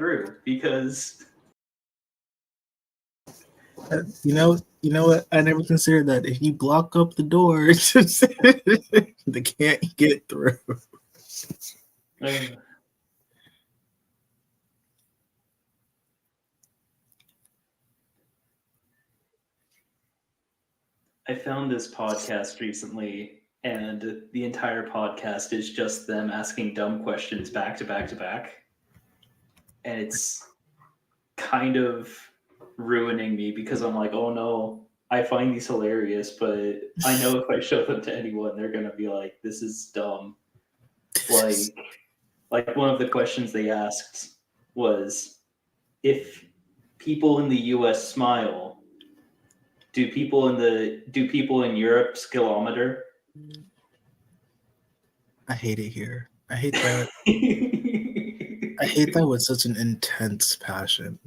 through because You know what? I never considered that. If you block up the doors, they can't get through. I found this podcast recently, and the entire podcast is just them asking dumb questions back to back to back. And it's kind of ruining me because I'm like, oh no, I find these hilarious, but I know if I show them to anyone, they're gonna be like, this is dumb. Like one of the questions they asked was, if people in the US smile, do people in Europe skillometer? I hate it here. I hate that. I hate that with such an intense passion.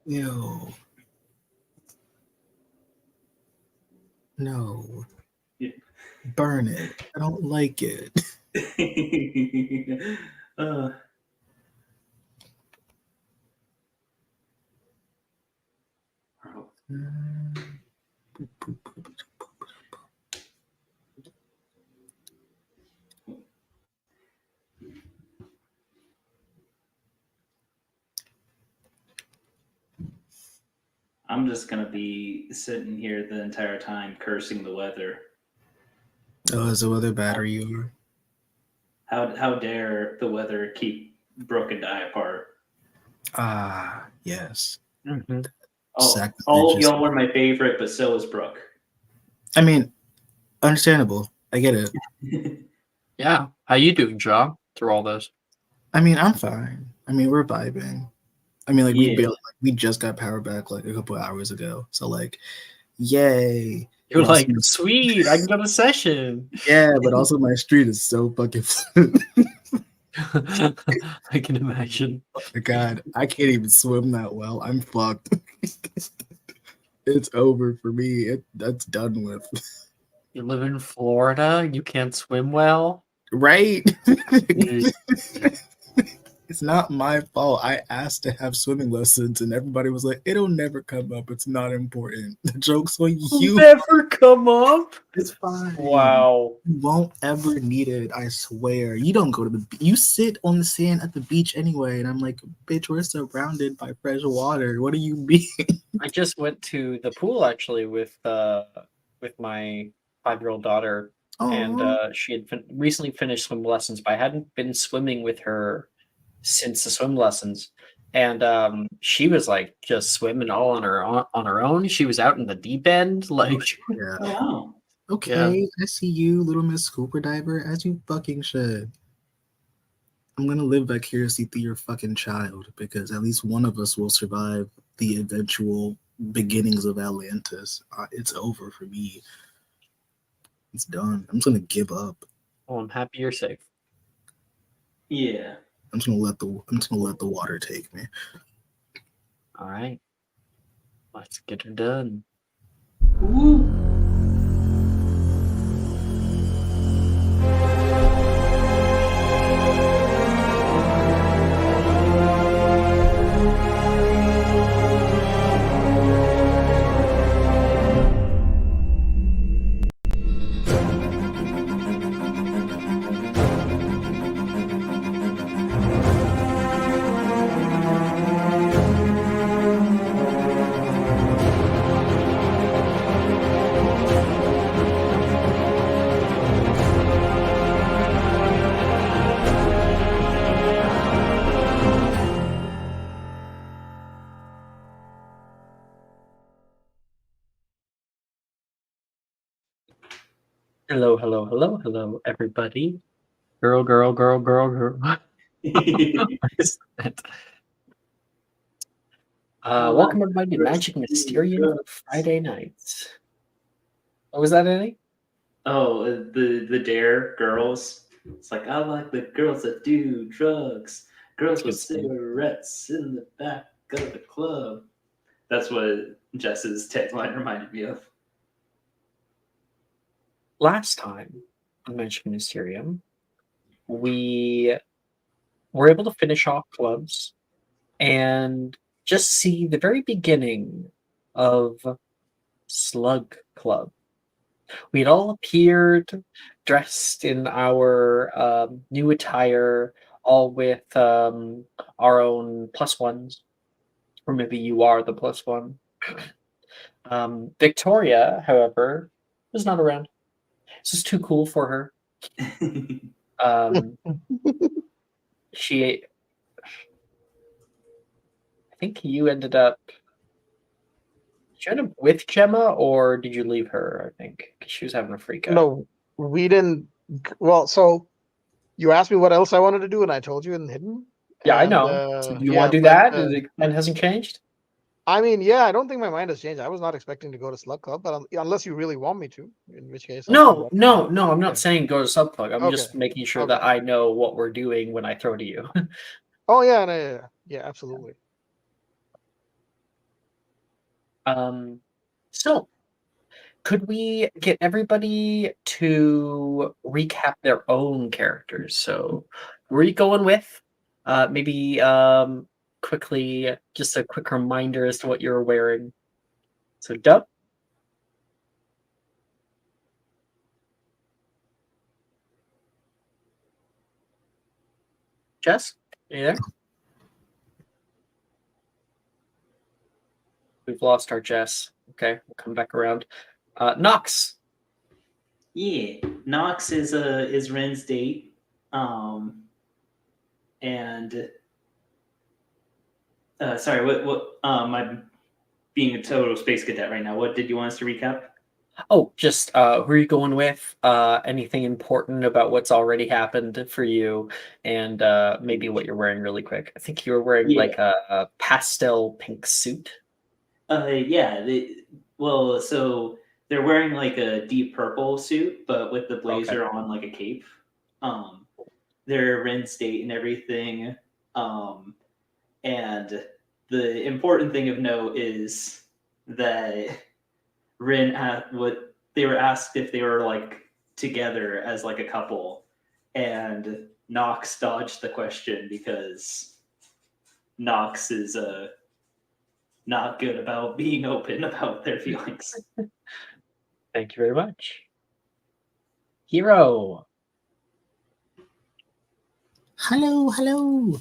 Ew. No. Yeah. Burn it. I don't like it. I'm just gonna be sitting here the entire time cursing the weather. Oh, is the weather bad or you? How dare the weather keep Brooke and I apart? Ah, yes. Mm-hmm. All of y'all were my favorite, but so is Brooke. I mean, understandable. I get it. Yeah. How you doing, John, through all this? I mean, I'm fine. I mean, we're vibing. I mean, like Yeah. we just got power back like a couple of hours ago. So like, yay. You're But like, also, sweet, I can go to session. yeah, but also my street is so fucking I can imagine. Oh my god, I can't even swim that well. I'm fucked. It's over for me. That's done with. You live in Florida, you can't swim well. Right? Mm. It's not my fault. I asked to have swimming lessons, and everybody was like, "It'll never come up. It's not important." The joke's on you. Never come up. It's fine. Wow. You won't ever need it. I swear. You don't go to the. You sit on the sand at the beach anyway, and I'm like, "Bitch, we're surrounded by fresh water. What do you mean?" I just went to the pool actually with my 5-year-old daughter, and she had recently finished swim lessons, but I hadn't been swimming with her since the swim lessons. And she was like just swimming all on her own. She was out in the deep end, like Yeah. Oh wow. Okay, Yeah. I see you, little Miss Scuba Diver, as you fucking should. I'm gonna live vicariously through your fucking child because at least one of us will survive the eventual beginnings of Atlantis. It's over for me. It's done. I'm just gonna give up. Oh, I'm happy you're safe. Yeah. I'm just gonna let the water take me. All right, let's get her done. Woo. Hello, everybody. Girl. What is that? Welcome everybody to Magic Mysterium Friday nights. What was that, Eddie? Oh, the Dare girls. It's like, I like the girls that do drugs. Girls with cigarettes in the back of the club. That's what Jess's tagline reminded me of. Last time on Magic Mysterium, we were able to finish off clubs and just see the very beginning of Slug Club. We'd all appeared dressed in our new attire, all with our own plus ones, or maybe you are the plus one. Victoria, however, was not around. This is too cool for her. Um, she, I think you ended up. Did you end up with Gemma, or did you leave her? I think 'cause she was having a freak out. No, we didn't. Well, so you asked me what else I wanted to do, and I told you in Hidden. Yeah, I And, know. So do you yeah, want to do but, that? The plan hasn't changed? I mean, yeah, I don't think my mind has changed. I was not expecting to go to Slug Club, but unless you really want me to, in which case, No. I'm not Okay. saying go to Subplug. I'm Okay. just making sure Okay. that I know what we're doing when I throw to you. Oh yeah, no, yeah, absolutely. So could we get everybody to recap their own characters? So who are you going with? Maybe quickly, just a quick reminder as to what you're wearing. So Dub. Jess, are you there? We've lost our Jess. Okay, we'll come back around. Nox. Yeah, Nox is Ren's date, and sorry, what I'm being a total space cadet right now. What did you want us to recap? Oh, just who are you going with? Anything important about what's already happened for you, and maybe what you're wearing really quick. I think you were wearing like a pastel pink suit. Yeah. Well, so they're wearing like a deep purple suit, but with the blazer on like a cape. They're Ren's date and everything. And the important thing of note is that Rin what they were asked if they were like together as like a couple, and Nox dodged the question because Nox is not good about being open about their feelings. Thank you very much. Hero. Hello.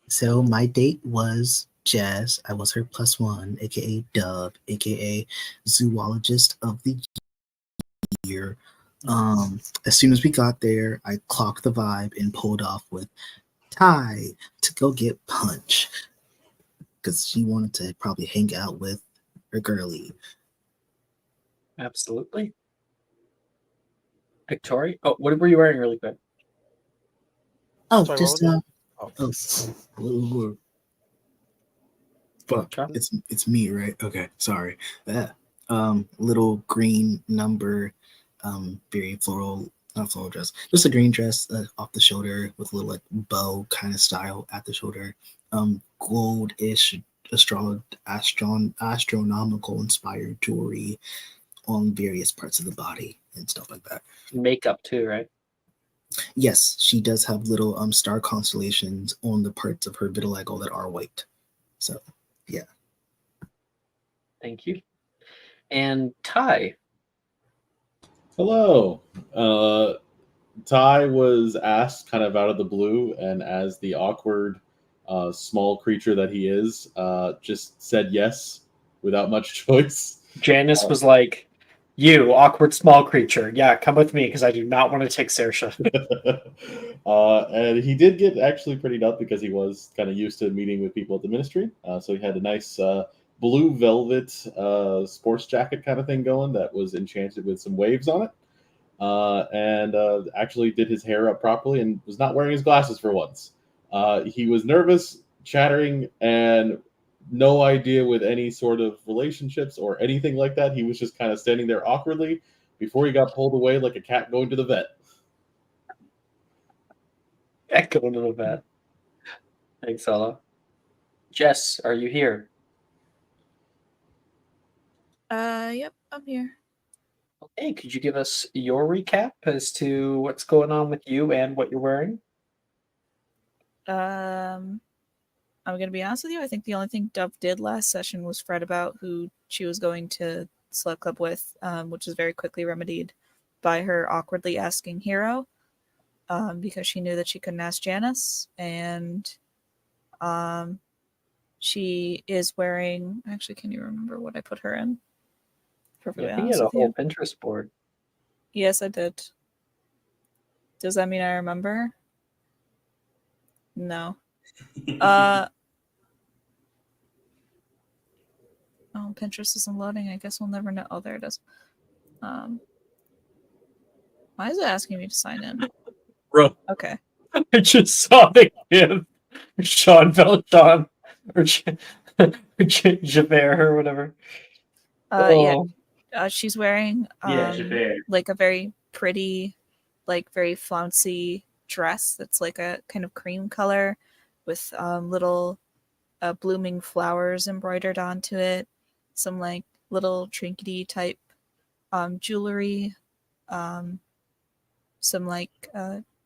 So my date was Jazz. I was her plus one, aka Dub, aka Zoologist of the Year. As soon as we got there, I clocked the vibe and pulled off with Ty to go get Punch because she wanted to probably hang out with her girlie. Absolutely. Victoria. Oh, what were you wearing really quick? Oh, Sorry, just fuck. Sure. It's me, right? Okay, sorry. Yeah. Little green number, very floral, not floral dress, just a green dress off the shoulder with a little like bow kind of style at the shoulder. Gold-ish astronomical inspired jewelry on various parts of the body and stuff like that. Makeup too, right? Yes, she does have little star constellations on the parts of her vitiligo that are white. So yeah. Thank you. And Ty. Hello. Ty was asked kind of out of the blue, and as the awkward, small creature that he is, just said yes without much choice. Janice was like, "You awkward small creature, yeah, come with me because I do not want to take Saoirse." And he did get actually pretty up because he was kind of used to meeting with people at the ministry. So he had a nice blue velvet sports jacket kind of thing going that was enchanted with some waves on it. And actually did his hair up properly and was not wearing his glasses for once. He was nervous, chattering, and no idea with any sort of relationships or anything like that. He was just kind of standing there awkwardly before he got pulled away like a cat going to the vet. Going to the vet. Thanks, Ella. Jess, are you here? Yep, I'm here. Okay, could you give us your recap as to what's going on with you and what you're wearing? I'm gonna be honest with you. I think the only thing Dove did last session was fret about who she was going to Slug Club with, which is very quickly remedied by her awkwardly asking Hero, because she knew that she couldn't ask Janice, and she is wearing. Actually, can you remember what I put her in? Perfectly I think you honest had a with whole you. Pinterest board. Yes, I did. Does that mean I remember? No. Oh, Pinterest isn't loading. I guess we'll never know. Oh, there it is. Why is it asking me to sign in? Bro, Okay. I just saw the gift. Sean Valjean or Javert or whatever. Yeah. She's wearing Yeah, Javert. like a very pretty, like very flouncy dress that's like a kind of cream color with little blooming flowers embroidered onto it. Some like little trinkety type jewelry. Some like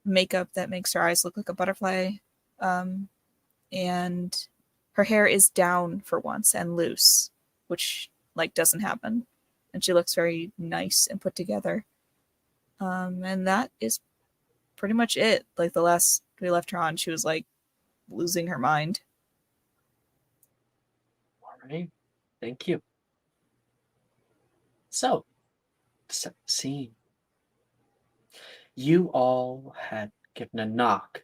makeup that makes her eyes look like a butterfly. And her hair is down for once and loose, which like doesn't happen. And she looks very nice and put together. And that is pretty much it. Like the last we left her on, she was like losing her mind. All right. Thank you. So, to set the scene. You all had given a knock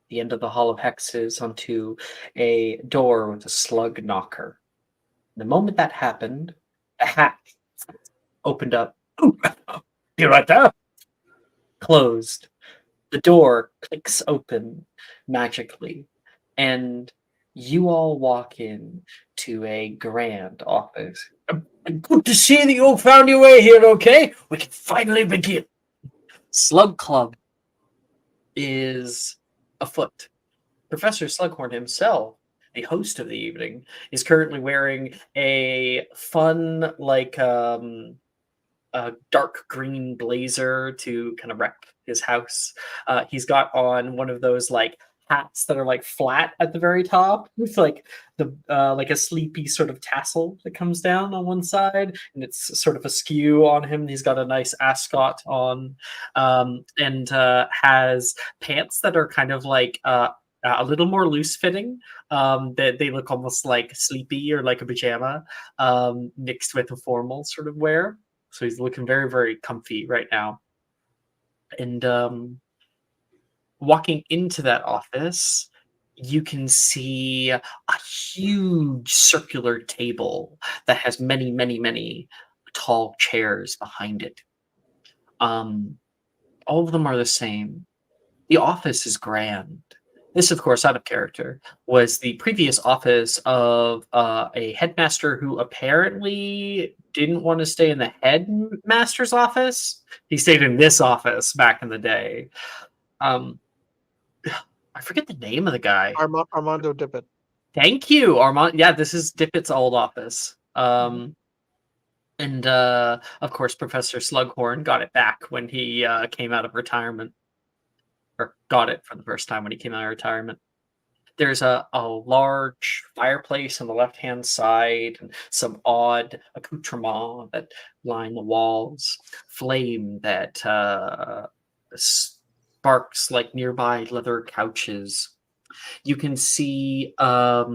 the end of the Hall of Hexes onto a door with a slug knocker. The moment that happened, a hatch opened up. You right there? Closed. The door clicks open magically, and you all walk in to a grand office. Good to see that you all found your way here, okay? We can finally begin. Slug Club is afoot. Professor Slughorn himself, the host of the evening, is currently wearing a fun, like, a dark green blazer to kind of wreck his house. He's got on one of those like hats that are like flat at the very top with like the like a sleepy sort of tassel that comes down on one side, and it's sort of askew on him. He's got a nice ascot on, and has pants that are kind of like a little more loose fitting. That they look almost like sleepy or like a pajama, mixed with a formal sort of wear. So he's looking very, very comfy right now. And walking into that office, you can see a huge circular table that has many, many, many tall chairs behind it. All of them are the same. The office is grand. This, of course, out of character, was the previous office of a headmaster who apparently didn't want to stay in the headmaster's office. He stayed in this office back in the day. I forget the name of the guy. Armando Dippet. Thank you, Armand. Yeah, this is Dippet's old office. And of course, Professor Slughorn got it back when he came out of retirement. Or got it for the first time when he came out of retirement. There's a large fireplace on the left-hand side and some odd accoutrements that line the walls, flame that sparks like nearby leather couches. You can see a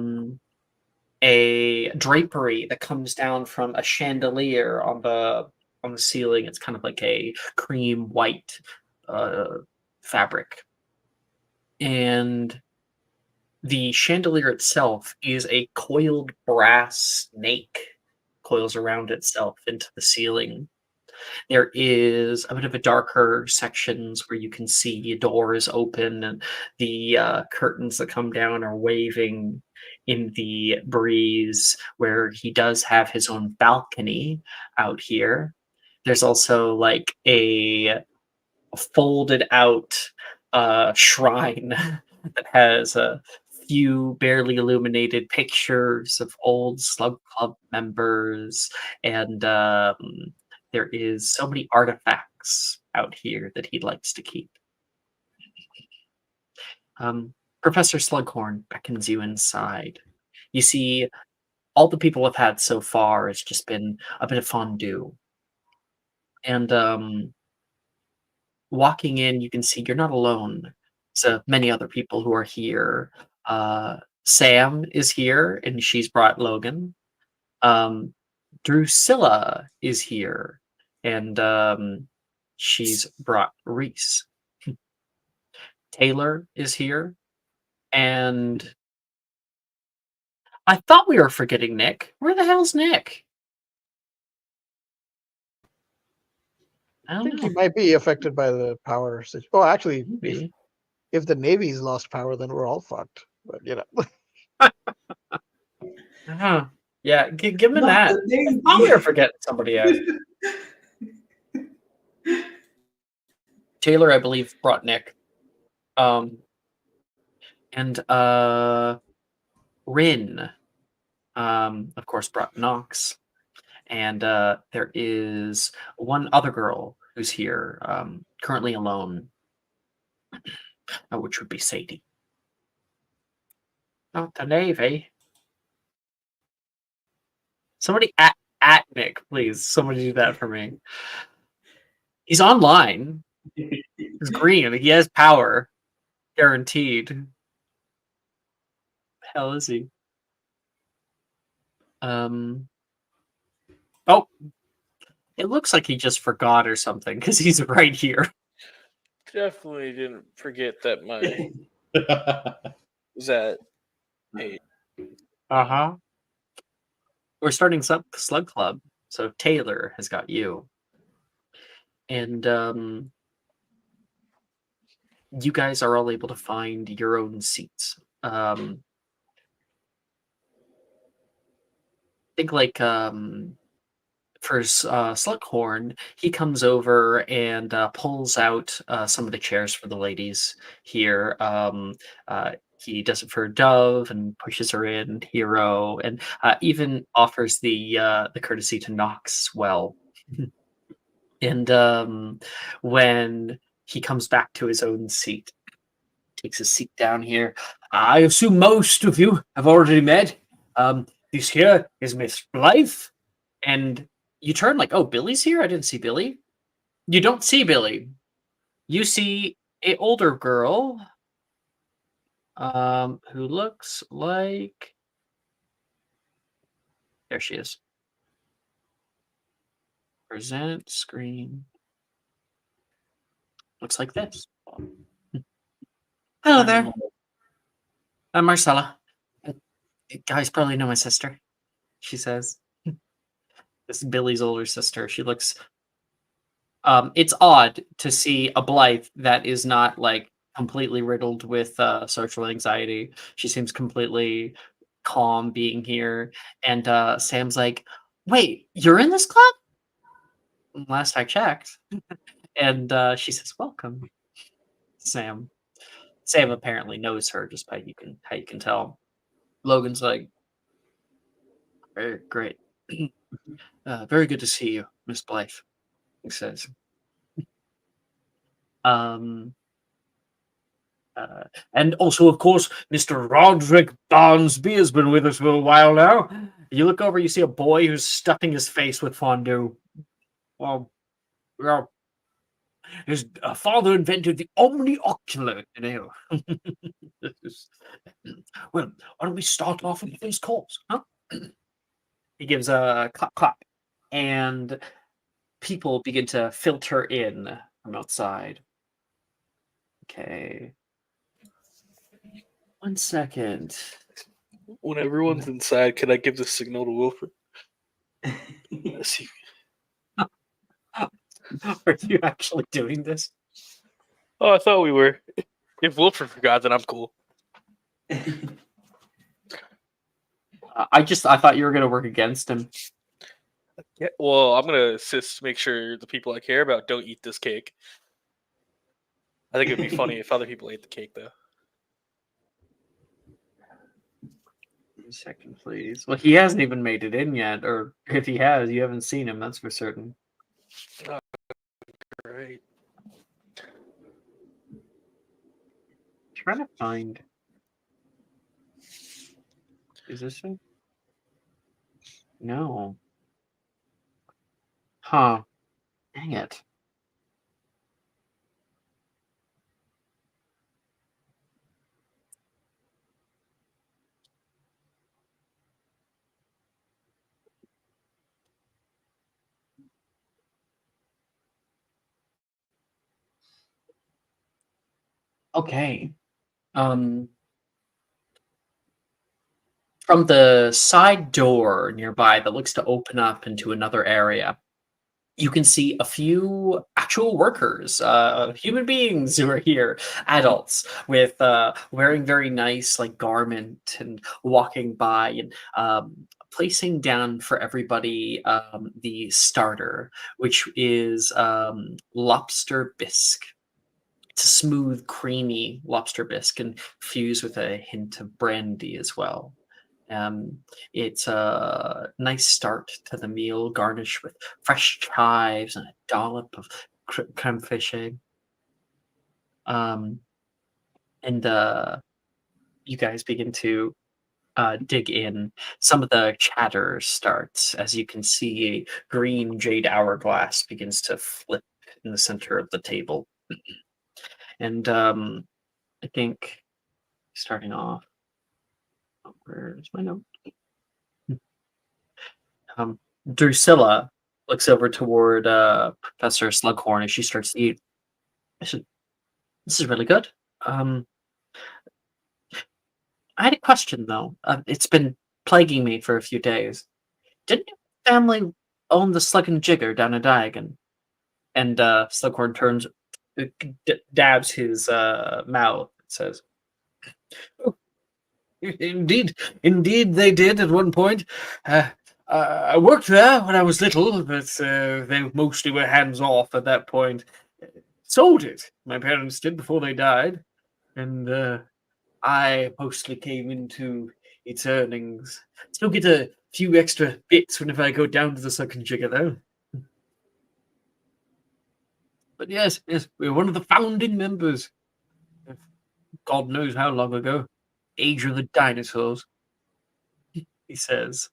drapery that comes down from a chandelier on the ceiling. It's kind of like a cream white fabric. And the chandelier itself is a coiled brass snake, coils around itself into the ceiling. There is a bit of a darker sections where you can see a door is open and the curtains that come down are waving in the breeze, where he does have his own balcony out here. There's also like a folded out shrine that has few barely illuminated pictures of old Slug Club members, and there is so many artifacts out here that he likes to keep. Professor Slughorn beckons you inside. You see, all the people have had so far has just been a bit of fondue. And walking in, you can see you're not alone. So many other people who are here. Sam is here, and she's brought Logan. Drusilla is here, and she's brought Reese. Taylor is here, and I thought we were forgetting Nick. Where the hell's Nick? I I don't think know. he might be affected by the power situation. Oh, actually, Maybe. if the Navy's lost power, then we're all fucked. But Uh-huh. Yeah, give him Not that. the name. I thought we were forgetting somebody else. Taylor, I believe, brought Nick. And Rin, of course, brought Nox. And there is one other girl who's here, currently alone, which would be Sadie. Not the Navy. Somebody at Nick, please. Somebody do that for me. He's online. He's green. He has power. Guaranteed. The hell is he? Oh, it looks like he just forgot or something because he's right here. Definitely didn't forget that my was at 8. Uh-huh. We're starting Slug Club, so Taylor has got you. And you guys are all able to find your own seats. Think like for Slughorn, he comes over and pulls out some of the chairs for the ladies here. He does it for Dove and pushes her in, Hero, and even offers the courtesy to Nox as well. And when he comes back to his own seat, takes a seat down here. I assume most of you have already met. This here is Miss Blythe. And you turn like, oh, Billy's here? I didn't see Billy. You don't see Billy. You see a older girl who looks like... There she is. Present screen. Looks like this. Hello there. I'm Marcella. You guys probably know my sister, she says. This is Billy's older sister. She looks... it's odd to see a Blythe that is not like completely riddled with social anxiety. She seems completely calm being here. And Sam's like, wait, you're in this club? Last I checked. And she says, welcome, Sam. Sam apparently knows her just by how you can tell. Logan's like, very great. Very good to see you, Miss Blythe, he says. And also, of course, Mr. Roderick Barnsby has been with us for a while now. You look over, you see a boy who's stuffing his face with fondue. Well, his father invented the omniocular, you know. Well, why don't we start off with the first course, huh? He gives a clap, clap, and people begin to filter in from outside. Okay. 1 second. When everyone's inside, can I give the signal to Wilfred? Let's see. Are you actually doing this? Oh, I thought we were. If Wilfred forgot, then I'm cool. I thought you were going to work against him. Yeah, well, I'm gonna assist to make sure the people I care about don't eat this cake. I think it'd be funny if other people ate the cake, though. 1 second, please. Well, he hasn't even made it in yet, or if he has, you haven't seen him. That's for certain. Right. Trying to find. Is this one? No. Huh. Dang it. Okay. From the side door nearby that looks to open up into another area, you can see a few actual workers, human beings who are here, adults with wearing very nice like garment and walking by and placing down for everybody the starter, which is lobster bisque. It's a smooth, creamy lobster bisque infused with a hint of brandy as well. It's a nice start to the meal, garnished with fresh chives and a dollop of creme fraiche. And you guys begin to dig in. Some of the chatter starts as you can see a green jade hourglass begins to flip in the center of the table. And I think starting off, where's my note? Drusilla looks over toward Professor Slughorn as she starts to eat. This is really good. I had a question though. It's been plaguing me for a few days. Didn't your family own the Slug and Jigger down in Diagon? And Slughorn turns, dabs his mouth, and says, "Oh, indeed they did at one point. I worked there when I was little, but they mostly were hands off at that point. Sold it. My parents did before they died, and I mostly came into its earnings. Still get a few extra bits whenever I go down to the Slug and Jigger, though. But yes, we're one of the founding members. God knows how long ago. Age of the dinosaurs," he says.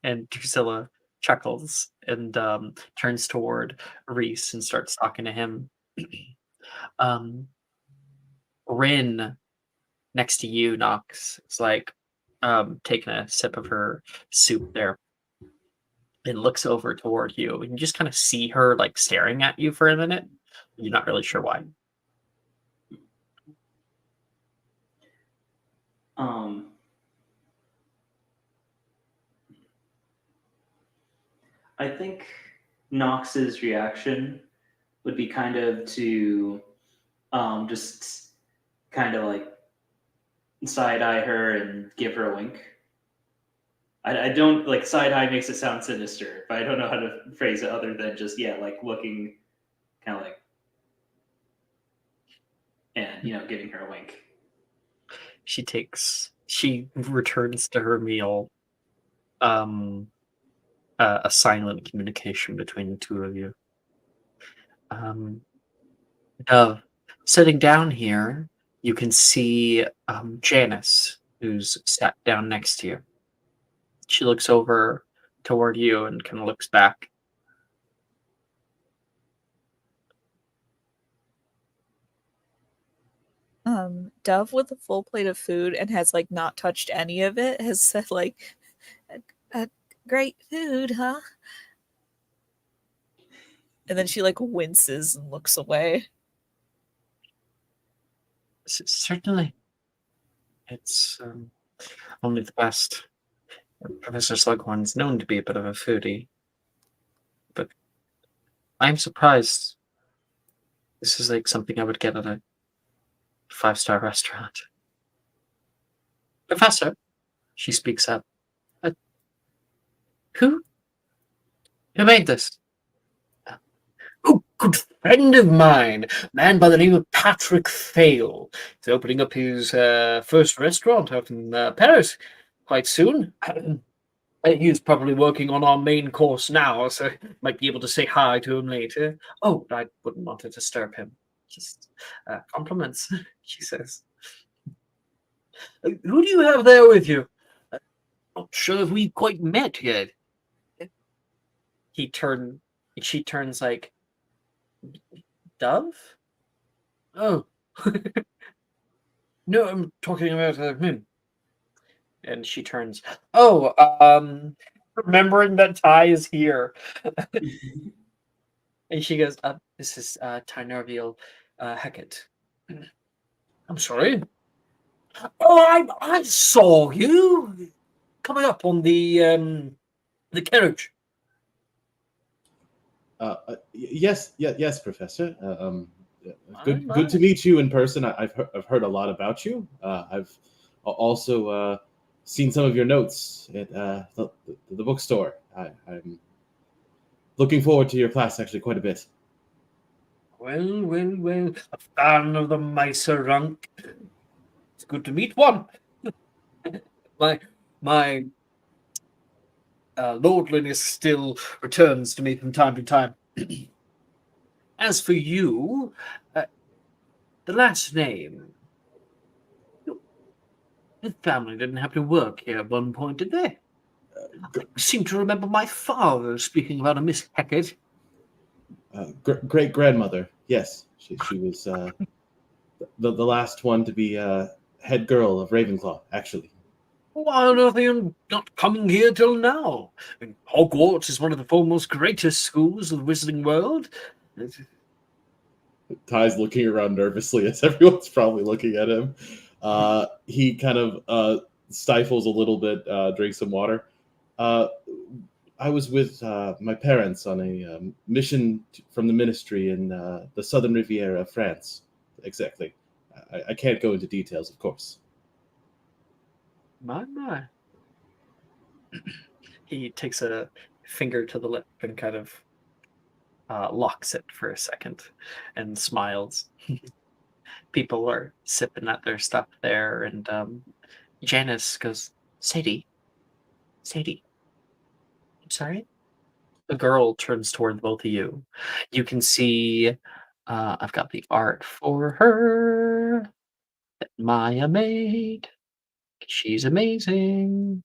And Drusilla chuckles and turns toward Reese and starts talking to him. Rin, next to you, Knox, is like taking a sip of her soup there and looks over toward you. And you just kind of see her like staring at you for a minute. You're not really sure why. I think Knox's reaction would be kind of to just kind of like side eye her and give her a wink. I don't like side eye makes it sound sinister, but I don't know how to phrase it other than just like looking kind of like and giving her a wink. She returns to her meal. A silent communication between the two of you. Dove, sitting down here, you can see Janice, who's sat down next to you. She looks over toward you and kind of looks back. Dove with a full plate of food and has like not touched any of it has said like a great food, huh? And then she like winces and looks away. Certainly. It's only the best. Professor Slughorn's known to be a bit of a foodie. But I'm surprised this is like something I would get at a 5-star restaurant. Professor, she speaks up. Who made this? Oh, good friend of mine, a man by the name of Patrick Fail. He's opening up his first restaurant out in Paris. quite soon. He's probably working on our main course now, so might be able to say hi to him later. Oh, I wouldn't want to disturb him. Just compliments, she says. Who do you have there with you? Not sure if we've quite met yet. She turns like, Dove? Oh. No, I'm talking about him. And she turns, oh, remembering that Ty is here. And she goes, this is Tynervial Hackett. I'm sorry. Oh, I saw you coming up on the carriage. Yes, Professor. Good to meet you in person. I've heard a lot about you. I've also seen some of your notes at the bookstore. I'm looking forward to your class actually quite a bit. Well, a fan of the Mysterunk. It's good to meet one. my lordliness still returns to me from time to time. As for you, the last name, the family didn't have to work here at one point, did they? I seem to remember my father speaking about a Miss Hackett. Great grandmother, yes. She was the last one to be head girl of Ravenclaw, actually. Why on earth are you not coming here till now? I mean, Hogwarts is one of the foremost greatest schools of the Wizarding world. Ty's looking around nervously as everyone's probably looking at him. He kind of stifles a little bit, drinks some water. I was with my parents on a mission from the ministry in the southern Riviera of France. Exactly. I can't go into details, of course. My. He takes a finger to the lip and kind of locks it for a second and smiles. People are sipping at their stuff there, and Janice goes, Sadie, I'm sorry? The girl turns toward both of you. You can see I've got the art for her that Maya made. She's amazing.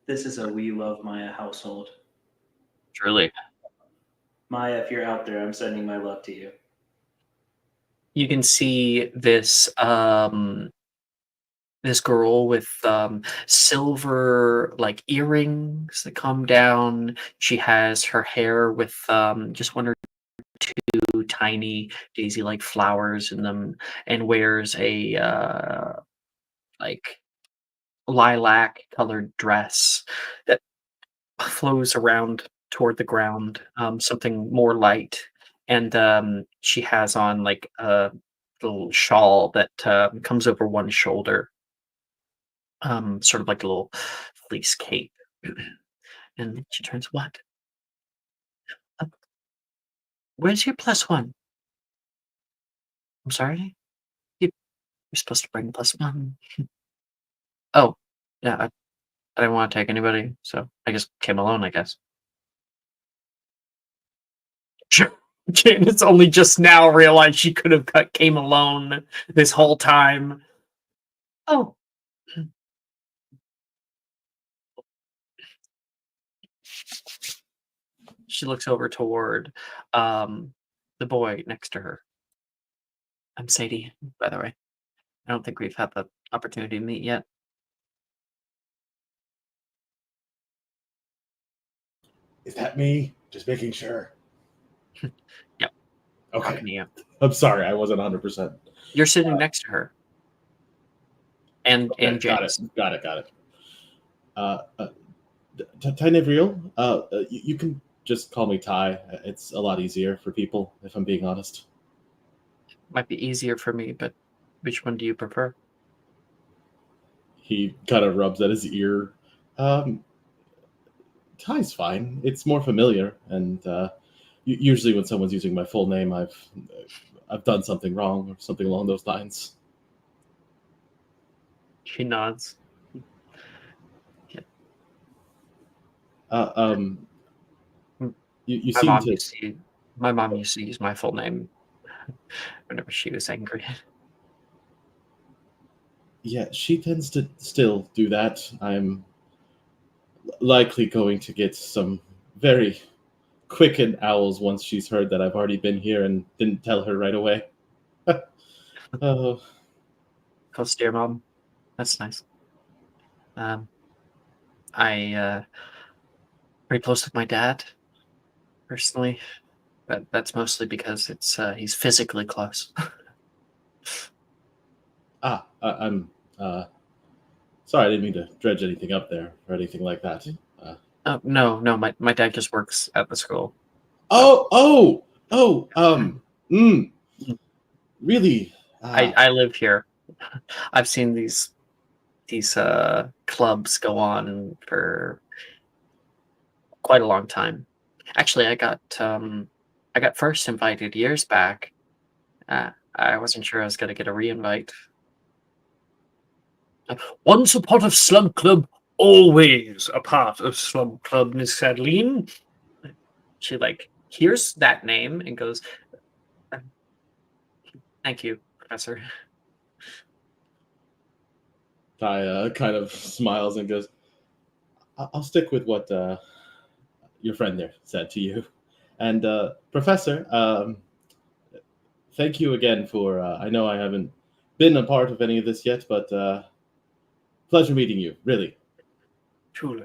This is a We Love Maya household. Truly. Maya, if you're out there, I'm sending my love to you. You can see this this girl with silver like earrings that come down. She has her hair with just one or two tiny daisy like flowers in them, and wears a like lilac colored dress that flows around toward the ground, something more light. And she has on like a little shawl that comes over one shoulder, sort of like a little fleece cape. And she turns, what? Uh, Where's your +1? I'm sorry? You're supposed to bring +1. Oh, yeah, I didn't want to take anybody, so I just came alone, I guess. Janice only just now realized she could have came alone this whole time. Oh. She looks over toward the boy next to her. I'm Sadie, by the way. I don't think we've had the opportunity to meet yet. Is that me? Just making sure. Yep. Okay. Talking to you. I'm sorry, I wasn't 100%. You're sitting next to her. And Okay, Janice. Got it. Tynevril, you can just call me Ty. It's a lot easier for people, if I'm being honest. Might be easier for me, but which one do you prefer? He kind of rubs at his ear. Ty's fine. It's more familiar, and usually when someone's using my full name, I've done something wrong or something along those lines. She nods. You My seem mom to. used to. My mom used to use my full name whenever she was angry. Yeah, she tends to still do that. I'm likely going to get some very quickened owls once she's heard that I've already been here and didn't tell her right away. Oh, Close to your mom. That's nice. I pretty close with my dad personally, but that's mostly because he's physically close. I'm sorry, I didn't mean to dredge anything up there or anything like that. No, my dad just works at the school. Oh, mm, Mm. really? I live here. I've seen these clubs go on for quite a long time. Actually, I got first invited years back. I wasn't sure I was gonna get a re-invite. Once a part of Slug Club, always a part of Slug Club, Miss Adeline. She hears that name and goes, "Thank you, Professor." Ty kind of smiles and goes, I'll stick with what your friend there said to you. And Professor, thank you again for. I know I haven't been a part of any of this yet, but pleasure meeting you. Really. Truly.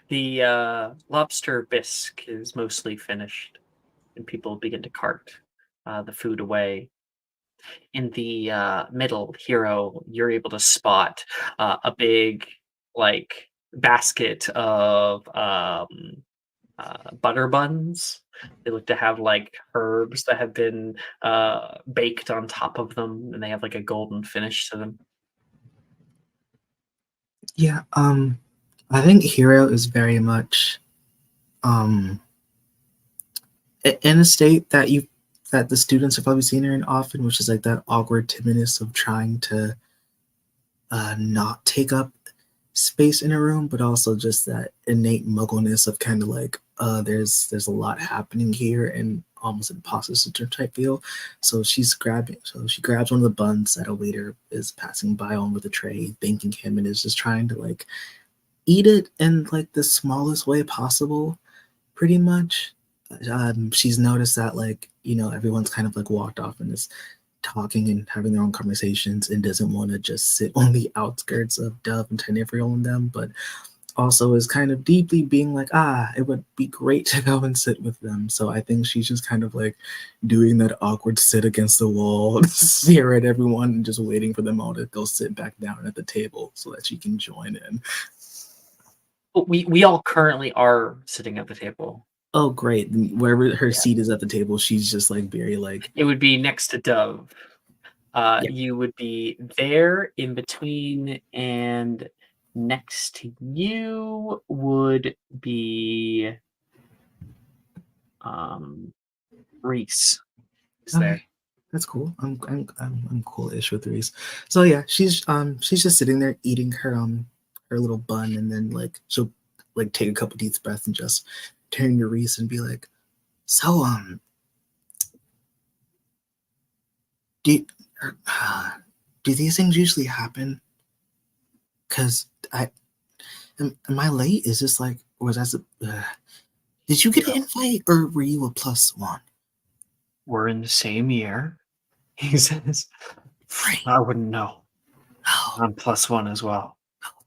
The lobster bisque is mostly finished, and people begin to cart the food away. In the middle, Hero, you're able to spot a big basket of butter buns. They look to have herbs that have been baked on top of them, and they have a golden finish to them. Yeah, I think Hero is very much in a state that the students have probably seen her in often, which is like that awkward timidness of trying to not take up space in a room, but also just that innate muggleness of kind of there's a lot happening here and almost imposter syndrome type feel. So she grabs one of the buns that a waiter is passing by on with a tray, thanking him, and is just trying to eat it in the smallest way possible, pretty much. She's noticed that everyone's kind of walked off and is talking and having their own conversations and doesn't want to just sit on the outskirts of Dove and Tenerife and them, but also is kind of deeply being it would be great to go and sit with them. So I think she's just kind of doing that awkward sit against the wall, stare at everyone and just waiting for them all to go sit back down at the table so that she can join in. We all currently are sitting at the table. Oh, great. Wherever her seat is at the table, she's just very It would be next to Dove. You would be there in between, and next to you would be Reese. Is there? Okay. That's cool. I'm cool-ish with Reese. So yeah, she's just sitting there eating her little bun, and then she'll take a couple deep breaths and just turn to Reese and be like, "So do these things usually happen? Cause am I late? Is this or is that did you get an invite or were you a +1? We're in the same year," he says. Right. I wouldn't know. Oh, I'm +1 as well.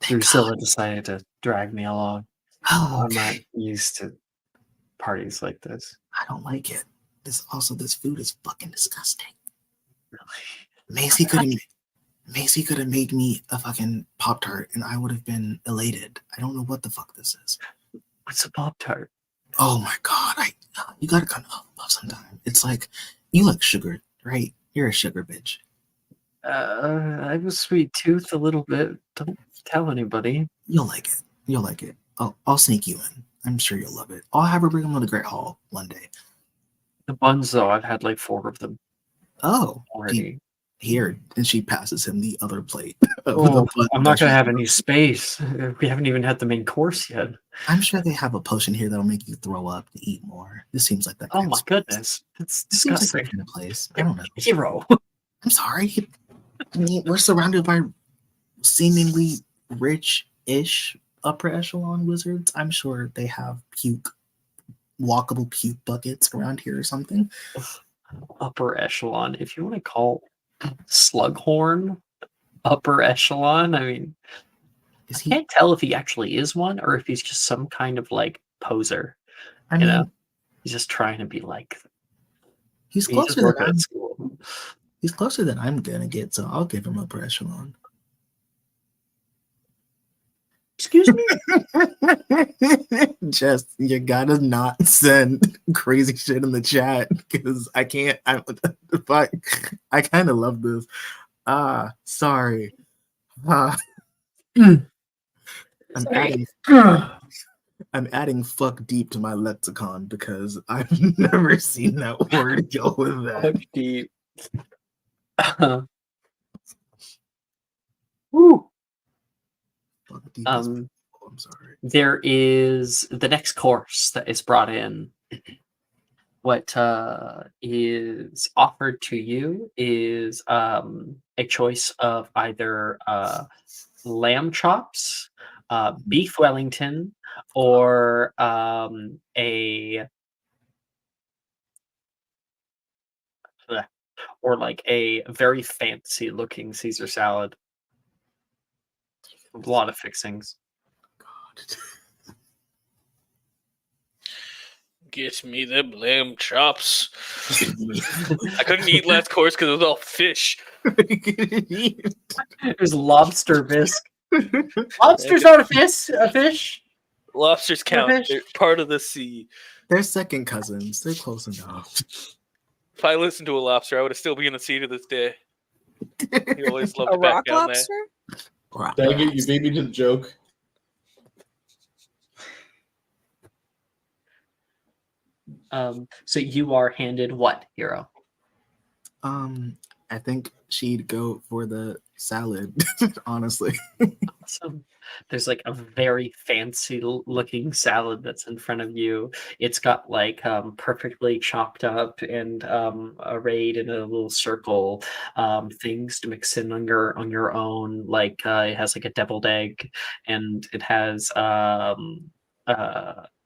thank Drusilla decided to drag me along. Oh, I'm not okay. used to parties like this. I don't like it. This food is fucking disgusting. Really? Macy could have made me a fucking Pop-Tart and I would have been elated. I don't know what the fuck this is. What's a Pop-Tart? Oh my god, you gotta come up sometime. It's you like sugar, right? You're a sugar bitch. I have a sweet tooth a little bit. Don't tell anybody. You'll like it. I'll sneak you in. I'm sure you'll love it. I'll have her bring them to the Great Hall one day. The buns, though, I've had 4 of them Oh, already. Here, and she passes him the other plate. Of Oh, the bun I'm not that gonna she- have any space. We haven't even had the main course yet. I'm sure they have a potion here that'll make you throw up to eat more. This seems like that. Oh kind my of place. goodness, it's This seems like disgusting. that kind of place. I don't know. Hero. I'm sorry. I mean, we're surrounded by seemingly rich-ish upper echelon wizards. I'm sure they have walkable puke buckets around here or something. Upper echelon. If you want to call Slughorn upper echelon, I mean, Is I he? can't tell if he actually is one or if he's just some kind of like poser. I You mean, know, he's just trying to be like he's he's just closer than working I'm. at school. He's closer than I'm gonna get, so I'll give him upper echelon. Excuse me. Just you gotta not send crazy shit in the chat because I can't. Fuck. I kind of love this. Sorry. I'm adding. I'm adding fuck deep to my lexicon because I've never seen that word go with that. Fuck deep. Woo. Fuck deep is- Um, I'm sorry. there is the next course that is brought in. What is offered to you is a choice of either lamb chops, beef Wellington, or like a very fancy looking Caesar salad. A lot of fixings. God. Get me them lamb chops. I couldn't eat last course because it was all fish. There's lobster bisque. Lobster's not a fish. A fish. Lobsters count. fish. They're part of the sea. They're second cousins. They're close enough. If I listened to a lobster, I would have still be in the sea to this day. He always loved A to back rock down lobster? Dang it, you beat me to the joke. So you are handed what, hero? I think she'd go for the salad, honestly. Awesome. There's like a very fancy looking salad that's in front of you. It's got like perfectly chopped up and arrayed in a little circle, things to mix in on your own. Like it has like a deviled egg, and it has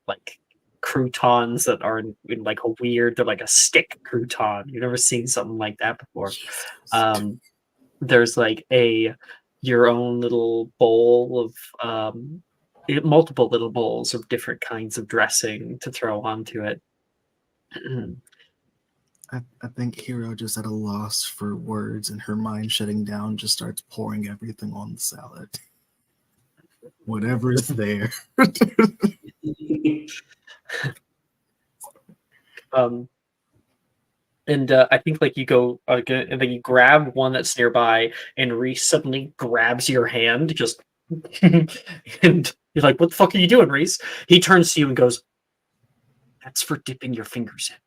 like croutons that are in like a weird. They're like a stick crouton. You've never seen something like that before. There's like your own little bowl of multiple little bowls of different kinds of dressing to throw onto it. I think Hero just at a loss for words and her mind shutting down just starts pouring everything on the salad. Whatever is there. And I think like you go and then you grab one that's nearby, and Reese suddenly grabs your hand, just and you're like, "What the fuck are you doing, Reese?" He turns to you and goes, "That's for dipping your fingers in."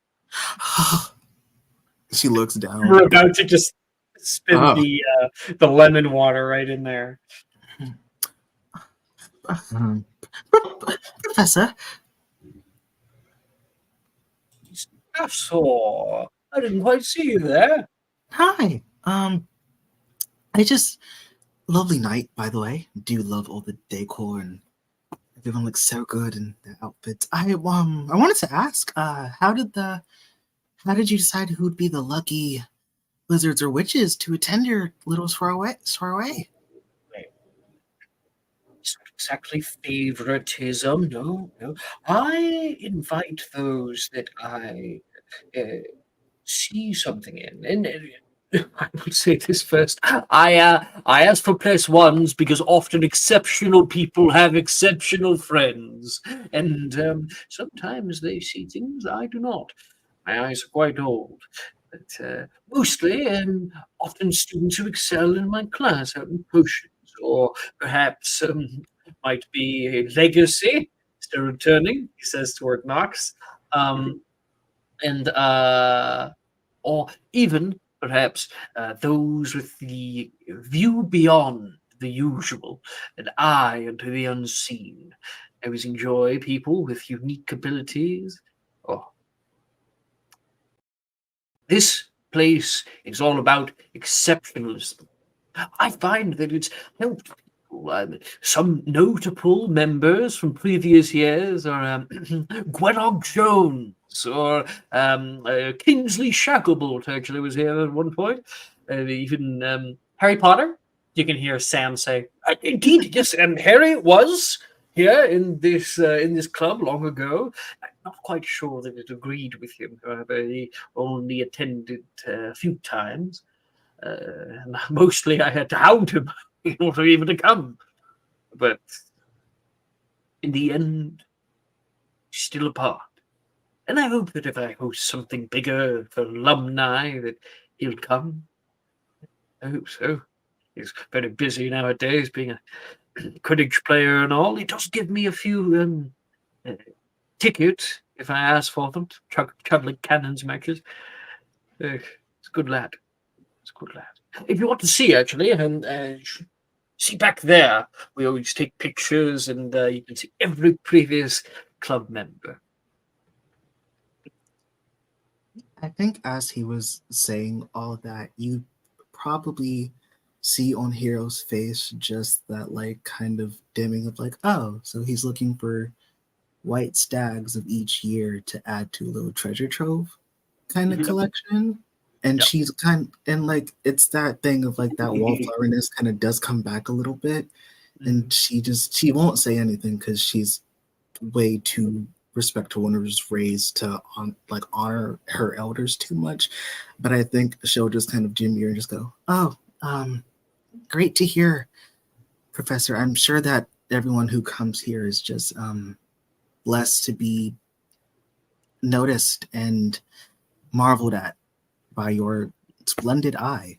She looks down. We're about to just spin Oh. the lemon water right in there. Professor, So I didn't quite see you there. hi. I just lovely night, by the way. Do love all the decor and everyone looks so good in their outfits. I wanted to ask, how did you decide who would be the lucky wizards or witches to attend your little soiree? It's not exactly favoritism, no. I invite those that I see something in, and I would say this first. I ask for +1s because often exceptional people have exceptional friends, and sometimes they see things I do not. My eyes are quite old, but mostly and often students who excel in my class out in potions, or perhaps might be a legacy still returning, he says toward Knox, and or even perhaps those with the view beyond the usual, an eye into the unseen. I always enjoy people with unique abilities. Oh, this place is all about exceptionalism. I find that it's helped people. Some notable members from previous years are Gwennog Jones or Kingsley Shacklebolt actually was here at one point. Even Harry Potter. You can hear Sam say, "Indeed, yes, and Harry was here in this club long ago. I'm not quite sure that it agreed with him. However, he only attended a few times. And mostly I had to hound him in order even to come. But in the end, still apart. And I hope that if I host something bigger for alumni, that he'll come. I hope so. He's very busy nowadays, being a Quidditch player and all. He does give me a few tickets if I ask for them. Traveling cannons matches. He's a good lad. He's a good lad. If you want to see, actually, see back there, we always take pictures, and you can see every previous club member. I think as he was saying all that, you probably see on Hero's face just that like kind of dimming of like, oh, so he's looking for white stags of each year to add to a little treasure trove kind of collection. And Yep. she's and like it's that thing of like that wallfloweriness kind of does come back a little bit. And she won't say anything because she's way too respectful and was raised to honor her elders too much. But I think she'll just kind of demur and just go, oh, great to hear, Professor. I'm sure that everyone who comes here is just blessed to be noticed and marveled at by your splendid eye.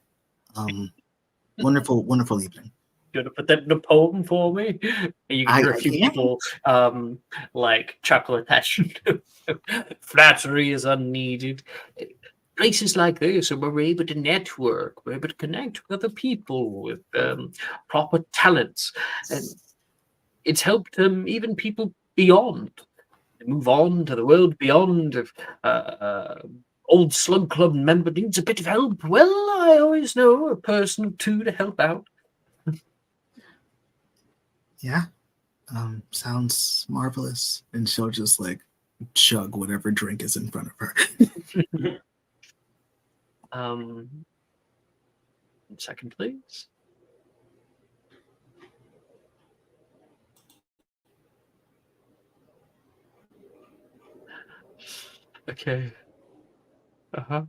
Wonderful, wonderful evening. You want to put that in a poem for me? And you can hear a few people like chuckle at that. Flattery is unneeded. Places like this, we're able to network, we're able to connect with other people with proper talents, and it's helped even people beyond move on to the world beyond. If old Slug Club member needs a bit of help, well, I always know a person or two to help out. Yeah, sounds marvelous. And she'll just like chug whatever drink is in front of her. 1 second, please. Okay. Dove,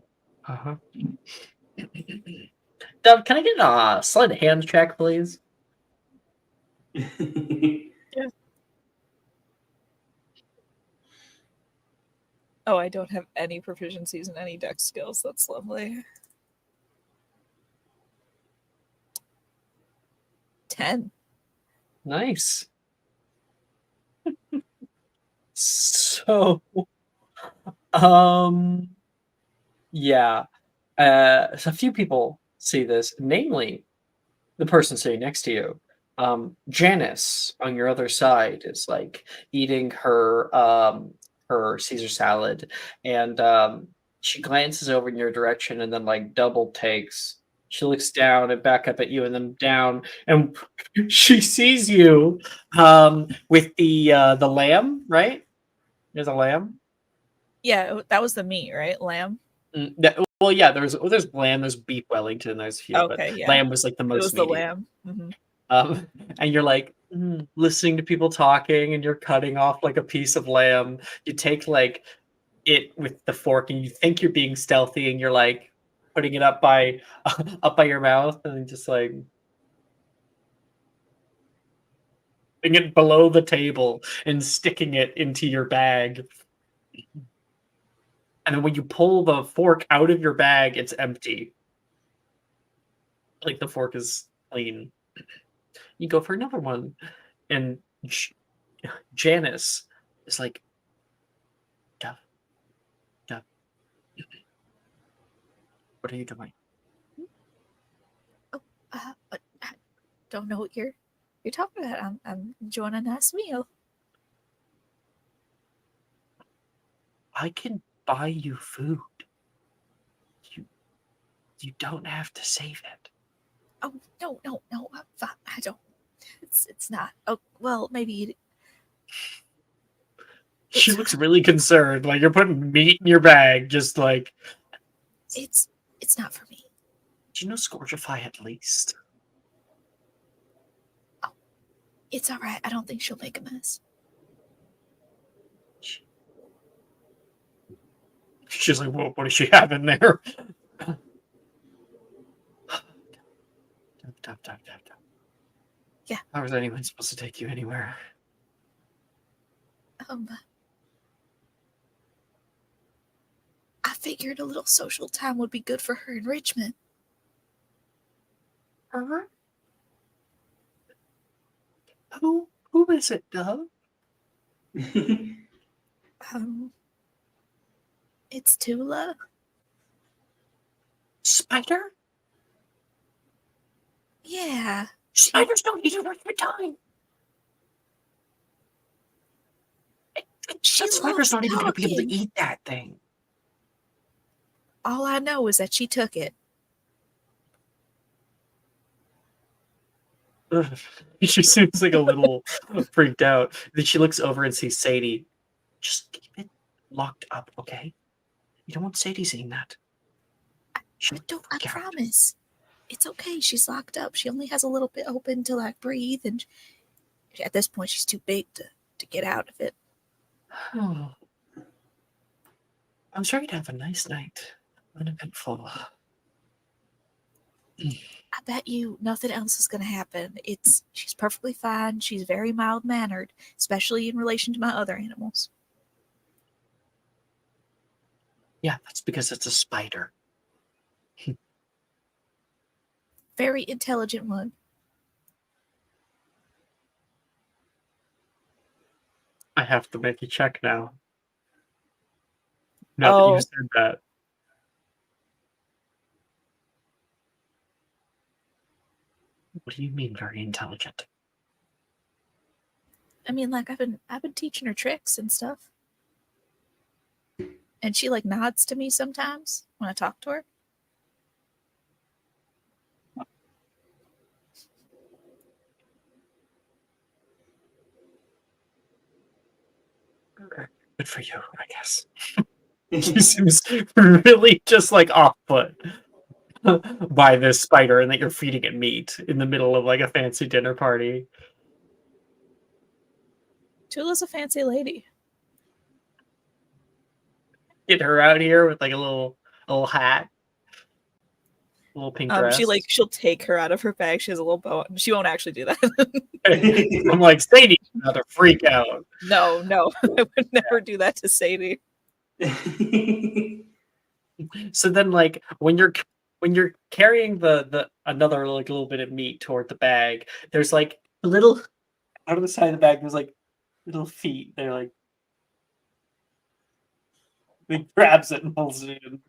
can I get a sleight of hand check, please? Yeah. Oh, I don't have any proficiencies in any dex skills. That's lovely. 10. Nice. So, yeah. So a few people see this, namely the person sitting next to you. Janice on your other side is like eating her Caesar salad, and she glances over in your direction and then like double takes. She looks down and back up at you and then down, and she sees you with the lamb, right? There's a lamb. Yeah, that was the meat, right? Lamb. Well, yeah. There's lamb. There's beef Wellington. There's a few, Okay, but yeah. lamb was like the most. It was meaty. the lamb. Mm-hmm. And you're like listening to people talking, and you're cutting off like a piece of lamb. You take like it with the fork, and you think you're being stealthy, and you're like putting it up by your mouth, and then just like putting it below the table and sticking it into your bag. And then when you pull the fork out of your bag, it's empty. Like the fork is clean. You go for another one. And Janice is like, Dove, what are you doing? don't know what you're talking about. I'm enjoying a nice meal. I can buy you food. You don't have to save it. Oh no, I'm fine. I don't. It's not. Oh well, maybe She It's looks really concerned, like you're putting meat in your bag, just like. it's not for me. Do you know Scourgify at least? It's all right. I don't think she'll make a mess. She's like, what does she have in there? Tap. Yeah. How is anyone supposed to take you anywhere? I figured a little social time would be good for her enrichment. Her? Who is it, Dove? It's Tula. Spider? Yeah. Spiders don't eat it worth your time. She That spider's loves not even going to be able to talking. eat that thing. All I know is that she took it. Ugh. She seems like a little freaked out. Then she looks over and sees Sadie. Just keep it locked up, okay? You don't want Sadie seeing that. I promise. It's okay. She's locked up. She only has a little bit open to like breathe, and at this point, she's too big to get out of it. Oh. I'm sure you'd have a nice night. Uneventful. I bet you nothing else is going to happen. She's perfectly fine. She's very mild mannered, especially in relation to my other animals. Yeah, that's because it's a spider. Very intelligent one. I have to make a check now. Now that you said that. What do you mean very intelligent? I mean, like I've been teaching her tricks and stuff. And she like nods to me sometimes when I talk to her. Okay. Good for you, I guess. She seems really just like off put by this spider and that you're feeding it meat in the middle of like a fancy dinner party. Tula's a fancy lady. Get her out here with like a little hat. A little pink dress. She'll take her out of her bag. She has a little bow. She won't actually do that. I'm like, Sadie, another freak out. No, I would never do that to Sadie. So then, like, when you're carrying the another like little bit of meat toward the bag, there's like a little out of the side of the bag. There's like little feet. They're like he grabs it and pulls it in.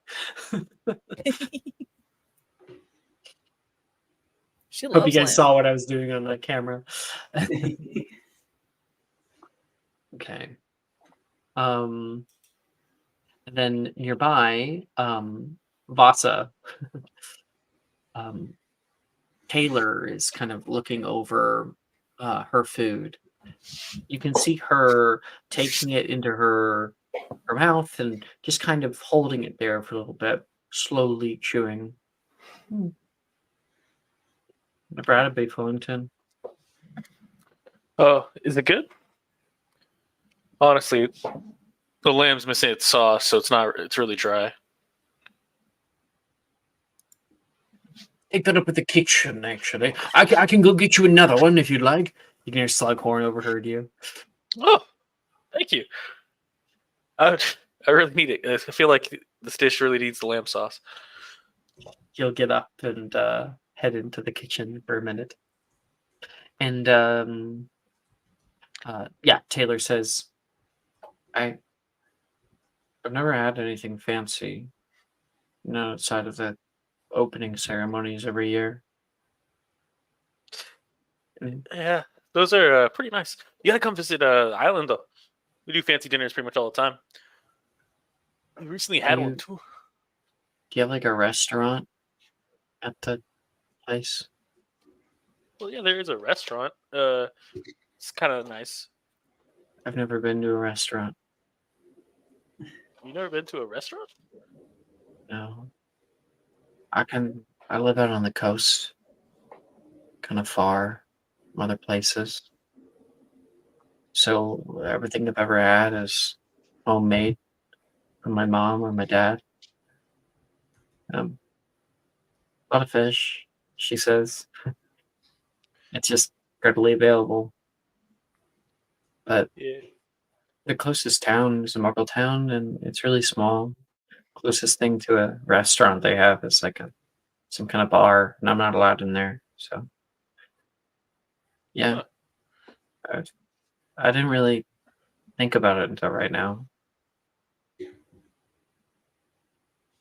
She loves Hope you guys lamb. saw what I was doing on the camera. Okay. And then nearby, Vasa, Taylor is kind of looking over her food. You can see her taking it into her mouth and just kind of holding it there for a little bit, slowly chewing. Brad B. Fullington. Oh, is it good? Honestly, the lamb's missing its sauce, so it's really dry. Take that up with the kitchen, actually. I can go get you another one if you'd like. You can hear Slughorn overheard you. Oh, thank you. I really need it. I feel like this dish really needs the lamb sauce. You'll get up and head into the kitchen for a minute. And Taylor says, I've never had anything fancy, outside of the opening ceremonies every year. Yeah, those are pretty nice. You gotta come visit the island though. We do fancy dinners pretty much all the time. We recently had one too. Do you have like a restaurant at the place? Well, yeah, there is a restaurant. It's kind of nice. I've never been to a restaurant. You never been to a restaurant? No. I live out on the coast, kind of far from other places. So everything I've ever had is homemade from my mom or my dad. A lot of fish, she says. It's just readily available. But Yeah. the closest town is a Muggle town, and it's really small. Closest thing to a restaurant they have is like some kind of bar, and I'm not allowed in there. So, yeah, I didn't really think about it until right now.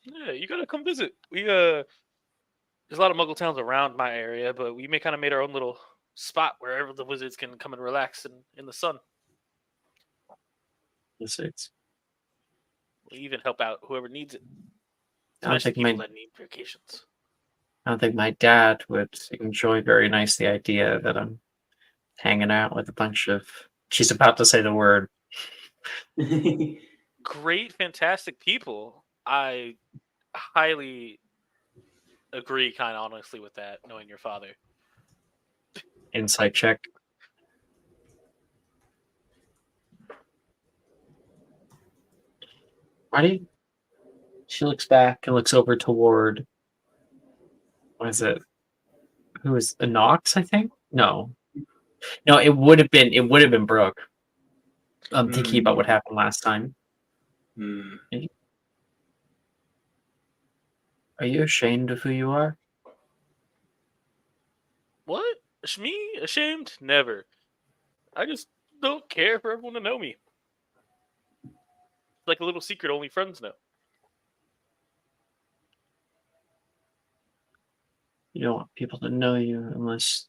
Yeah, you gotta come visit. There's a lot of Muggle towns around my area, but we kind of made our own little spot wherever the wizards can come and relax in the sun. It's We even help out whoever needs it, I don't especially think people my that need vacations. I don't think my dad would enjoy very nice the idea that I'm hanging out with a bunch of. She's about to say the word. Great, fantastic people. I highly agree, kind of honestly, with that. Knowing your father. Insight check. Why do you? She looks back and looks over toward. What is it? Who is Nox? I think. No. It would have been. It would have been Brooke. I'm thinking about what happened last time. Are you ashamed of who you are? What? Me? Ashamed? Never. I just don't care for everyone to know me. It's like a little secret only friends know. You don't want people to know you unless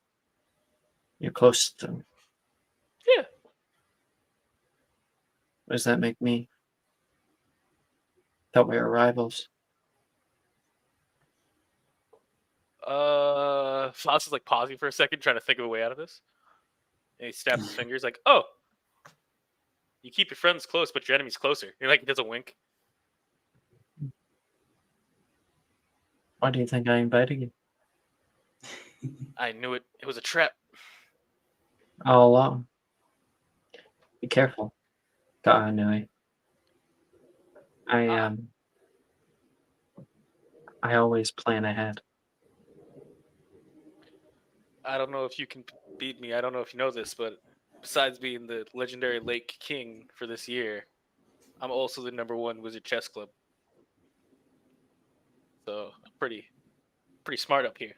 you're close to them. Yeah. What does that make me? Thought we were rivals. Floss is like pausing for a second, trying to think of a way out of this. And he snaps his fingers, like, "Oh, you keep your friends close, but your enemies closer." He like does a wink. Why do you think I invited you? I knew it. It was a trap. All along. Be careful. God, I knew it. I always plan ahead. I don't know if you can beat me. I don't know if you know this, but besides being the legendary Lake King for this year, I'm also the #1 Wizard Chess Club. So I'm pretty smart up here.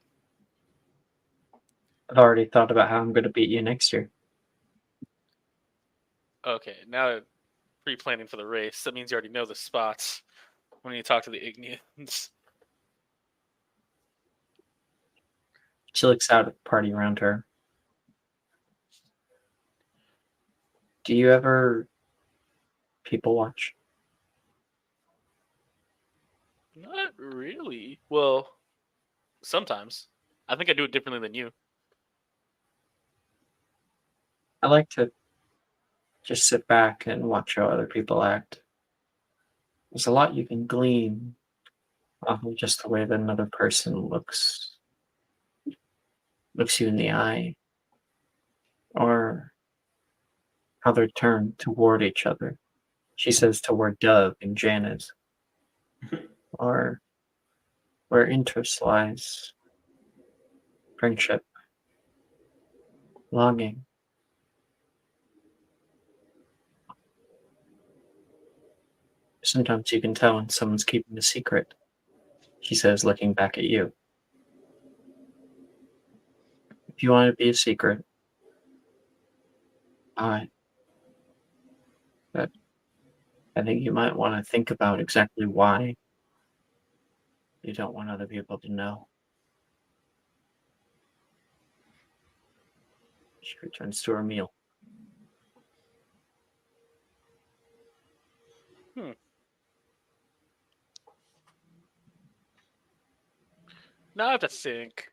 I've already thought about how I'm going to beat you next year. Okay, now pre-planning for the race. That means you already know the spots when you talk to the Ignians. She looks out at the party around her. Do you ever people watch? Not really. Well, sometimes. I think I do it differently than you. I like to just sit back and watch how other people act. There's a lot you can glean off of just the way that another person looks you in the eye, or how they're turned toward each other. She says toward Dove and Janet, or where interest lies, friendship, longing. Sometimes you can tell when someone's keeping a secret, she says, looking back at you. If you want to be a secret, alright. But I think you might want to think about exactly why you don't want other people to know. Returns to her meal. Now I have to think.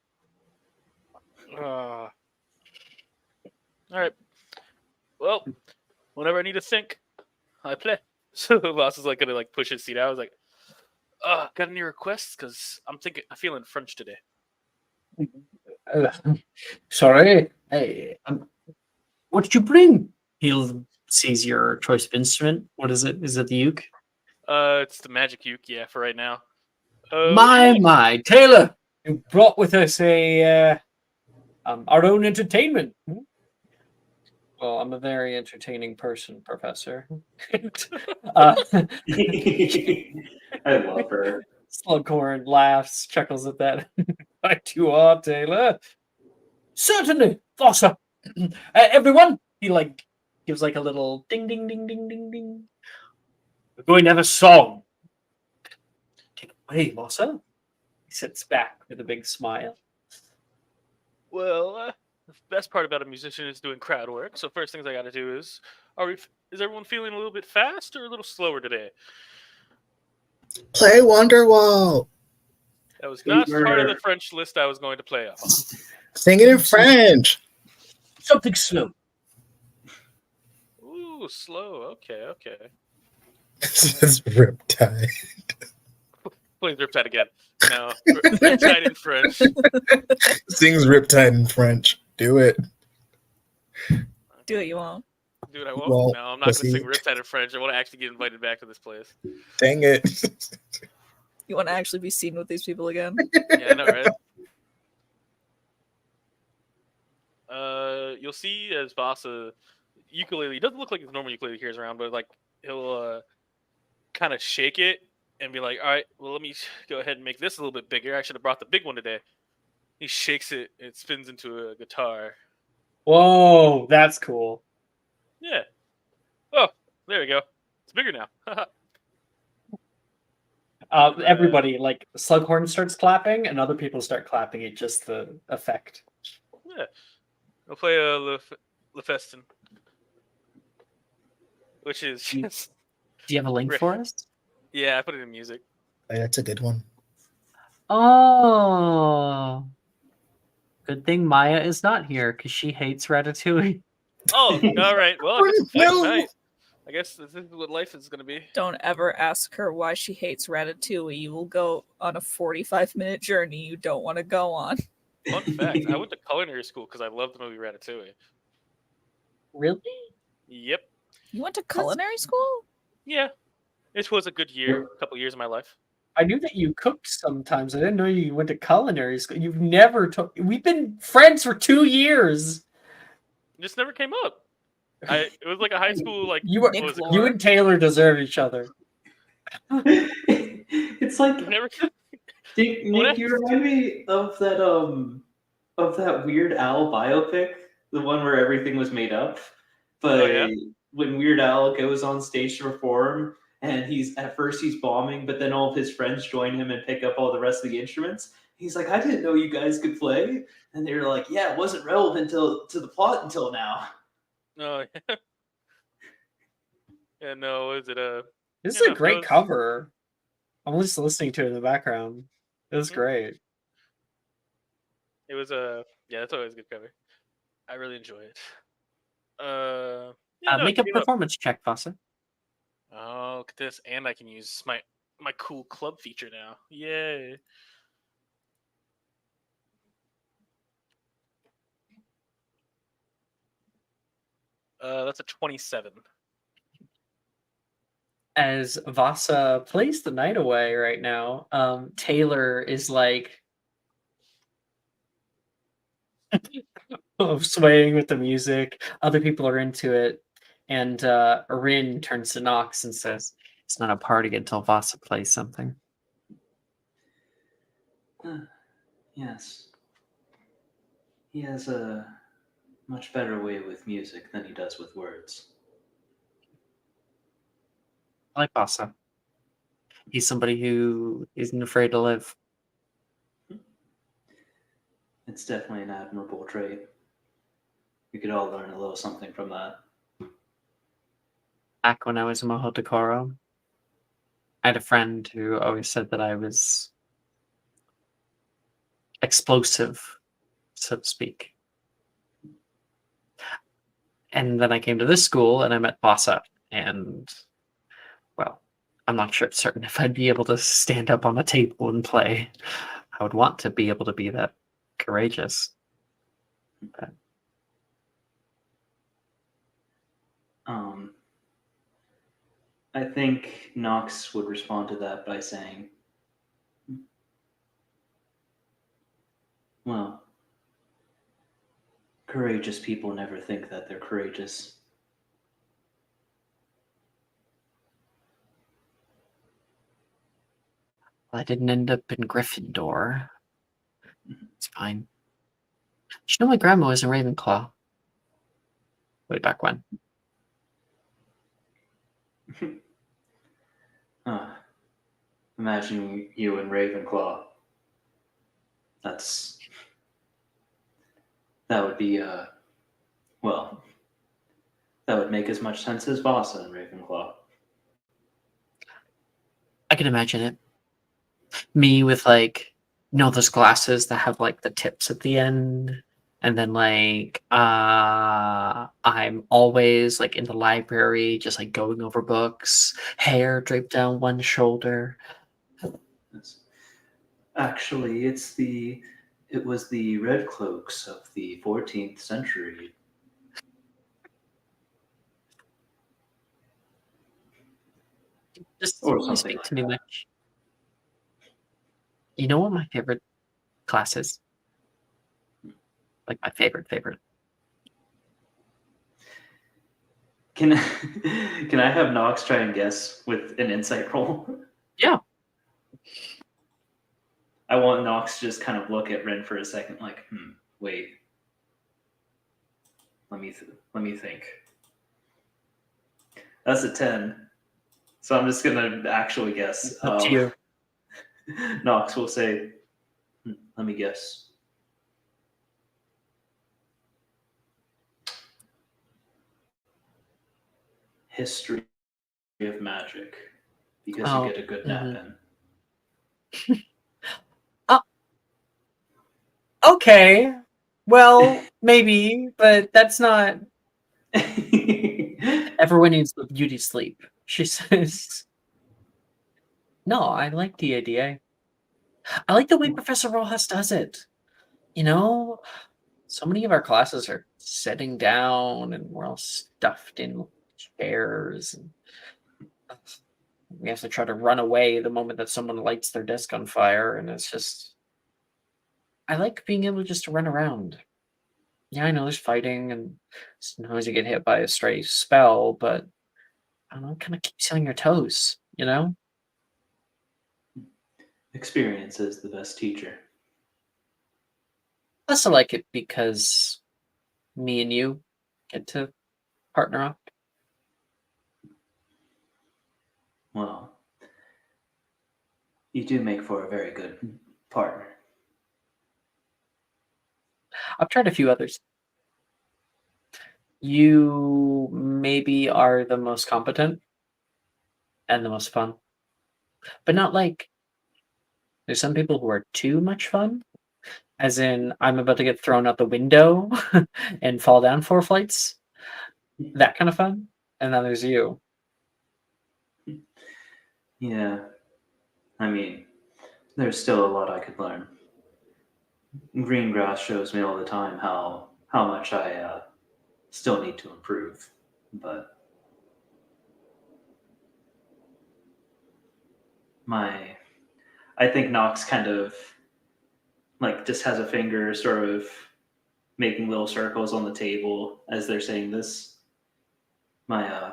All right. Well, whenever I need to think, I play. So the boss is like gonna like push his seat out. I was like, got any requests? Cause I'm feeling French today. Sorry. Hey, what did you bring? He'll seize your choice of instrument. What is it? Is it the uke? It's the magic uke, yeah, for right now. What do you like? My, Taylor! You brought with us our own entertainment. Well, I'm a very entertaining person, Professor. I love her. Slughorn laughs, chuckles at that. Right you are, Taylor. Certainly, Fossa. Everyone, he like gives like a little ding, ding, ding, ding, ding, ding. We're going to have a song. Take it away, Fossa. He sits back with a big smile. Well, the best part about a musician is doing crowd work. So first things I got to do is, is everyone feeling a little bit fast or a little slower today? Play Wonderwall. That was not part of the French list I was going to play off on. Sing it in French. Something slow. Ooh, slow. Okay. This is Riptide. Please Riptide again. No, Riptide in French. Sings Riptide in French. Do it. Do it, you won't. Dude, I won't. Well, No, I'm not going to pussy. sing Riptide in French. I want to actually get invited back to this place. Dang it. You want to actually be seen with these people again? Yeah, I know, right? You'll see as Vasa ukulele. It doesn't look like his normal ukulele carries around, but like he'll kind of shake it and be like, "All right, well, let me go ahead and make this a little bit bigger. I should have brought the big one today." He shakes it, and it spins into a guitar. Whoa, that's cool. Yeah. Oh, there we go. It's bigger now. Everybody, like Slughorn starts clapping, and other people start clapping at just the effect. Yeah. I'll play Le Festin, which is just... Do you have a link for us? Yeah, I put it in music. Oh, that's a good one. Oh. Good thing Maya is not here, because she hates Ratatouille. Oh, all right. Well, I guess it's No. tonight. I guess this is what life is going to be. Don't ever ask her why she hates Ratatouille. You will go on a 45-minute journey you don't want to go on. Fun fact, I went to culinary school because I loved the movie Ratatouille. Really? Yep. You went to culinary school? Yeah. It was a good year, a couple years of my life. I knew that you cooked sometimes. I didn't know you went to culinary school. You've never took. We've been friends for 2 years. It just never came up. It was like a high school, like... You and Taylor deserve each other. It's like... Never... Nick, you remind me of that Weird Al biopic, the one where everything was made up. But when Weird Al goes on stage to perform, and at first he's bombing, but then all of his friends join him and pick up all the rest of the instruments. He's like, "I didn't know you guys could play," and they were like, "Yeah, it wasn't relevant to the plot until now." No. Yeah, no. Is it a? This is a great cover. I'm just listening to it in the background. It was great. It was that's always a good cover. I really enjoy it. Make a performance check, Fossa. Oh, look at this, and I can use my cool club feature now. Yay! That's a 27. As Vasa plays the night away right now, Taylor is like swaying with the music. Other people are into it. And Rin turns to Nox and says, "It's not a party until Vasa plays something." Yes. He has a much better way with music than he does with words. I like Vasa. He's somebody who isn't afraid to live. It's definitely an admirable trait. We could all learn a little something from that. Back when I was in Moho Decoro, I had a friend who always said that I was explosive, so to speak. And then I came to this school and I met Vasa, and well, I'm not certain if I'd be able to stand up on a table and play. I would want to be able to be that courageous. But I think Nox would respond to that by saying, well, courageous people never think that they're courageous. I didn't end up in Gryffindor. It's fine. Did you know my grandma was in Ravenclaw? Way back when. Imagine you in Ravenclaw. That would be, well, that would make as much sense as Vasa in Ravenclaw. I can imagine it. Me with like, those glasses that have like the tips at the end. And then like I'm always like in the library, just like going over books, hair draped down one shoulder. Actually, it was the Red Cloaks of the 14th century. Just Or you something speak like to me that. much. You know what my favorite class is? Like my favorite. Can can I have Nox try and guess with an insight roll? Yeah. I want Nox to just kind of look at Ren for a second, like, wait. Let me think. That's a 10. So I'm just gonna actually guess. Up to you. Nox will say, let me guess. History of magic. Because you get a good nap in. Okay. Well, maybe, but that's not. Everyone needs the beauty sleep, she says. No, I like the idea. I like the way Professor Rojas does it. So many of our classes are sitting down and we're all stuffed in chairs. And we have to try to run away the moment that someone lights their desk on fire. And it's just, I like being able just to run around. Yeah, I know there's fighting and sometimes you get hit by a stray spell, but I don't know, it kind of keeps you on your toes, Experience is the best teacher. I also like it because me and you get to partner up. Well, you do make for a very good partner. I've tried a few others. You maybe are the most competent and the most fun, but not like there's some people who are too much fun, as in I'm about to get thrown out the window and fall down 4 flights, that kind of fun. And then there's you. Yeah. I mean, there's still a lot I could learn. Green grass shows me all the time how much I still need to improve, but I think Nox kind of like just has a finger sort of making little circles on the table as they're saying this. My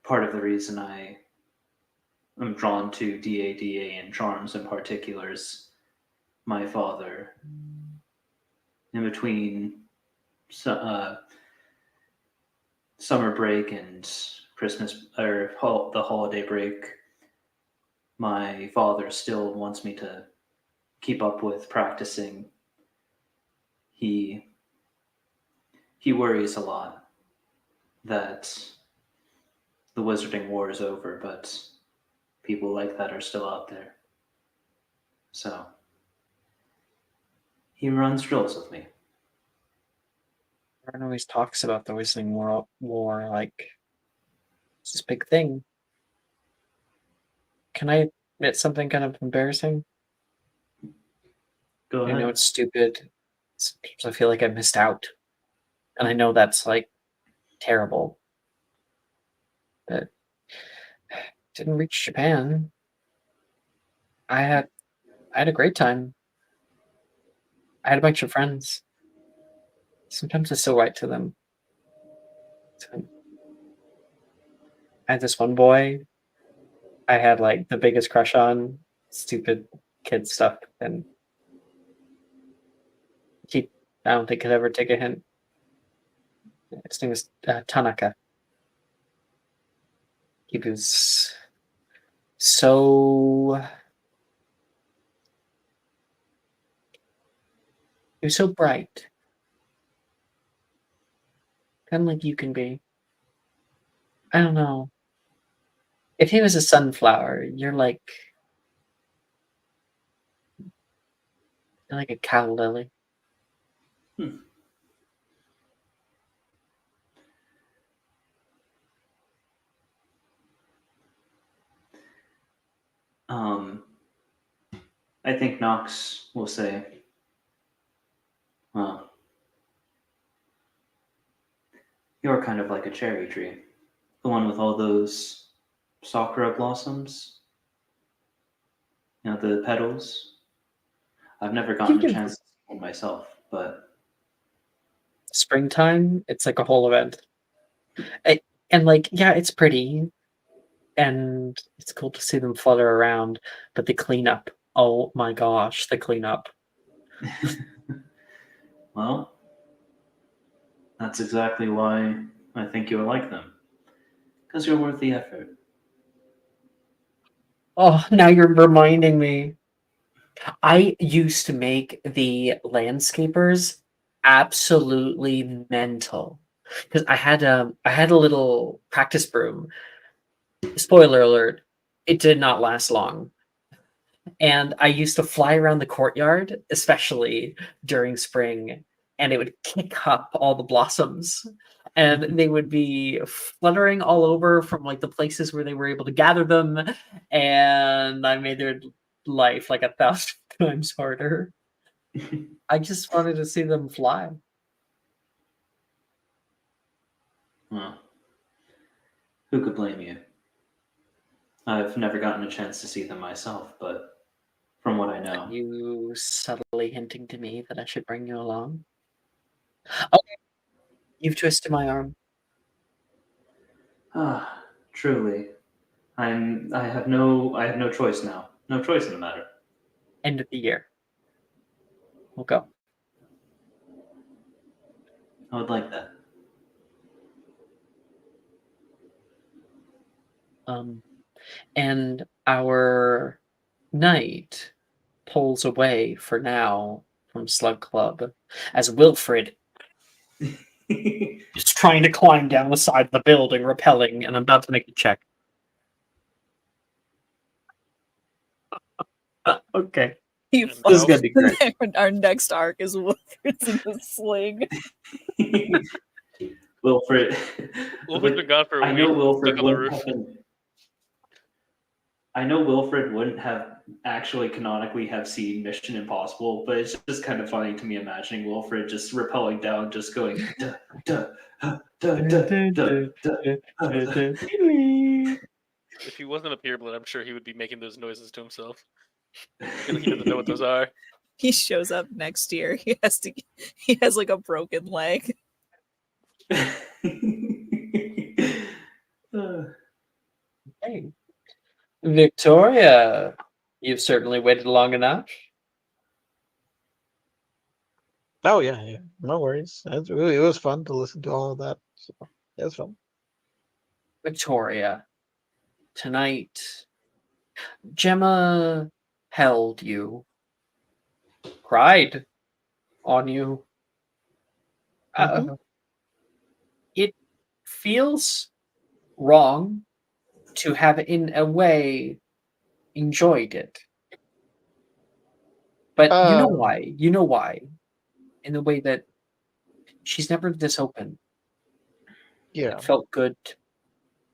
part of the reason I am drawn to DADA and charms in particular is my father. In between summer break and Christmas or the holiday break, my father still wants me to keep up with practicing he worries a lot that the Wizarding War is over, but people like that are still out there. So he runs drills with me. Everyone always talks about the Wizarding War like it's this big thing. Can I admit something kind of embarrassing? Go I know ahead. it's stupid. Sometimes I feel like I missed out. And I know that's like terrible. But didn't reach Japan. I had a great time. I had a bunch of friends. Sometimes I still write to them. So I had this one boy I had like the biggest crush on, stupid kid stuff, and he I don't think could ever take a hint. His name was Tanaka. He was so bright, kind of like you can be. I don't know. If he was a sunflower, you're like a cow lily. I think Knox will say, well, you're kind of like a cherry tree. The one with all those sakura blossoms. You know, the petals. I've never gotten a chance to see one myself, but Springtime, it's like a whole event. And like, yeah, it's pretty, and it's cool to see them flutter around, but the cleanup, oh my gosh, the cleanup. well, that's exactly why I think you'll like them. Because you're worth the effort. Oh, now you're reminding me. I used to make the landscapers absolutely mental because I had a little practice broom. Spoiler alert, it did not last long. And I used to fly around the courtyard, especially during spring, and it would kick up all the blossoms. And they would be fluttering all over from like the places where they were able to gather them. And I made their life like 1,000 times harder. I just wanted to see them fly. Well, who could blame you? I've never gotten a chance to see them myself, but from what I know. You subtly hinting to me that I should bring you along? Okay, you've twisted my arm. Ah, truly. I have no choice now. No choice in the matter. End of the year. We'll go. I would like that. And our knight pulls away for now from Slug Club as Wilfred is trying to climb down the side of the building, repelling, and I'm about to make a check. Okay. This is gonna be great. Our next arc is Wilfred's in the sling. Wilfred. Wilfred's been gone for a I week. know Wilfred Stuck on the wouldn't roof. have been. I know Wilfred wouldn't have actually canonically have seen Mission Impossible, but it's just kind of funny to me imagining Wilfred just rappelling down, just going duh, duh, huh, duh, duh, duh, duh, huh. If he wasn't a pureblood, I'm sure he would be making those noises to himself. He doesn't know what those are. He shows up next year. He has like a broken leg. Hey, Victoria, you've certainly waited long enough. Oh yeah. No worries. It was fun to listen to all of that. So it was fun. Victoria, tonight, Gemma held you, cried on you, It feels wrong to have, in a way, enjoyed it. But you know why? You know why? In the way that she's never this open. Yeah. It felt good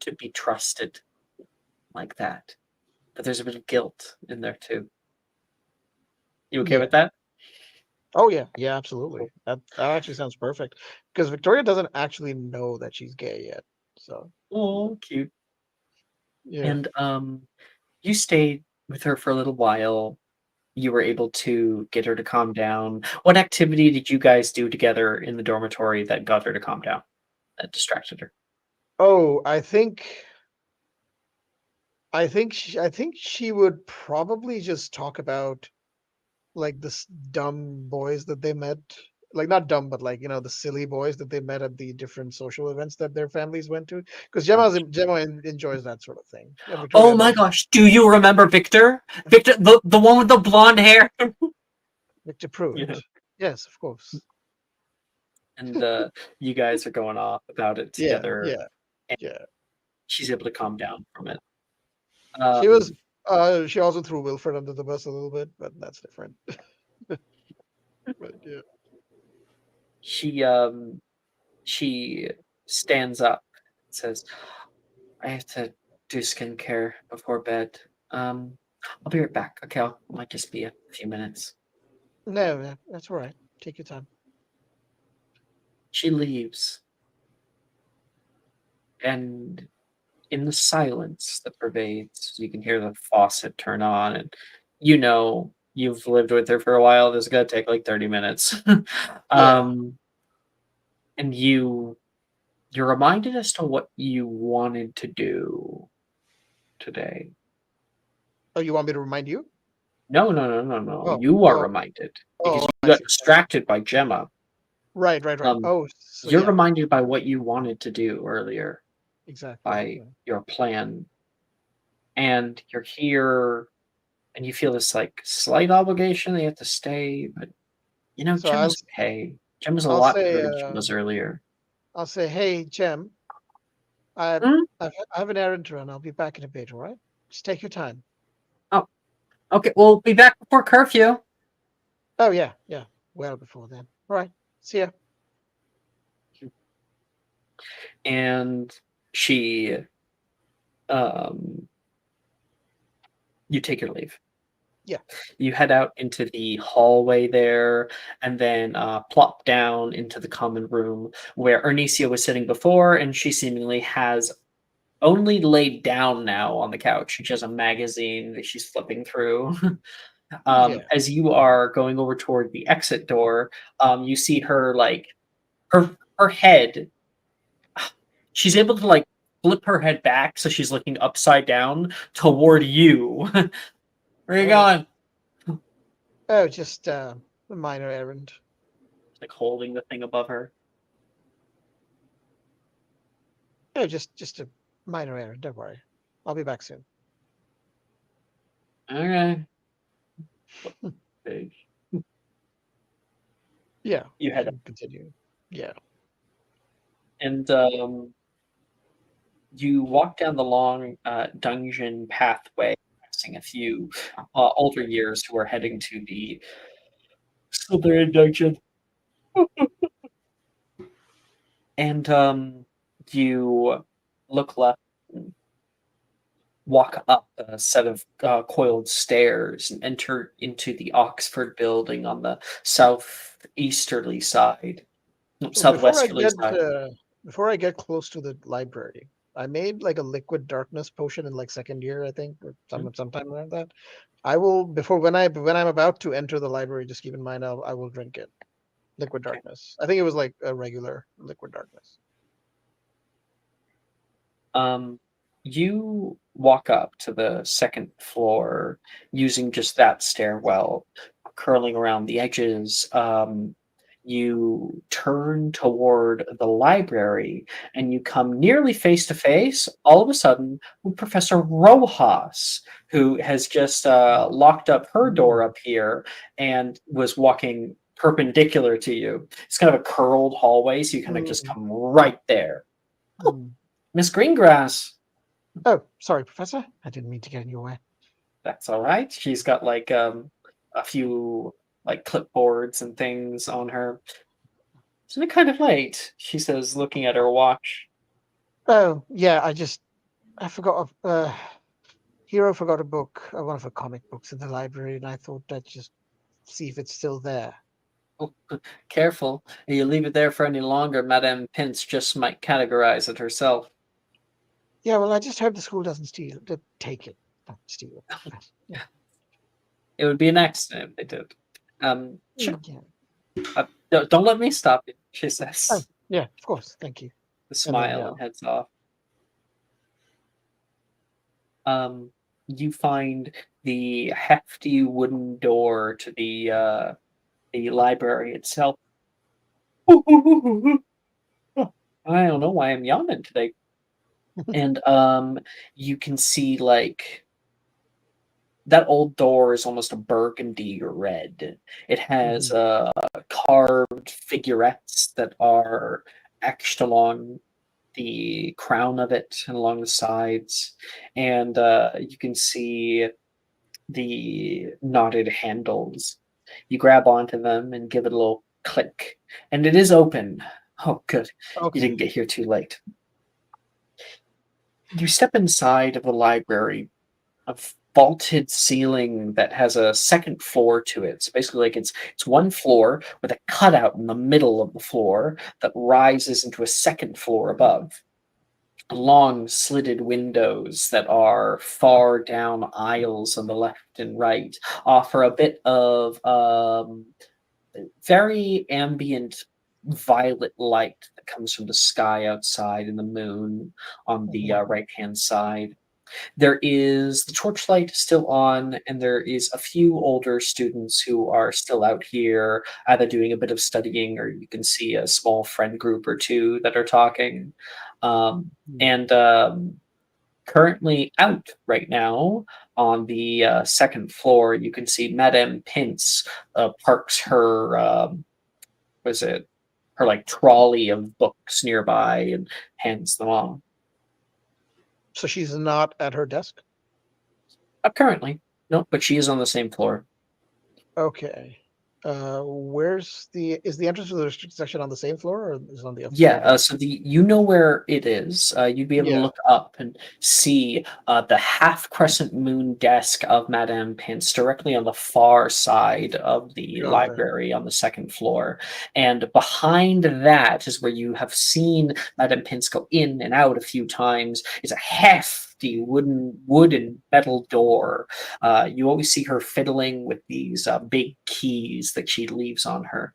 to be trusted like that. But there's a bit of guilt in there too. You okay Yeah. with that? Oh yeah, yeah, absolutely. That actually sounds perfect because Victoria doesn't actually know that she's gay yet. So Oh, cute. yeah. And you stayed with her for a little while. You were able to get her to calm down. What activity did you guys do together in the dormitory that got her to calm down? That distracted her. Oh, I think she would probably just talk about like this dumb boys that they met. Like not dumb, but like the silly boys that they met at the different social events that their families went to. Because Gemma enjoys that sort of thing. Yeah, Victoria Oh my knows gosh, do you remember Victor? Victor, the one with the blonde hair? Victor Pruitt. Yeah. Yes, of course. And you guys are going off about it Yeah, together. yeah, yeah. She's able to calm down from it. She was. Um, She also threw Wilfred under the bus a little bit, but that's different. But yeah. she stands up and says, I have to do skincare before bed. I'll be right back. Okay, might just be a few minutes. No, that's all right. Take your time. She leaves, and in the silence that pervades, you can hear the faucet turn on, and you've lived with her for a while. This is gonna take like 30 minutes. Yeah. And you're reminded as to what you wanted to do today. Oh, you want me to remind you? No. Oh, You are oh, reminded because oh, you I got see. distracted by Gemma. Right. Um, Oh, so you're yeah, reminded by what you wanted to do earlier, exactly. by Yeah. your plan, and you're here, and you feel this like slight obligation that you have to stay, but So Gemma's okay. Gemma's a I'll lot say, better than she was earlier. hey, Jem, I, Hmm? I have an errand to run. I'll be back in a bit. All right? Just take your time. Oh, okay. We'll be back before curfew. Oh yeah. Well before then. All right. See ya. And she, um, you take your leave. Yeah. You head out into the hallway there, and then plop down into the common room where Ernisia was sitting before, and she seemingly has only laid down now on the couch. She has a magazine that she's flipping through. Yeah. As you are going over toward the exit door, you see her like her head. She's able to like flip her head back so she's looking upside down toward you. Where are you All right. going? Oh, just a minor errand. Like holding the thing above her. Oh, just a minor errand. Don't worry. I'll be back soon. Okay. Big. Yeah. You head up. Can continue. Yeah. And you walk down the long dungeon pathway, passing a few older years who are heading to the Slytherin dungeon. And you look left, and walk up a set of coiled stairs, and enter into the Oxford building on the southeasterly side, no, So southwesterly side. before I get close to the library, I made like a liquid darkness potion in like second year, I think, or sometime around that. I will before when I'm about to enter the library, just keep in mind I will drink it. Liquid Okay. darkness. I think it was like a regular liquid darkness. You walk up to the second floor using just that stairwell, curling around the edges. You turn toward the library and you come nearly face to face, all of a sudden, with Professor Rojas, who has just locked up her door up here and was walking perpendicular to you. It's kind of a curled hallway, so you kind of just come right there. Mm. Miss Greengrass. Oh, sorry, Professor. I didn't mean to get in your way. That's all right. She's got like a few like clipboards and things on her. Isn't it kind of late? She says, looking at her watch. Oh, yeah, I forgot. Hero forgot a book, one of her comic books in the library, and I thought I'd just see if it's still there. Oh, careful. If you leave it there for any longer, Madame Pince just might categorize it herself. Yeah, well, I just hope the school doesn't take it, not steal it. Yeah. It would be an accident if they did. Sure. Yeah. Don't let me stop you, she Oh, says. yeah, of course. Thank you. The smile and heads off. You find the hefty wooden door to the library itself. I don't know why I'm yawning today. And you can see like that old door is almost a burgundy red. It has carved figurettes that are etched along the crown of it and along the sides, and you can see the knotted handles. You grab onto them and give it a little click, and it is open. Oh, good. Okay. You didn't get here too late. You step inside of the library, a vaulted ceiling that has a second floor to it. So basically, like it's one floor with a cutout in the middle of the floor that rises into a second floor above. Long slitted windows that are far down aisles on the left and right offer a bit of very ambient violet light that comes from the sky outside and the moon on the right hand side. There is the torchlight still on, and there is a few older students who are still out here, either doing a bit of studying, or you can see a small friend group or two that are talking. And currently out right now on the second floor, you can see Madame Pince parks her, her like trolley of books nearby and hands them on. So she's not at her desk? Currently, no, but she is on the same floor. Okay. Is the entrance to the restricted section on the same floor, or is it on the other? Yeah, so you know where it is. You'd be able to look up and see the half crescent moon desk of Madame Pince directly on the far side of the library on the second floor. And behind that is where you have seen Madame Pince go in and out a few times. Is a hefty wood and metal door. You always see her fiddling with these big keys that she leaves on her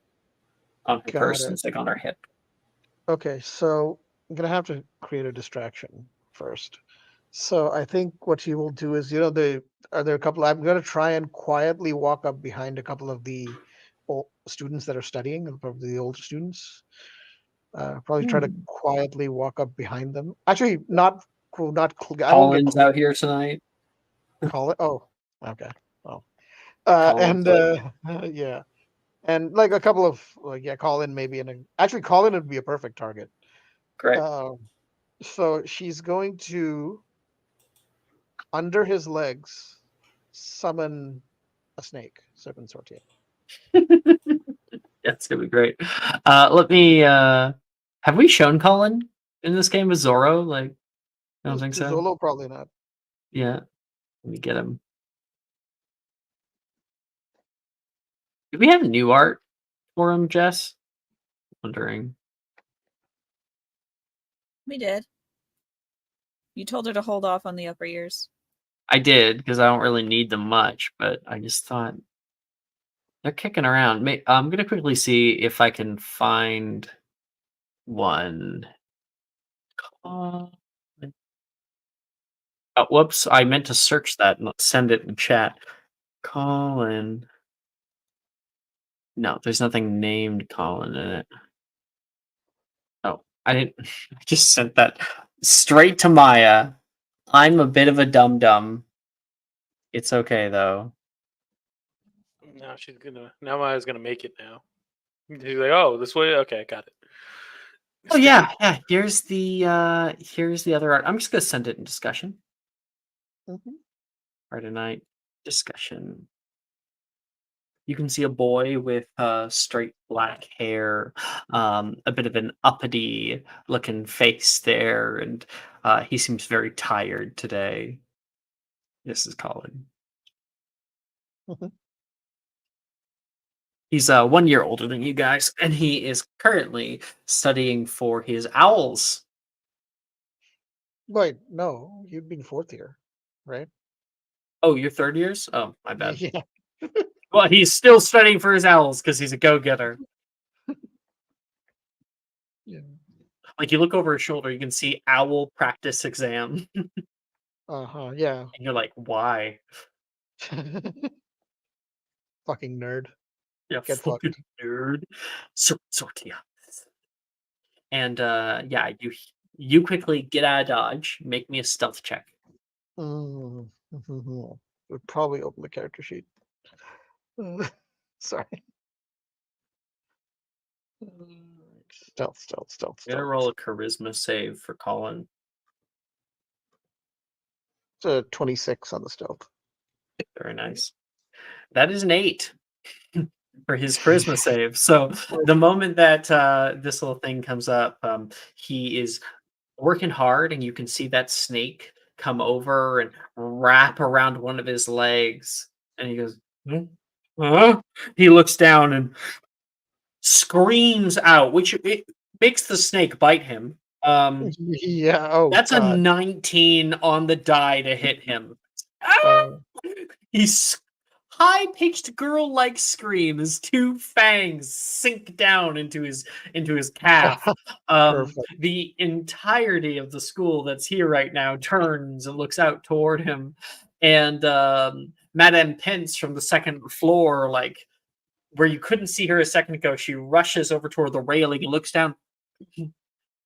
person. It's like on her hip. Okay, so I'm gonna have to create a distraction first. So I think what you will do is, there are a couple. I'm gonna try and quietly walk up behind a couple of the students that are studying, probably the older students. Probably try to quietly walk up behind them. Actually, not. I won't get Colin's out here tonight. Colin. Oh, okay. Well, yeah. And like a couple of Colin maybe, actually Colin would be a perfect target. Great. So she's going to, under his legs, summon a snake, serpent sortier. That's gonna be great. Let me. Have we shown Colin in this game with Zorro? Like, I don't think so. Zolo probably not. Yeah. Let me get him. Do we have new art for him, Jess? Wondering. We did. You told her to hold off on the upper ears. I did, because I don't really need them much, but I just thought they're kicking around. I'm gonna quickly see if I can find one. Oh, whoops! I meant to search that and send it in chat. Colin. No, there's nothing named Colin in it. Oh, I didn't. I just sent that straight to Maya. I'm a bit of a dum-dum. It's okay though. Now Maya's gonna make it now. He's like, oh, this way. Okay, got it. Oh yeah. Here's the other art. I'm just gonna send it in discussion. Mhm. Friday night discussion. You can see a boy with straight black hair, a bit of an uppity looking face there, and he seems very tired today. This is Colin. Mhm. He's 1 year older than you guys, and he is currently studying for his owls. Wait, no, you'd be in fourth year, right? Oh, you're third years? Oh, my bad. Yeah. Well, he's still studying for his owls because he's a go-getter. Yeah. Like you look over his shoulder, you can see owl practice exam, and Yeah. you're like, why? Fucking nerd. Yeah, Get fucking fucked. nerd. Sortia. And yeah, you quickly get out of dodge. Make me a stealth check. Mm. Would probably open the character sheet. Sorry. Stealth. I'm gonna roll a charisma save for Colin. It's a 26 on the stealth. Very nice. That is an 8 for his charisma save. So the moment that this little thing comes up, he is working hard, and you can see that snake come over and wrap around one of his legs, and he goes, "Hmm? Huh?" He looks down and screams out, which it makes the snake bite him. Yeah. Oh That's a God. 19 on the die to hit him. Ah! Uh, He's high-pitched girl-like scream as two fangs sink down into his calf. Perfect. The entirety of the school that's here right now turns and looks out toward him, and Madame Pence from the second floor, like where you couldn't see her a second ago, she rushes over toward the railing and looks down.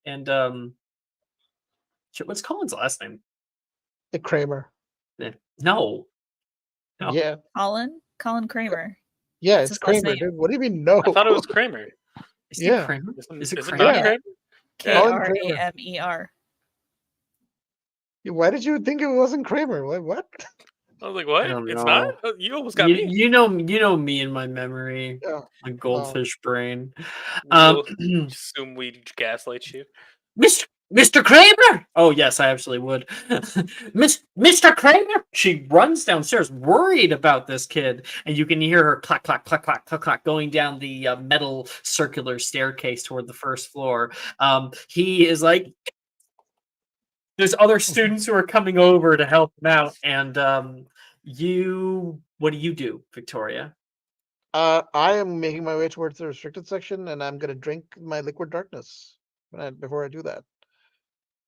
And shit, what's Colin's last name? The Kramer. No. No. Yeah. Colin Kramer. Yeah, That's it's his last Kramer, name. dude. What do you mean no? I thought it was Kramer. Is it Yeah. Kramer? Is it Is it Kramer? not Yeah. Kramer? Colin Kramer. Why did you think it wasn't Kramer? What? I was like, what? don't It's know. not? Oh, you almost got me. You know me and my memory, Yeah. my goldfish brain. We'll assume we gaslight you. Mr. Kramer! Oh yes, I absolutely would. Mr. Kramer! She runs downstairs, worried about this kid, and you can hear her clack, clack, clack, clack, clack, clack, going down the metal circular staircase toward the first floor. He is like, there's other students who are coming over to help him out, and what do, Victoria? I am making my way towards the restricted section, and I'm gonna drink my liquid darkness before I do that.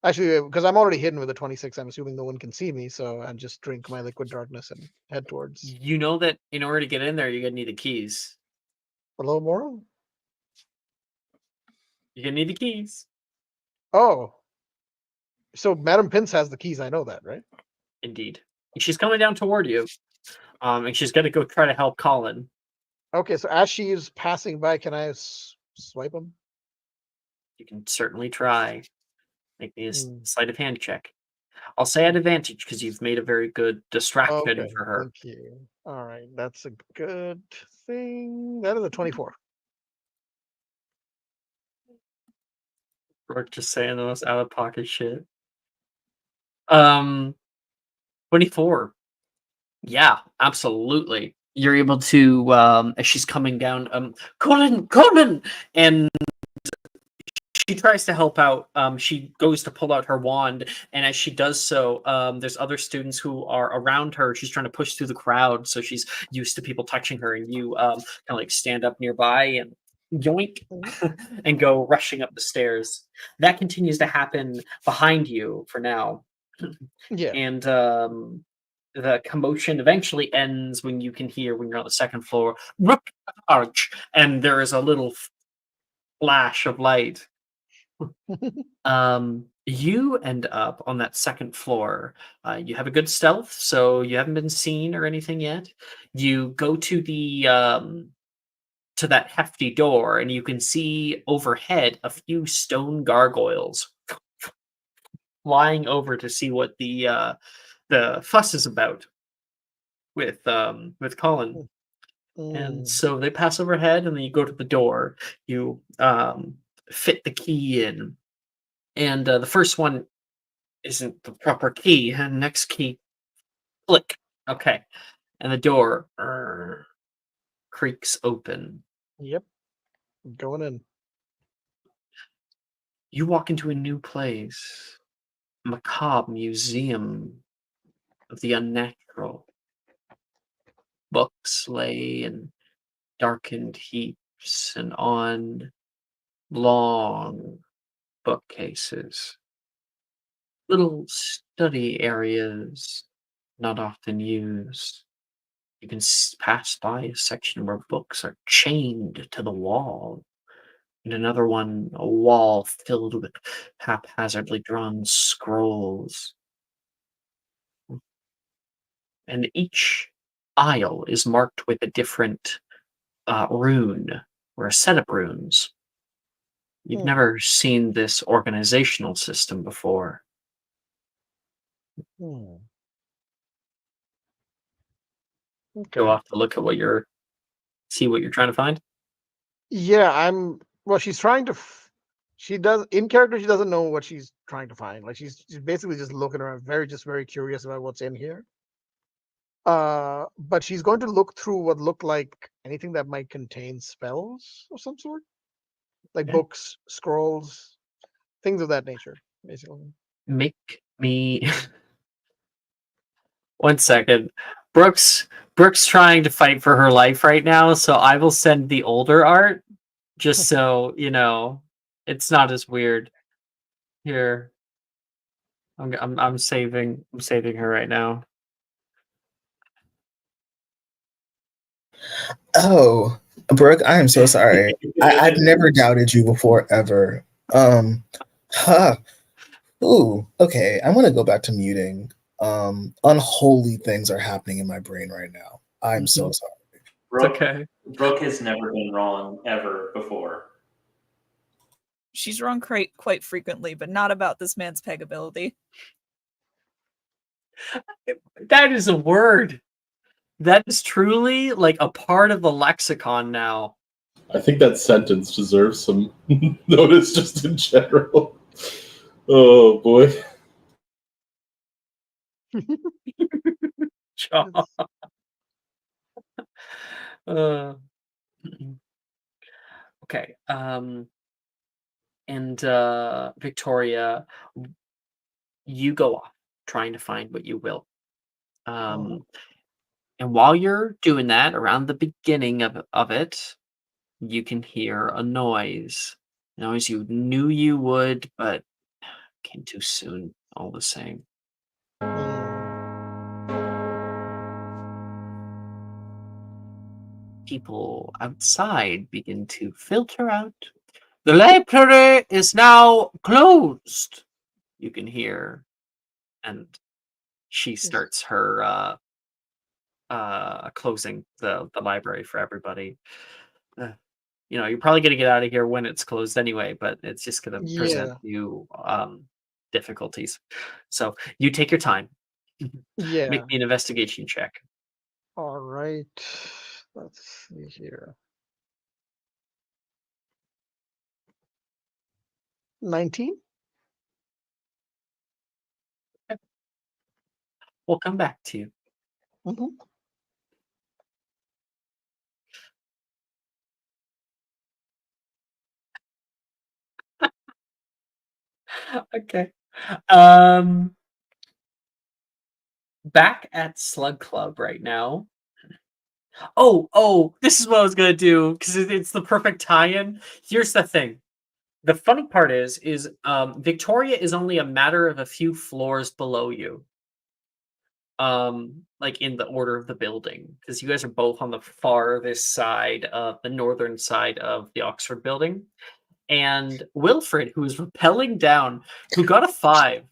Actually, because I'm already hidden with a 26, I'm assuming no one can see me, so I just drink my liquid darkness and head towards. You know that in order to get in there, you're gonna need the keys. Hello, Moro? You're gonna need the keys. Oh. So Madam Pince has the keys, I know that, right? Indeed. She's coming down toward you. And she's gonna go try to help Colin. Okay, so as she is passing by, can I swipe him? You can certainly try. Make me a sleight of hand check. I'll say at advantage because you've made a very good distraction for her. Thank you. All right, that's a good thing. That is a 24. Brooke just saying the most out of pocket shit. 24. Yeah, absolutely. You're able to as she's coming down, Colin, and she tries to help out. She goes to pull out her wand, and as she does so, there's other students who are around her. She's trying to push through the crowd, so she's used to people touching her, and you kind of like stand up nearby and yoink and go rushing up the stairs. That continues to happen behind you for now. Yeah. And the commotion eventually ends when you can hear, when you're on the second floor, arch, and there is a little flash of light. You end up on that second floor. You have a good stealth, so you haven't been seen or anything yet. You go to the to that hefty door, and you can see overhead a few stone gargoyles flying over to see what the fuss is about with Colin. And so they pass overhead, and then you go to the door. You fit the key in, and the first one isn't the proper key. And next key, click. Okay, and the door creaks open. Yep. Going in. You walk into a new place, a macabre museum of the unnatural. Books lay in darkened heaps and on long bookcases. Little study areas not often used. You can pass by a section where books are chained to the wall, and another one, a wall filled with haphazardly drawn scrolls. And each aisle is marked with a different rune or a set of runes. You've never seen this organizational system before. Okay. Go off to look at see what you're trying to find. Yeah, well, she's trying to. She does in character. She doesn't know what she's trying to find. Like she's basically just looking around, very curious about what's in here. But she's going to look through what look like anything that might contain spells of some sort, like books, scrolls, things of that nature, basically. Make me 1 second. Brooke's trying to fight for her life right now, so I will send the older art just so you know it's not as weird. Here, I'm saving her right now. Oh, Brooke, I am so sorry. I've never doubted you before, ever. Ooh, okay. I want to go back to muting. Unholy things are happening in my brain right now. I'm so sorry. Brooke has never been wrong ever before. She's wrong quite frequently, but not about this man's peg ability. That is a word. That is truly like a part of the lexicon now. I think that sentence deserves some notice just in general. Oh boy. Okay. And Victoria, you go off trying to find what you will. And while you're doing that, around the beginning of it, you can hear a noise. Noise you knew you would, but came too soon all the same. People outside begin to filter out. The library is now closed, you can hear. And she starts her closing the library for everybody. You're probably going to get out of here when it's closed anyway, but it's just going to present you difficulties. So you take your time. Yeah. Make me an investigation check. All right. Let's see here. 19? Okay. We'll come back to you. Okay. Back at Slug Club right now. Oh, this is what I was gonna do because it's the perfect tie-in. Here's the thing. The funny part is Victoria is only a matter of a few floors below you. Like in the order of the building, because you guys are both on the farthest side of the northern side of the Oxford building. And Wilfred, who is rappelling down, who got a 5.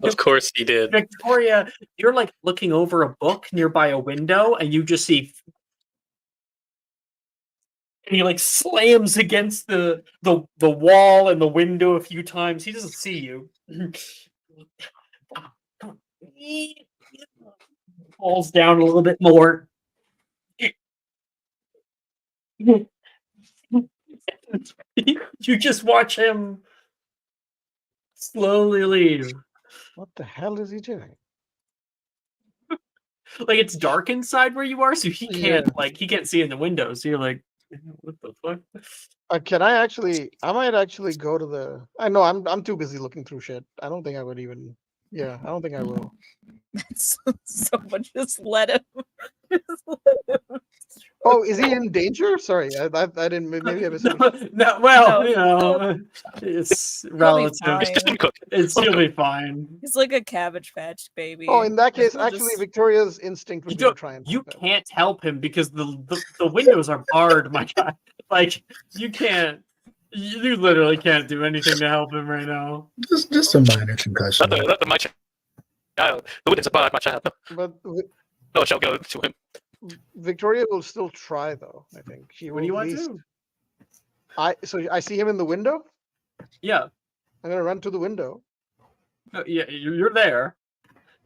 Of course he did. Victoria, you're like looking over a book nearby a window, and you just see And he like slams against the wall and the window a few times. He doesn't see you. Come on. Falls down a little bit more. You just watch him slowly leave. What the hell is he doing? Like it's dark inside where you are, so he can't he can't see in the window. So you're like, what the fuck? Can I actually? I might actually go to the. I know I'm too busy looking through shit. I don't think I would even. Yeah, I don't think I will. That's so much. Just let him. Just let him. Oh, is he in danger? Sorry, I didn't. Maybe I missed. No, well, No, you know, it's He'll be relative. fine. He'll be fine. He's like a Cabbage Patch baby. Oh, in that case, He'll actually, just- Victoria's instinct would be to try and. You help him. can't help him because the windows are barred, my guy. Like you can't. You literally can't do anything to help him right now. Just a minor concussion. That's my child. The witness about my child. But No, it shall go to him. Victoria will still try, though. I think she will. What do you at want least- to? So I see him in the window. Yeah, I'm gonna run to the window. yeah, you're there.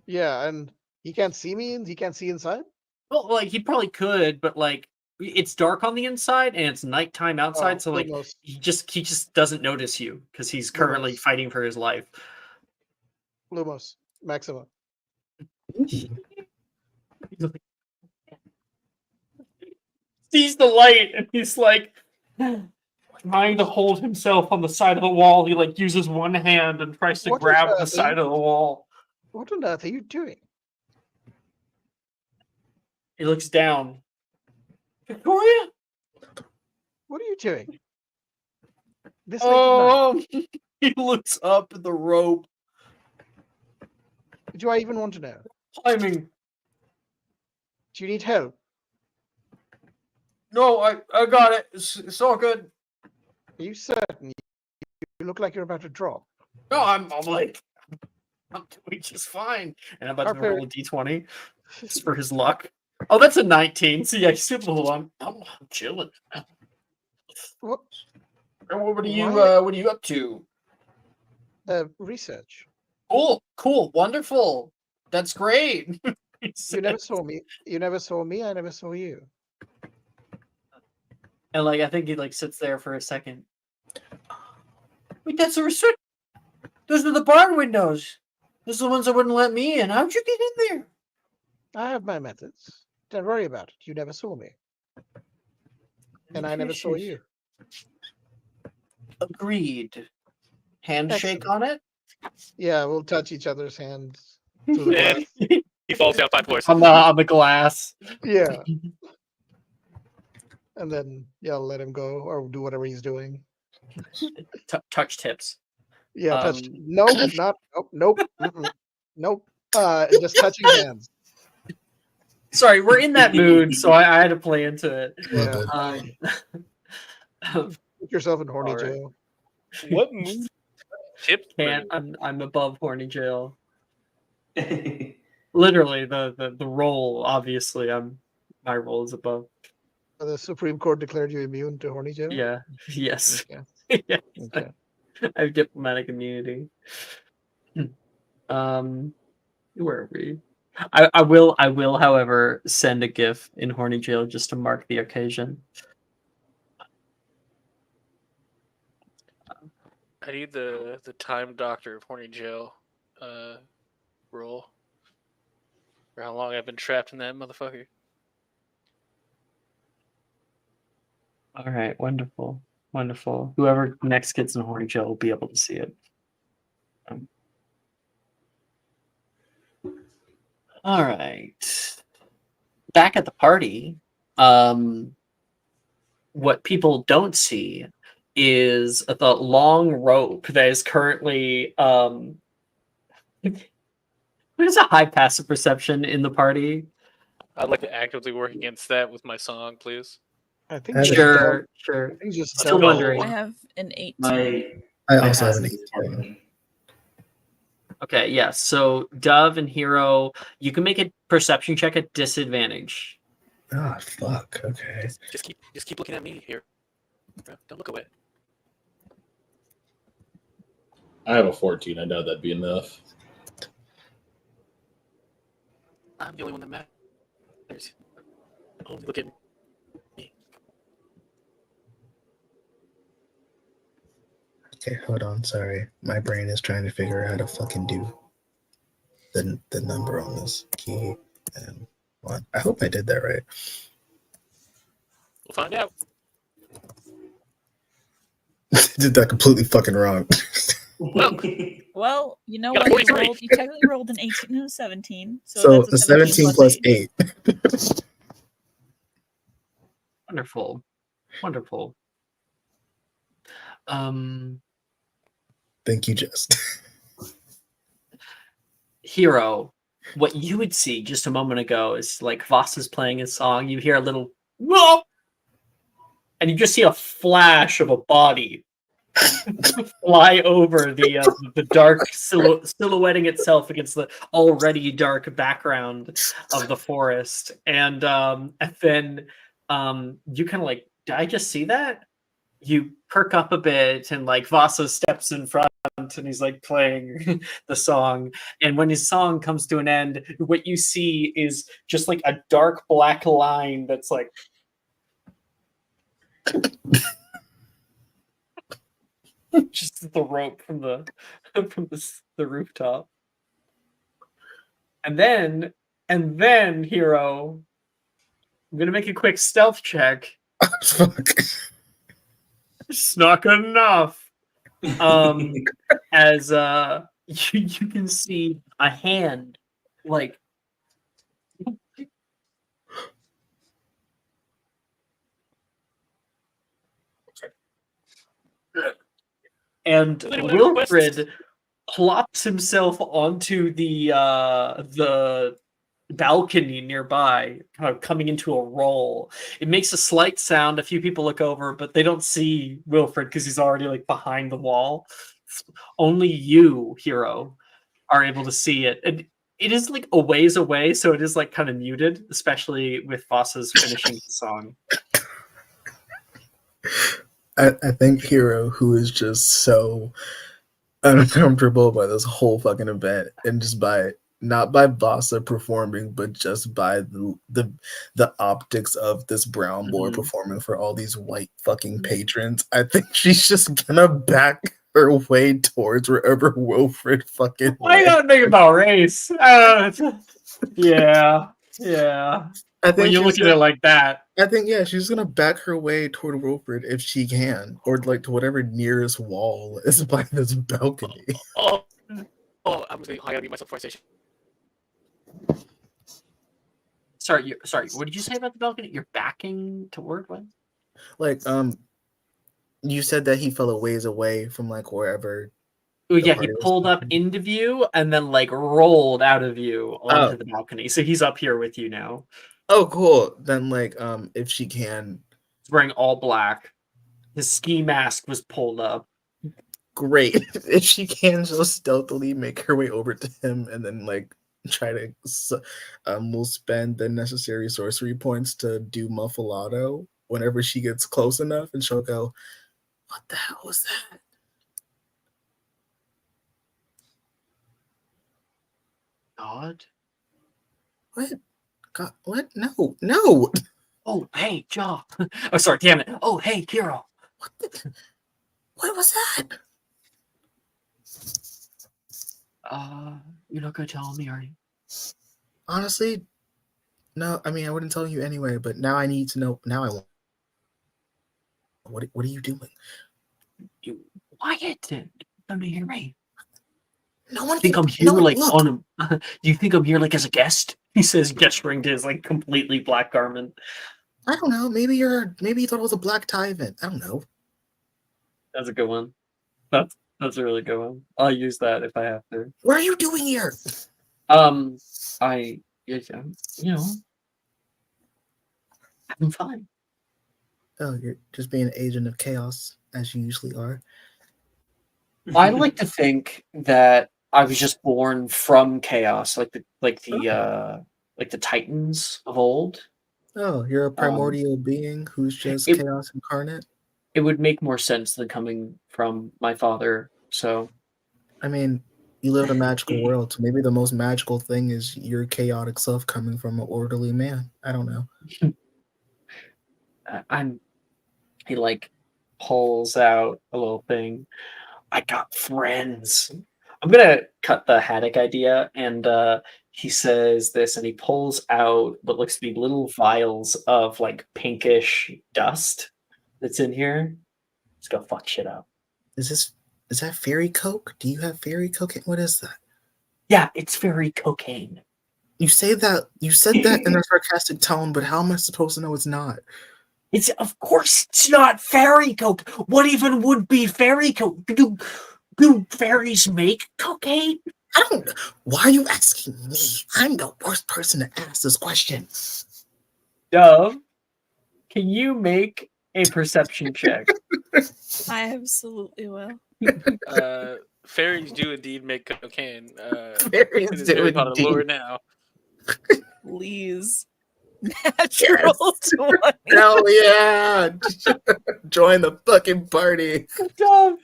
Yeah, and he can't see me, and he can't see inside. Well, like he probably could, but like it's dark on the inside and it's nighttime outside, Oh, so like almost. he just doesn't notice you because he's currently Lumos. fighting for his life. Lumos, Maxima. Sees the light and he's like trying to hold himself on the side of the wall. He like uses one hand and tries to What on grab the earth side of the wall. What on earth are you doing? He looks down. Victoria? What are you doing? This late at night. He looks up at the rope. Do I even want to know? Climbing. Do you need help? No, I got it. It's all good. Are you certain? You look like you're about to drop. No, I'm like, I'm doing just fine. And I'm about to roll a d20 just for his luck. Oh, that's a 19. So yeah, he's super low. I'm chilling. What? What are you? Why? What are you up to? Research. Cool, wonderful. That's great. You never saw me. You never saw me. I never saw you. And like, I think he like sits there for a second. Wait, that's a restrict. Those are the barn windows. Those are the ones that wouldn't let me in. How'd you get in there? I have my methods. Don't worry about it. You never saw me, and I never saw you. Agreed. Handshake Excellent. on it. Yeah, we'll touch each other's hands through the And glass. he falls down 5 floors. on the glass. Yeah. And then I'll let him go or do whatever he's doing. Touch tips. Yeah, touch. Um, Nope, not. Nope. Mm-mm. Nope. Just touching hands. Sorry, we're in that mood, so I had to play into it. Yeah. Put yourself in horny All right. jail. What move? Chip? Can't. I'm above horny jail. Literally, the role. Obviously, my role is above. The Supreme Court declared you immune to horny jail. Yeah. Yes. Okay. Yes. Okay. I have diplomatic immunity. Where are we? I will, however, send a GIF in horny jail just to mark the occasion. I need the time doctor of horny jail role. For how long I've been trapped in that motherfucker. All right, wonderful. Whoever next gets in horny jail will be able to see it. All right. Back at the party, what people don't see is the long rope that is currently there's a high passive perception in the party. I'd like to actively work against that with my song, please. I think Sure. just Sure. I think just Still dumb. wondering. I have an 18. I My also have an passive is 18. 20. Okay, yeah. So Dove and Hero, you can make a perception check at disadvantage. Ah, fuck. Okay. Just keep looking at me here. Don't look away. I have a 14. I doubt that'd be enough. I'm the only one that matters. Only look at me. Okay, hold on. Sorry, my brain is trying to figure out how to fucking do the number on this key. And what? I hope I did that right. We'll find out. Did that completely fucking wrong. Well, you know Got a what? 43. You technically rolled an 18 and a 17. So that's a 17 plus 8. Wonderful. Wonderful. Thank you, Just. Hero, what you would see just a moment ago is like Voss is playing his song. You hear a little whoa, and you just see a flash of a body fly over the dark silhouetting itself against the already dark background of the forest, and then you kind of like, did I just see that? You perk up a bit, and like Vasa steps in front, and he's like playing the song. And when his song comes to an end, what you see is just like a dark black line that's like just the rope from the the rooftop. And then Hero, I'm gonna make a quick stealth check. Fuck. It's not good enough. As you can see a hand like and Wilfred plops himself onto the balcony nearby, kind of coming into a roll. It makes a slight sound. A few people look over, but they don't see Wilfred because he's already like behind the wall. Only you, Hero, are able to see it. And it is like a ways away, so it is like kind of muted, especially with Voss's finishing the song. I think Hero, who is just so uncomfortable by this whole fucking event, and just by not by Vasa performing, but just by the optics of this brown boy performing for all these white fucking patrons, I think she's just gonna back her way towards wherever Wilfred fucking I don't think about race. Yeah. I think when you look at it like that. I think, yeah, she's gonna back her way toward Wilfred if she can, or like to whatever nearest wall is by this balcony. Oh, I'm just gonna mute myself before I say shit. Sorry. What did you say about the balcony? You're backing toward what? Like, you said that he fell a ways away from like wherever. Oh yeah, he pulled up into view and then like rolled out of view onto the balcony. So he's up here with you now. Oh, cool. Then like, if she can, he's wearing all black. His ski mask was pulled up. Great. If she can just stealthily make her way over to him and then like try to, we'll spend the necessary sorcery points to do Muffalado whenever she gets close enough, and she'll go, "What the hell was that?" God? What? God, what? No. Oh, hey, Jaw. Oh, sorry, damn it. Oh, hey, Hero. What was that? You're not gonna tell me, are you? Honestly, no. I mean, I wouldn't tell you anyway, but now I need to know. Now I want. What are you doing? You Wyatt, come to hear me. No one. Think I'm here on him. Do you think I'm here like as a guest? He says, gesturing to his like completely black garment. I don't know. Maybe you thought it was a black tie event. I don't know. That's a good one. That's a really good one. I'll use that if I have to. What are you doing here? I'm fine. Oh, you're just being an agent of chaos, as you usually are. I like to think that I was just born from chaos, like the Titans of old. Oh, you're a primordial being who's just it- chaos incarnate? It would make more sense than coming from my father. So I mean, you live in a magical world, so maybe the most magical thing is your chaotic self coming from an orderly man. I don't know. he like pulls out a little thing. I got friends. I'm gonna cut the Haddock idea, and he says this, and he pulls out what looks to be little vials of like pinkish dust that's in here. Let's go fuck shit up. Is that fairy coke? Do you have fairy cocaine? What is that? Yeah, it's fairy cocaine. You said that in a sarcastic tone, but how am I supposed to know it's not? It's of course it's not fairy coke. What even would be fairy coke? Do fairies make cocaine? I don't know. Why are you asking me? I'm the worst person to ask this question. Dove, can you make a perception check? I absolutely will. Fairies do indeed make cocaine. Fairies It is do Harry Potter indeed. lore now. Please. Natural 20. Hell yeah! Join the fucking party. Dove,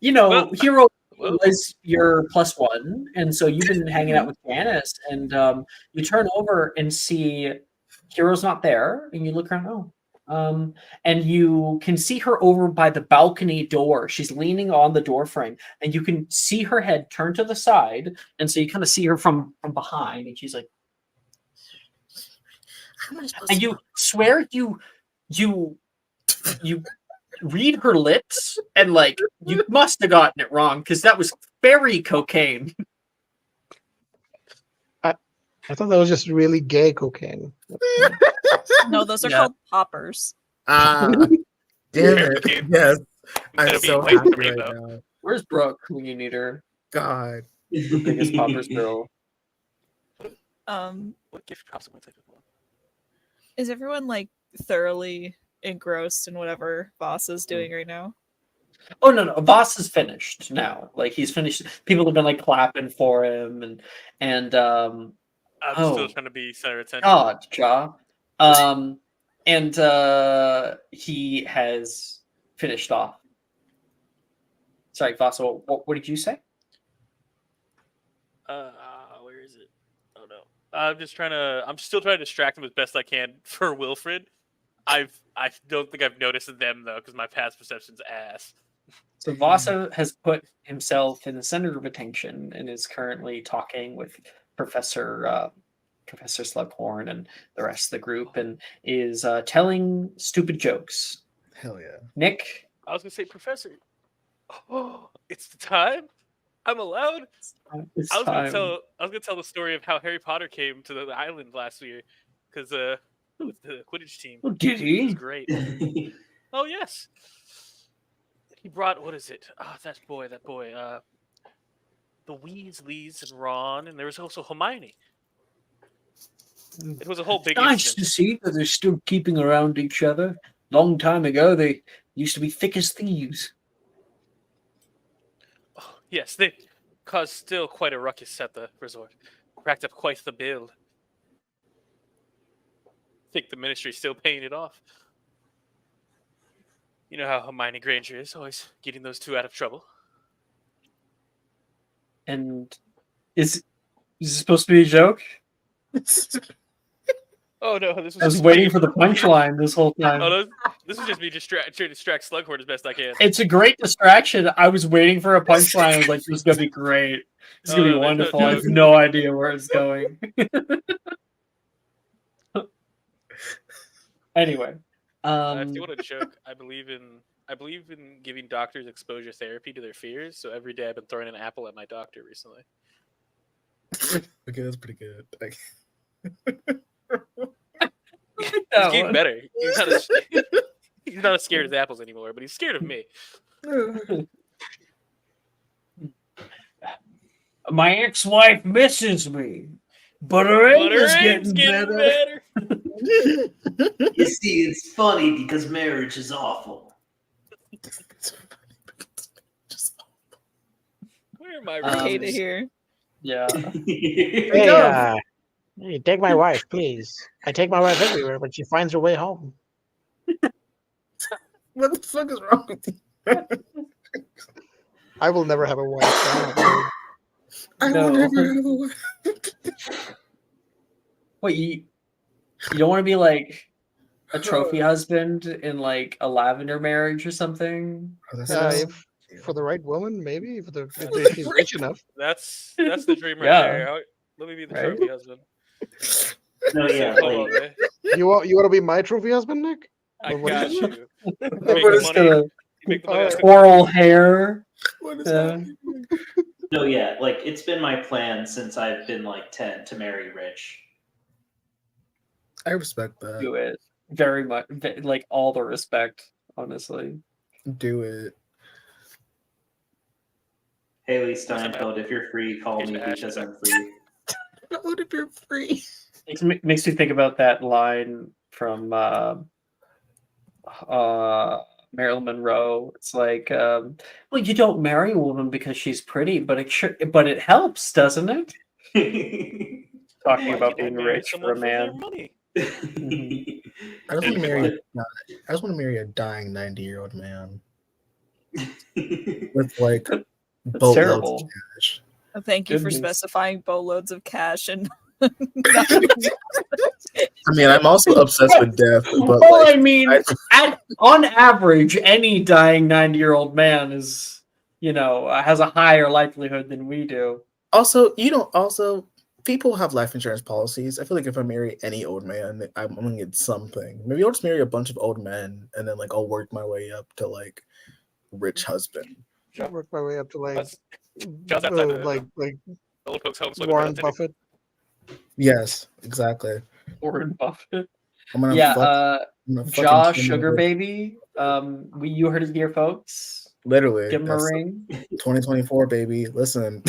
Well, Hero well. was your +1, and so you've been hanging out with Janice, and you turn over and see Hero's not there, and you look around. And you can see her over by the balcony door. She's leaning on the door frame, and you can see her head turn to the side, and so you kind of see her from behind, and she's like, How am I supposed and to you swear you read her lips, and like you must have gotten it wrong because that was fairy cocaine. I thought that was just really gay cocaine. No, those are Yeah. called poppers. damn it. Yes. I'm Instead of so being white happy rainbow. right now. Where's Brooke when you need her? God. Biggest poppers girl. What gift drops am I taking? Is everyone like thoroughly engrossed in whatever Voss is doing right now? Oh no, Voss is finished now. Like he's finished. People have been like clapping for him, and I'm still trying to be center of attention. God, Ja. And he has finished off. Sorry, Voss. What did you say? Where is it? Oh no. I'm still trying to distract him as best I can for Wilfred. I don't think I've noticed them though, because my past perception's ass. So Vasa has put himself in the center of attention and is currently talking with Professor Slughorn and the rest of the group, and is telling stupid jokes. Hell yeah. Nick, I was gonna say, Professor. Oh, it's the time. I'm allowed. it's I was time. gonna tell the story of how Harry Potter came to the island last year, because with the Quidditch team. Oh, did It he? was great. Oh yes. He brought, what is it? That boy. The Weasleys and Ron, and there was also Hermione. It was a whole big Nice incident. to see that they're still keeping around each other. Long time ago, they used to be thick as thieves. Oh, yes, they caused still quite a ruckus at the resort. Racked up quite the bill. I think the ministry's still paying it off. You know how Hermione Granger is, always getting those two out of trouble. And is this supposed to be a joke? Oh no, this was I was just waiting me. for the punchline this whole time. Oh, no, this is just me trying to distract Slughorn as best I can. It's a great distraction. I was waiting for a punchline. I was like, this is going to be great. This is going to be No, there's no wonderful. I have joke. no idea where it's going. Anyway. If you want to joke, I believe in giving doctors exposure therapy to their fears. So every day I've been throwing an apple at my doctor recently. Okay, that's pretty good. He's getting better. He's not as scared of apples anymore, but he's scared of me. My ex-wife misses me, but her aim's getting better. You see, it's funny because marriage is awful. Where am I? Okay to hear. Yeah. Hey, You take my wife, please. I take my wife everywhere, but she finds her way home. What the fuck is wrong with you? I will never have a wife. So I'm not worried. I No. will never have a wife. What you don't want to be like a trophy husband in like a lavender marriage or something? Oh, that's If for the right woman, maybe if she's rich enough. That's the dream right Yeah. there. Let me be the Right? trophy husband. No, yeah, Come like on, man. You want to be my trophy husband, Nick? I Or what got is it? you. We're just gonna You make the money. Alright. I'll cook coral the hair. What is Yeah. happening? no, yeah, like it's been my plan since I've been like 10 to marry rich. I respect that. Do it very much, like all the respect, honestly. Do it. Haley Steinfeld, if you're free, call me because I'm free. What if you're free? Makes me think about that line from Marilyn Monroe. It's like, well, you don't marry a woman because she's pretty, but it helps, doesn't it? Talking Why about can't I being marry rich for someone a for their man. money? I just want to marry. I just want to marry a dying 90-year-old man with like boatloads terrible. of cash. Thank you for Goodness. specifying boatloads of cash and. I mean, I'm also obsessed with death, but Well, like, I mean, on average, any dying 90-year-old man is, has a higher likelihood than we do. also, people have life insurance policies. I feel like if I marry any old man, I'm gonna get something. Maybe I'll just marry a bunch of old men, and then like I'll work my way up to like rich husband. I'll work my way up to like Just outside the- like Old folks' home. Warren Buffett. Yes, exactly. Warren Buffett. I'm gonna Yeah, I'm gonna fucking Josh, kill my Sugar wife. Baby. You heard it here, folks. Literally, Give him a that's ring. 2024, baby. Listen,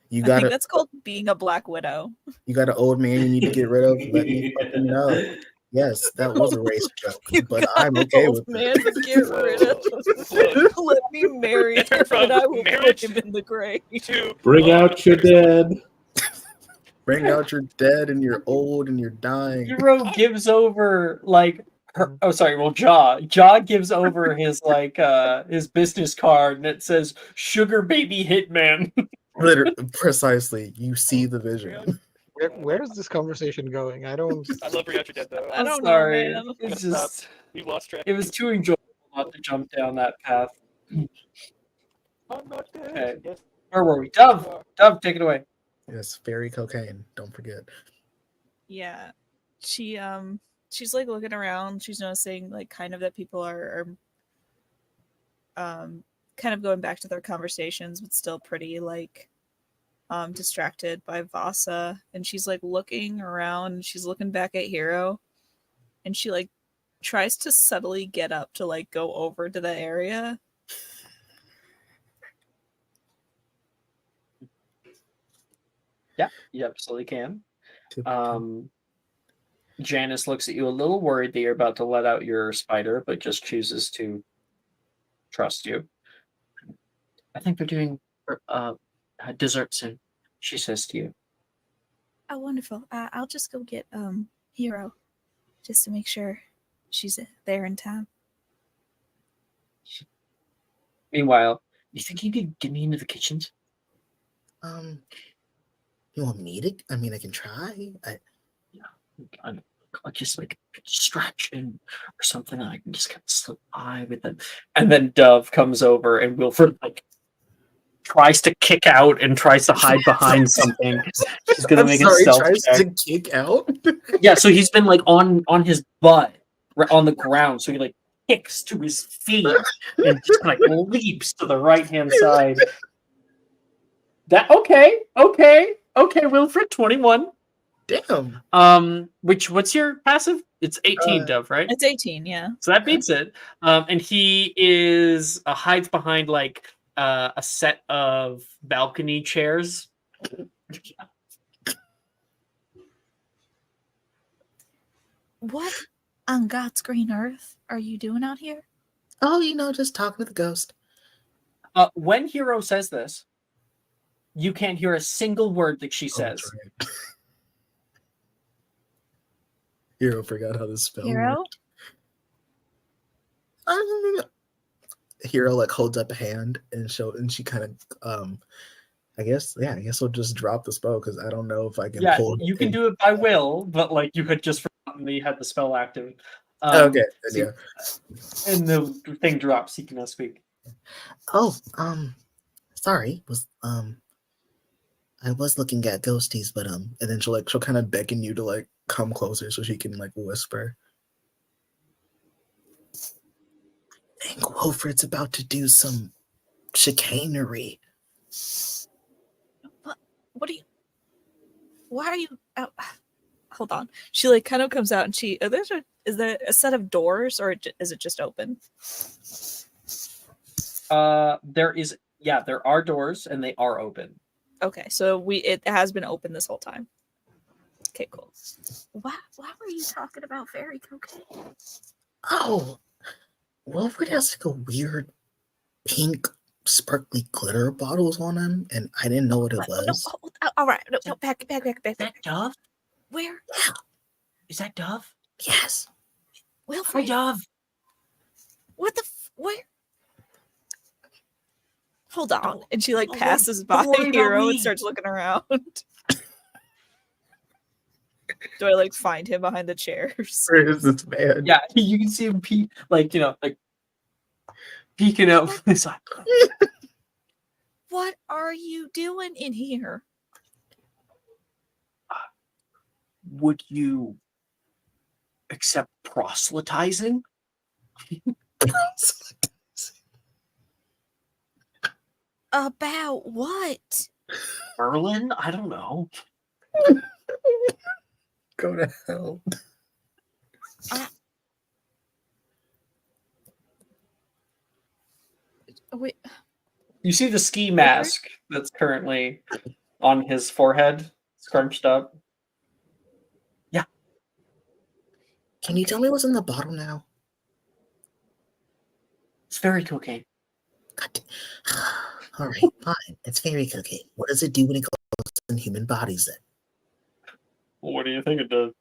you I got think that's called being a Black Widow. you got an old man you need to get rid of. Let me fucking know. Yes, that was a race joke, You but got I'm an okay old with man to get rid of. Look, Let me marry him, Enter from and I will marriage put him in the grave. to Bring out your dead. Bring out your dead and you're old and you're dying. Hero gives over like Jaw gives over his his business card and it says Sugar Baby Hitman. Literally, precisely. You see the vision. Where is this conversation going? I don't. I love Bring Out Your Dead though. I don't know, Sorry. man. It's Stop. just We lost track. it was too enjoyable not to jump down that path. I'm not dead. Okay. Yes. Where were we? Dove, take it away. Yes, fairy cocaine. Don't forget. Yeah, she's like looking around. She's noticing like kind of that people are kind of going back to their conversations, but still pretty like distracted by Vasa. And she's like looking around. And she's looking back at Hero, and she like tries to subtly get up to like go over to the area. Yeah, you absolutely can. Janice looks at you a little worried that you're about to let out your spider, but just chooses to trust you. I think they're doing dessert soon, she says to you. Oh, wonderful. I'll just go get Hero just to make sure she's there in time. Meanwhile, you think you could get me into the kitchens? You want me to? I mean, I can try. I'll just like stretch in or something, and I can just kind of slip by with them. And then Dove comes over, and Wilfred like tries to kick out and tries to hide behind something. He's gonna make a stealth tries check. to kick out. Yeah, so he's been like on his butt, on the ground. So he like kicks to his feet and just like leaps to the right hand side. That okay, Wilfred, 21. Damn. What's your passive? It's 18, Dove, right? It's 18, yeah. So that beats it. And he is hides behind like a set of balcony chairs. What on God's green earth are you doing out here? Oh, just talking to the ghost. When Hero says this, you can't hear a single word that she says. That's right. Hero forgot how to spell. Hero? Hero like holds up a hand and she kind of I guess I'll just drop the spell because I don't know if I can pull. You can do it by will, but like you had just forgotten that you had the spell active. Okay, so, and the thing drops. You can now speak. Oh, sorry. I was looking at ghosties, but and then she'll kind of beckon you to like come closer so she can like whisper. I think Wilfred's about to do some chicanery. What are you? Why are you out? Hold on. She like kind of comes out and she is there a set of doors or is it just open? There are doors and they are open. Okay, so it has been open this whole time. Okay, cool. Why were you talking about fairy cocaine? Oh, Wilfred has like a weird pink sparkly glitter bottles on him, and I didn't know what it was. No, all right, no, back. Is that Dove? Where? Yeah. Is that Dove? Yes. Wilfred. Hi, Dove. What the? Where? Hold on. And she like passes don't by worry about Hero and me. starts looking around. Do I like find him behind the chairs? Where is this man? Yeah, you can see him peeking out from the side. What are you doing in here? Would you accept proselytizing? About what? Merlin? I don't know. Go to hell. Wait. You see the ski mask that's currently on his forehead, scrunched up. Yeah. Can you tell me what's in the bottle now? It's fairy cocaine. God. All right, fine. It's fairy cocaine. What does it do when it goes in human bodies then? What do you think it does?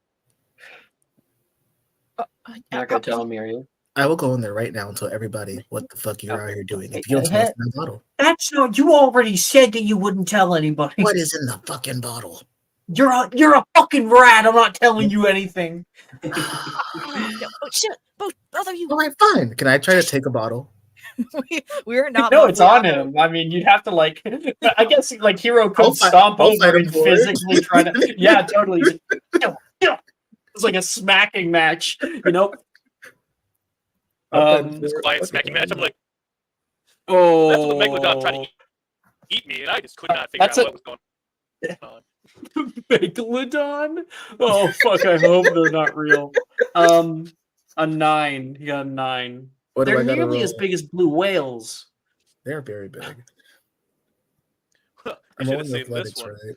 You're not gonna tell me, are you? I will go in there right now and tell everybody what the fuck you're out here doing. If you don't tell us in the bottle. That's not. You already said that you wouldn't tell anybody. What is in the fucking bottle? You're a fucking rat. I'm not telling you anything. Shit, both of you. All right, fine. Can I try to take a bottle? We're not. No, it's on him. I mean, you'd have to like. I guess like Hero could stomp over and physically try to. Yeah, totally. It's like a smacking match, you know. Quiet smacking match. I'm like, oh, that's what the Megalodon tried to eat me, and I just could not figure out what was going on. Megalodon? Oh fuck! I hope they're not real. A 9. He got a 9. They're nearly as big as blue whales. They're very big. I should have seen this one. Right?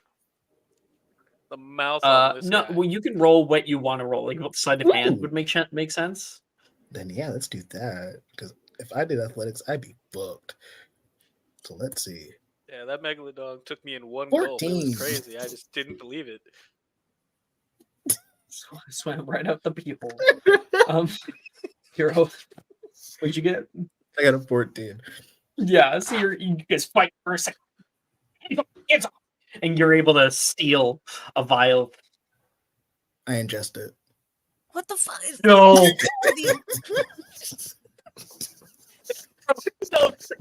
The mouth on this guy. Well, you can roll what you want to roll. Like what sleight of hand would make sense. Then yeah, let's do that. Because if I did athletics, I'd be booked. So let's see. Yeah, that Megalodon took me in one 14. gulp. It was crazy. I just didn't believe it. Swam right out the people. Hero, what'd you get? I got a 14. Yeah, so you guys fight for a second. And you're able to steal a vial. I ingest it. What the fuck? No.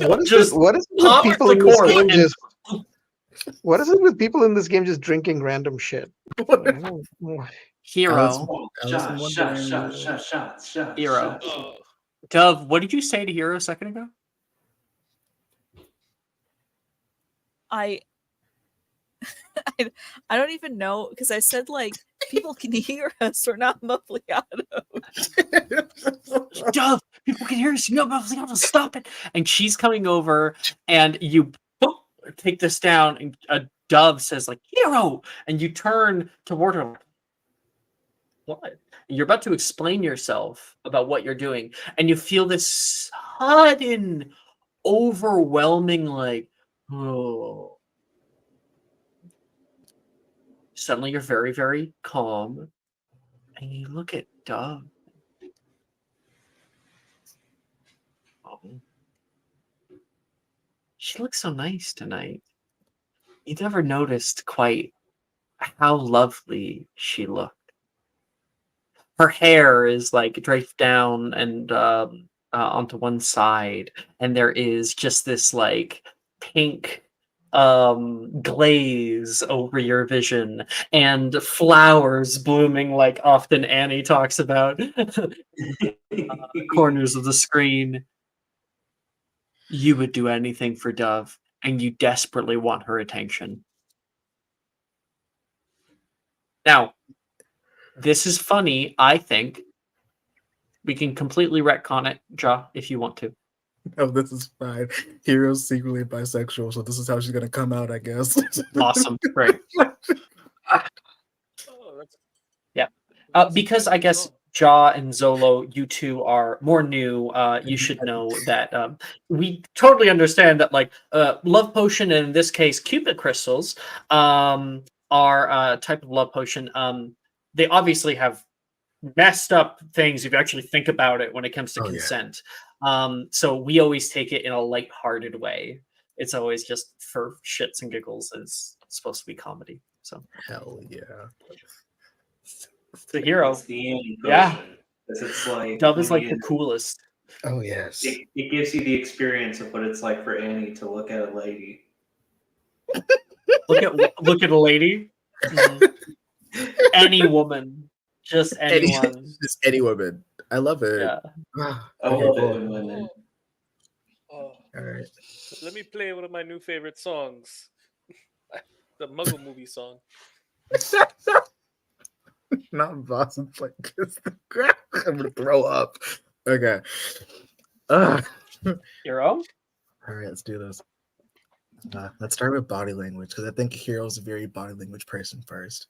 What is it with people in this game just drinking random shit? Hero. Shot. Hero. Dove, what did you say to Hero a second ago? I don't even know because I said like people can hear us. We're not muffliato. Dove, people can hear us. No, muffliato, stop it! And she's coming over, and you take this down, and a Dove says like Hero, and you turn toward her. What? And you're about to explain yourself about what you're doing, and you feel this sudden, overwhelming like, oh. Suddenly you're very, very calm, And you look at Dove. Oh, she looks so nice tonight. You never noticed quite how lovely she looked. Her hair is like draped down and onto one side, and there is just this like pink glaze over your vision and flowers blooming like often Annie talks about corners of the screen. You would do anything for Dove, and you desperately want her attention. Now, this is funny, I think. We can completely retcon it, Ja, if you want to. Oh, this is fine. Hero's secretly bisexual, so this is how she's gonna come out, I guess. Awesome, great. Yeah, because I guess Ja and Zolo, you two are more new. You should know that we totally understand that, like, love potion, and in this case, Cupid crystals, are a type of love potion. They obviously have messed up things if you actually think about it when it comes to consent. So we always take it in a lighthearted way. It's always just for shits and giggles. It's supposed to be comedy. So hell yeah. The hero. It's the Annie Yeah. potion, 'cause it's like Dove is when like the coolest. Oh yes. It gives you the experience of what it's like for Annie to look at a lady. Look at a lady. Any woman. Just anyone. Just any woman. I love it. Yeah. I love it when women. Oh. All right. Let me play one of my new favorite songs. The Muggle movie song. Not Boston like this. I'm gonna throw up. Okay. Hero? All right, let's do this. Let's start with body language because I think Hero's a very body language person first.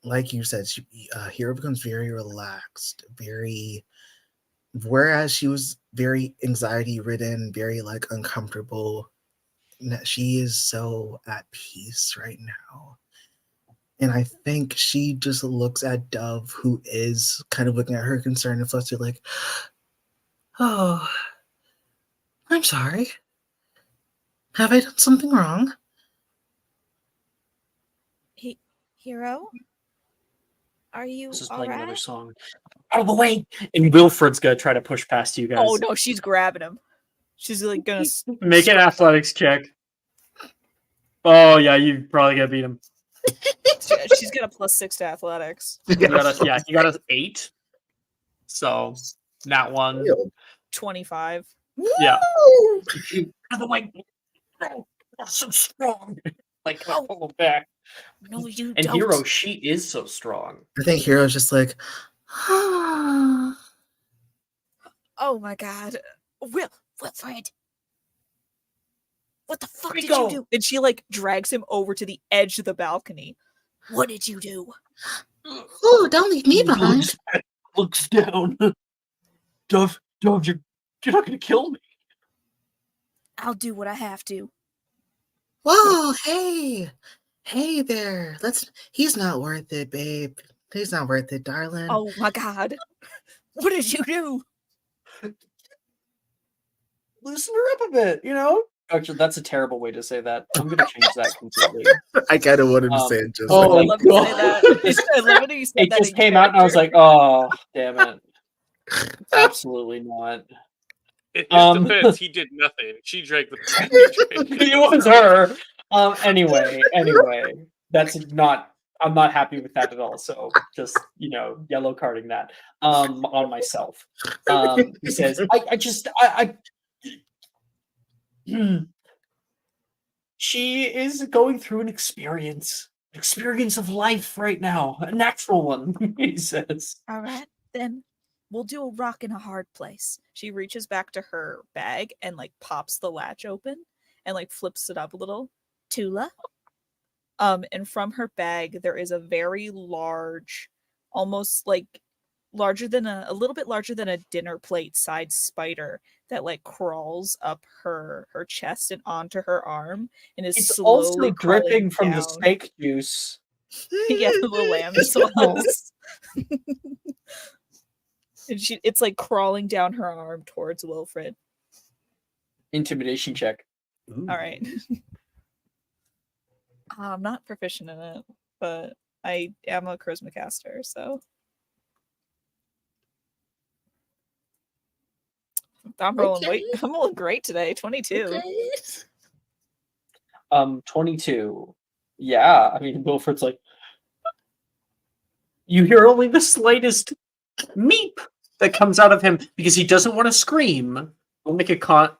Like you said, Hero becomes very relaxed, whereas she was very anxiety ridden, very like uncomfortable. She is so at peace right now. And I think she just looks at Dove, who is kind of looking at her concerned and flustered, like, oh, I'm sorry. Have I done something wrong? Hero? Are you This is all playing right? another song. Out of the way! And Wilfred's gonna try to push past you guys. Oh no, she's grabbing him. She's like gonna Make an athletics check. Oh yeah, you probably gonna beat him. She's got a +6 to athletics. You got a 8. So that one. 25. Yeah. Woo! Out of the way. Oh, so strong. Like pull back. No, you And don't. Hero, she is so strong. I think Hero's just like, Oh my god. Wilfred. What the fuck did you do? And she like drags him over to the edge of the balcony. What did you do? oh, don't leave me behind. Looks down. Dove, you're not gonna kill me. I'll do what I have to. Whoa, hey there. He's not worth it, babe. He's not worth it, darling. Oh my god. What did you do? Loosen her up a bit, you know? Actually, that's a terrible way to say that. I'm gonna change that completely. I kind of wanted to say it just oh I my love to say that. I love it. It just came out and I was like, oh, damn it. Absolutely not. In his defense, he did nothing. She drank the. It was her. Anyway, I'm not happy with that at all. So just, yellow carding that on myself. He says, she is going through an experience of life right now, a natural one, he says. All right, then we'll do a rock in a hard place. She reaches back to her bag and like pops the latch open and like flips it up a little. Tula. And from her bag there is a very large, almost like a little bit larger than a dinner plate sized spider that like crawls up her chest and onto her arm and is it's slowly also dripping from down. the steak juice. Yeah, the lambs was. And it's like crawling down her arm towards Wilfred. Intimidation check. Ooh. All right. I'm not proficient in it, but I am a charisma caster, so I'm rolling. Okay. I'm rolling great today. 22. Okay. 22. Yeah, I mean, Wilfred's like, you hear only the slightest meep that comes out of him because he doesn't want to scream. We'll make a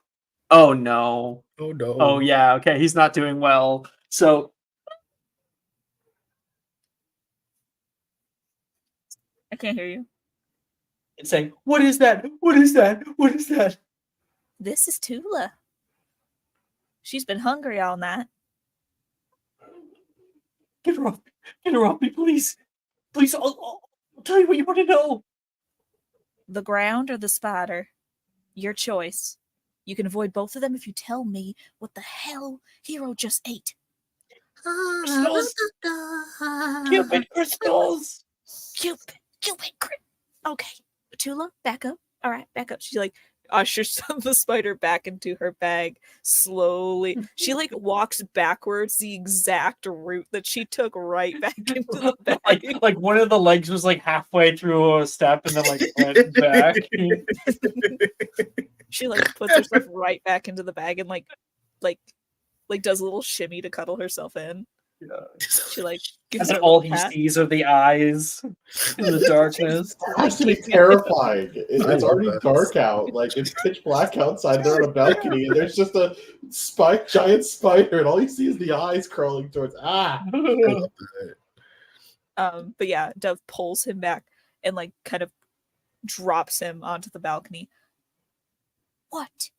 Oh no. Oh no. Oh yeah, okay, he's not doing well. So I can't hear you. it's saying, what is that? What is that? What is that? This is Tula. She's been hungry all night. Get her off. Get her off me, please. Please, I'll tell you what you want to know. The ground or the spider? Your choice. You can avoid both of them if you tell me what the hell Hero just ate. Crystals. Cupid crystals. Cupid. Okay. Tula, back up. All right, back up. She like ushers the spider back into her bag slowly. She like walks backwards the exact route that she took right back into the bag. Like one of the legs was like halfway through a step and then like went back. She like puts herself right back into the bag and like does a little shimmy to cuddle herself in. Yeah. She like gives And her a all little he pat. sees are the eyes in the darkness. It has to be terrifying. It's already dark out. Like, it's pitch black outside. They're on a balcony, and there's just a giant spider, and all you see is the eyes crawling towards. But yeah, Dove pulls him back and like kind of drops him onto the balcony. What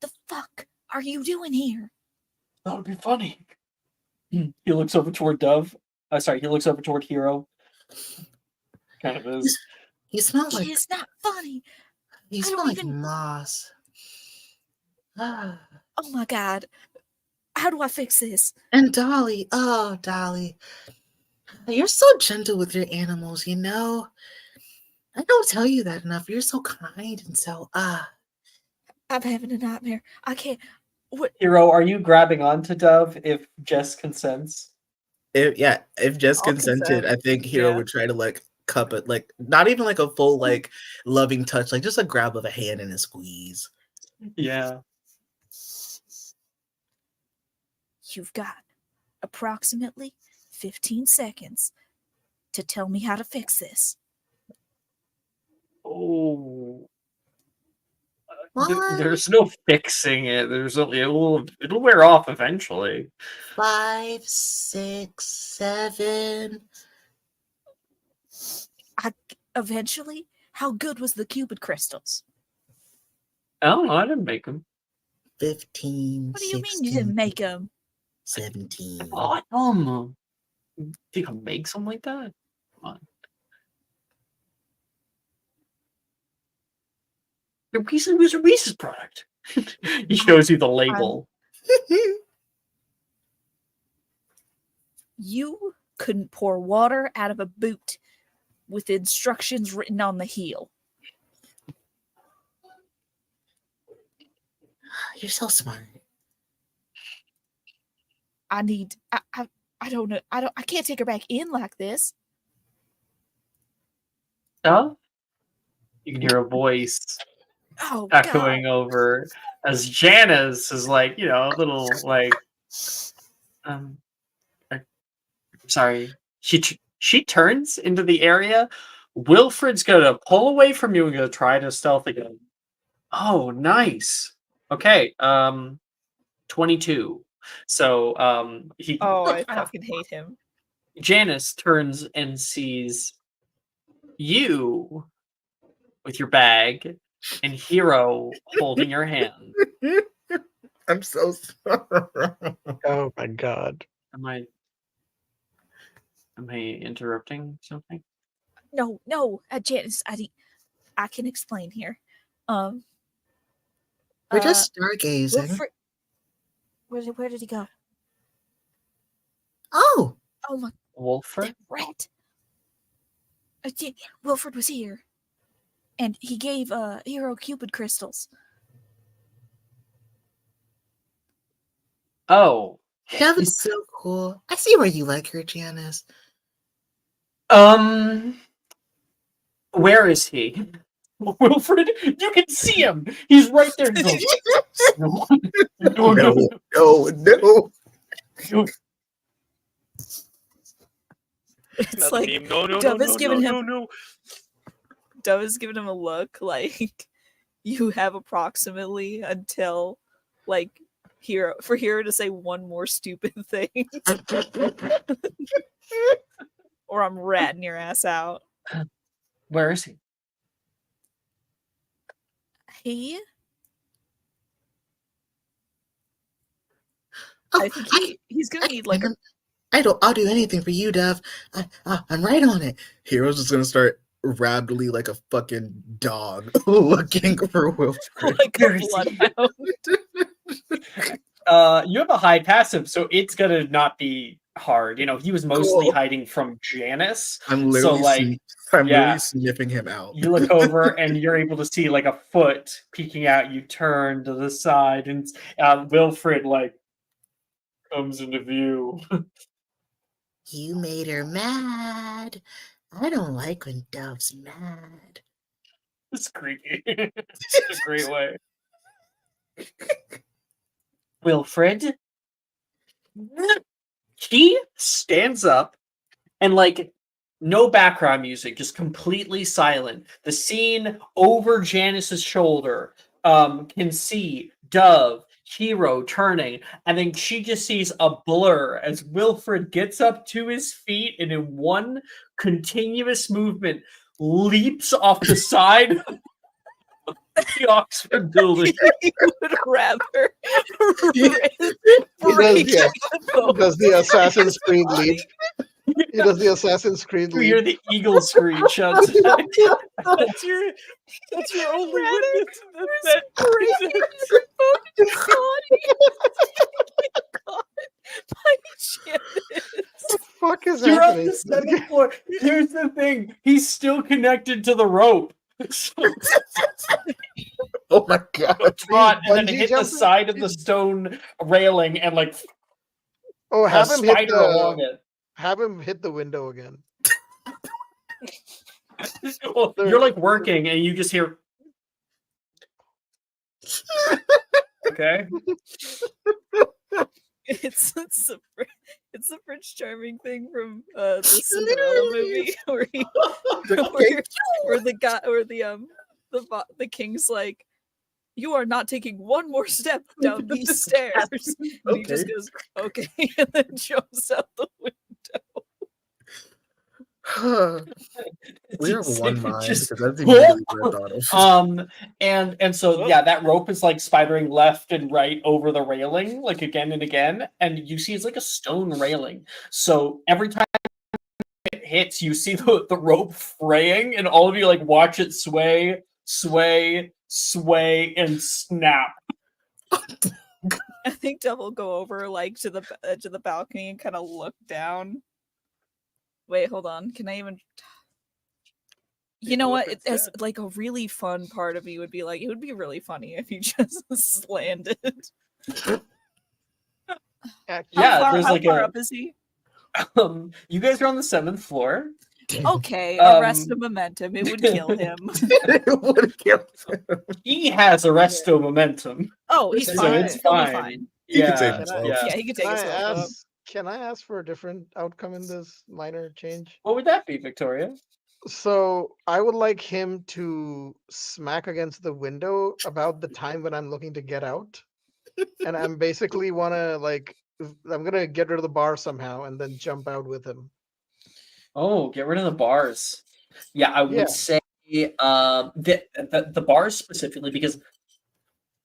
the fuck are you doing here? That would be funny. He looks over toward Dove. He looks over toward Hero. Kind of is. He smells like. It's not funny. He smells like moss. Oh my god. How do I fix this? And Dolly, oh Dolly, you're so gentle with your animals, you know. I don't tell you that enough. You're so kind and so I'm having a nightmare. I can't. What? Hero, are you grabbing onto Dove if Jess consents? If Jess I'll consented, consent. I think Hero Yeah. would try to like cup it, like not even like a full like loving touch, like just a grab of a hand and a squeeze. Yeah. You've got approximately 15 seconds to tell me how to fix this. Oh. What? There's no fixing it. It'll wear off eventually. 5, 6, 7. Eventually? How good was the Cupid crystals? Oh, I didn't make them. 15. What do you 16, mean you didn't make them? 17. Oh, think I make something like that? Come on. The reason was a Reese's product. He shows you the label. You couldn't pour water out of a boot with instructions written on the heel. You're so smart. I don't know. I can't take her back in like this. Oh? You can hear a voice Oh, echoing God. over as Janice is like, a little like, sorry. She turns into the area. Wilfred's gonna pull away from you and gonna try to stealth again. Oh, nice. Okay, 22. So he. Oh, I fucking hate him. Janice turns and sees you with your bag and Hero holding your hand. I'm so sorry. Oh my god. Am I interrupting something? No, Janice, I can explain here. We're just stargazing. Where did he go? Oh, Oh my! Wolfred? Rat. Wilfred was here, and he gave Hero Cupid crystals. Oh. That was so cool. I see where you like her, Janice. Where is he? Wilfred, you can see him. He's right there. He goes, no. It's Not the like meme. No, Dove is giving him. no. Dove is giving him a look like you have approximately until like Hero to say one more stupid thing, or I'm ratting your ass out. Where is he? He. Oh, I think he's gonna need like. I'll do anything for you, Dev. I'm right on it. Hero's just gonna start rapidly like a fucking dog looking for Wilfred. Like a bloodhound. You have a high passive, so it's gonna not be hard. You know, he was mostly Cool. hiding from Janice. I'm literally yeah. really sniffing him out. You look over and you're able to see like a foot peeking out. You turn to the side, and Wilfred like comes into view. You made her mad. I don't like when Dove's mad. It's creepy. It's a great way. Wilfred. He stands up and like no background music, just completely silent. The scene over Janice's shoulder can see Dove, Hero turning, and then she just sees a blur as Wilfred gets up to his feet and in one continuous movement leaps off the side of the Oxford building. You would rather does the Assassin's Creed leap? He does the Assassin's Creed You hear leap. the eagle screeching. That's your only witness. That What the fuck is You're on happening? the second floor. Here's the thing: he's still connected to the rope. So Oh my god. caught and then Bungee hit the jumping? side of the stone railing and like Oh, a have him hit spider along it. have him hit the window again. Well, you're like working and you just hear. Okay. It's the Prince Charming thing from the Cinderella movie where the king's like, you are not taking one more step down these stairs. And he just goes, okay, and then jumps out the window. We have Just- one mind just- because that's immediately what I thought of. And so yeah, that rope is like spidering left and right over the railing, like again and again, and you see it's like a stone railing. So every time it hits, you see the rope fraying, and all of you like watch it sway, and snap. I think Dove will go over like to the edge of the balcony and kind of look down. Wait, hold on. Can I even? You know what? It's like a really fun part of me would be like, it would be really funny if you just landed. Yeah, there's how like far up is he? You guys are on the 7th floor. Okay, arrest momentum. It would kill him. It would kill him. He has arresto momentum. Oh, he's So fine. it's He'll be fine. fine. He can save Yeah, himself. yeah. Yeah, he could take Can I himself up. can I ask for a different outcome in this minor change? What would that be, Victoria? So I would like him to smack against the window about the time when I'm looking to get out. And I'm basically I'm gonna get rid of the bar somehow and then jump out with him. Oh, get rid of the bars. Yeah, I would say the bars specifically, because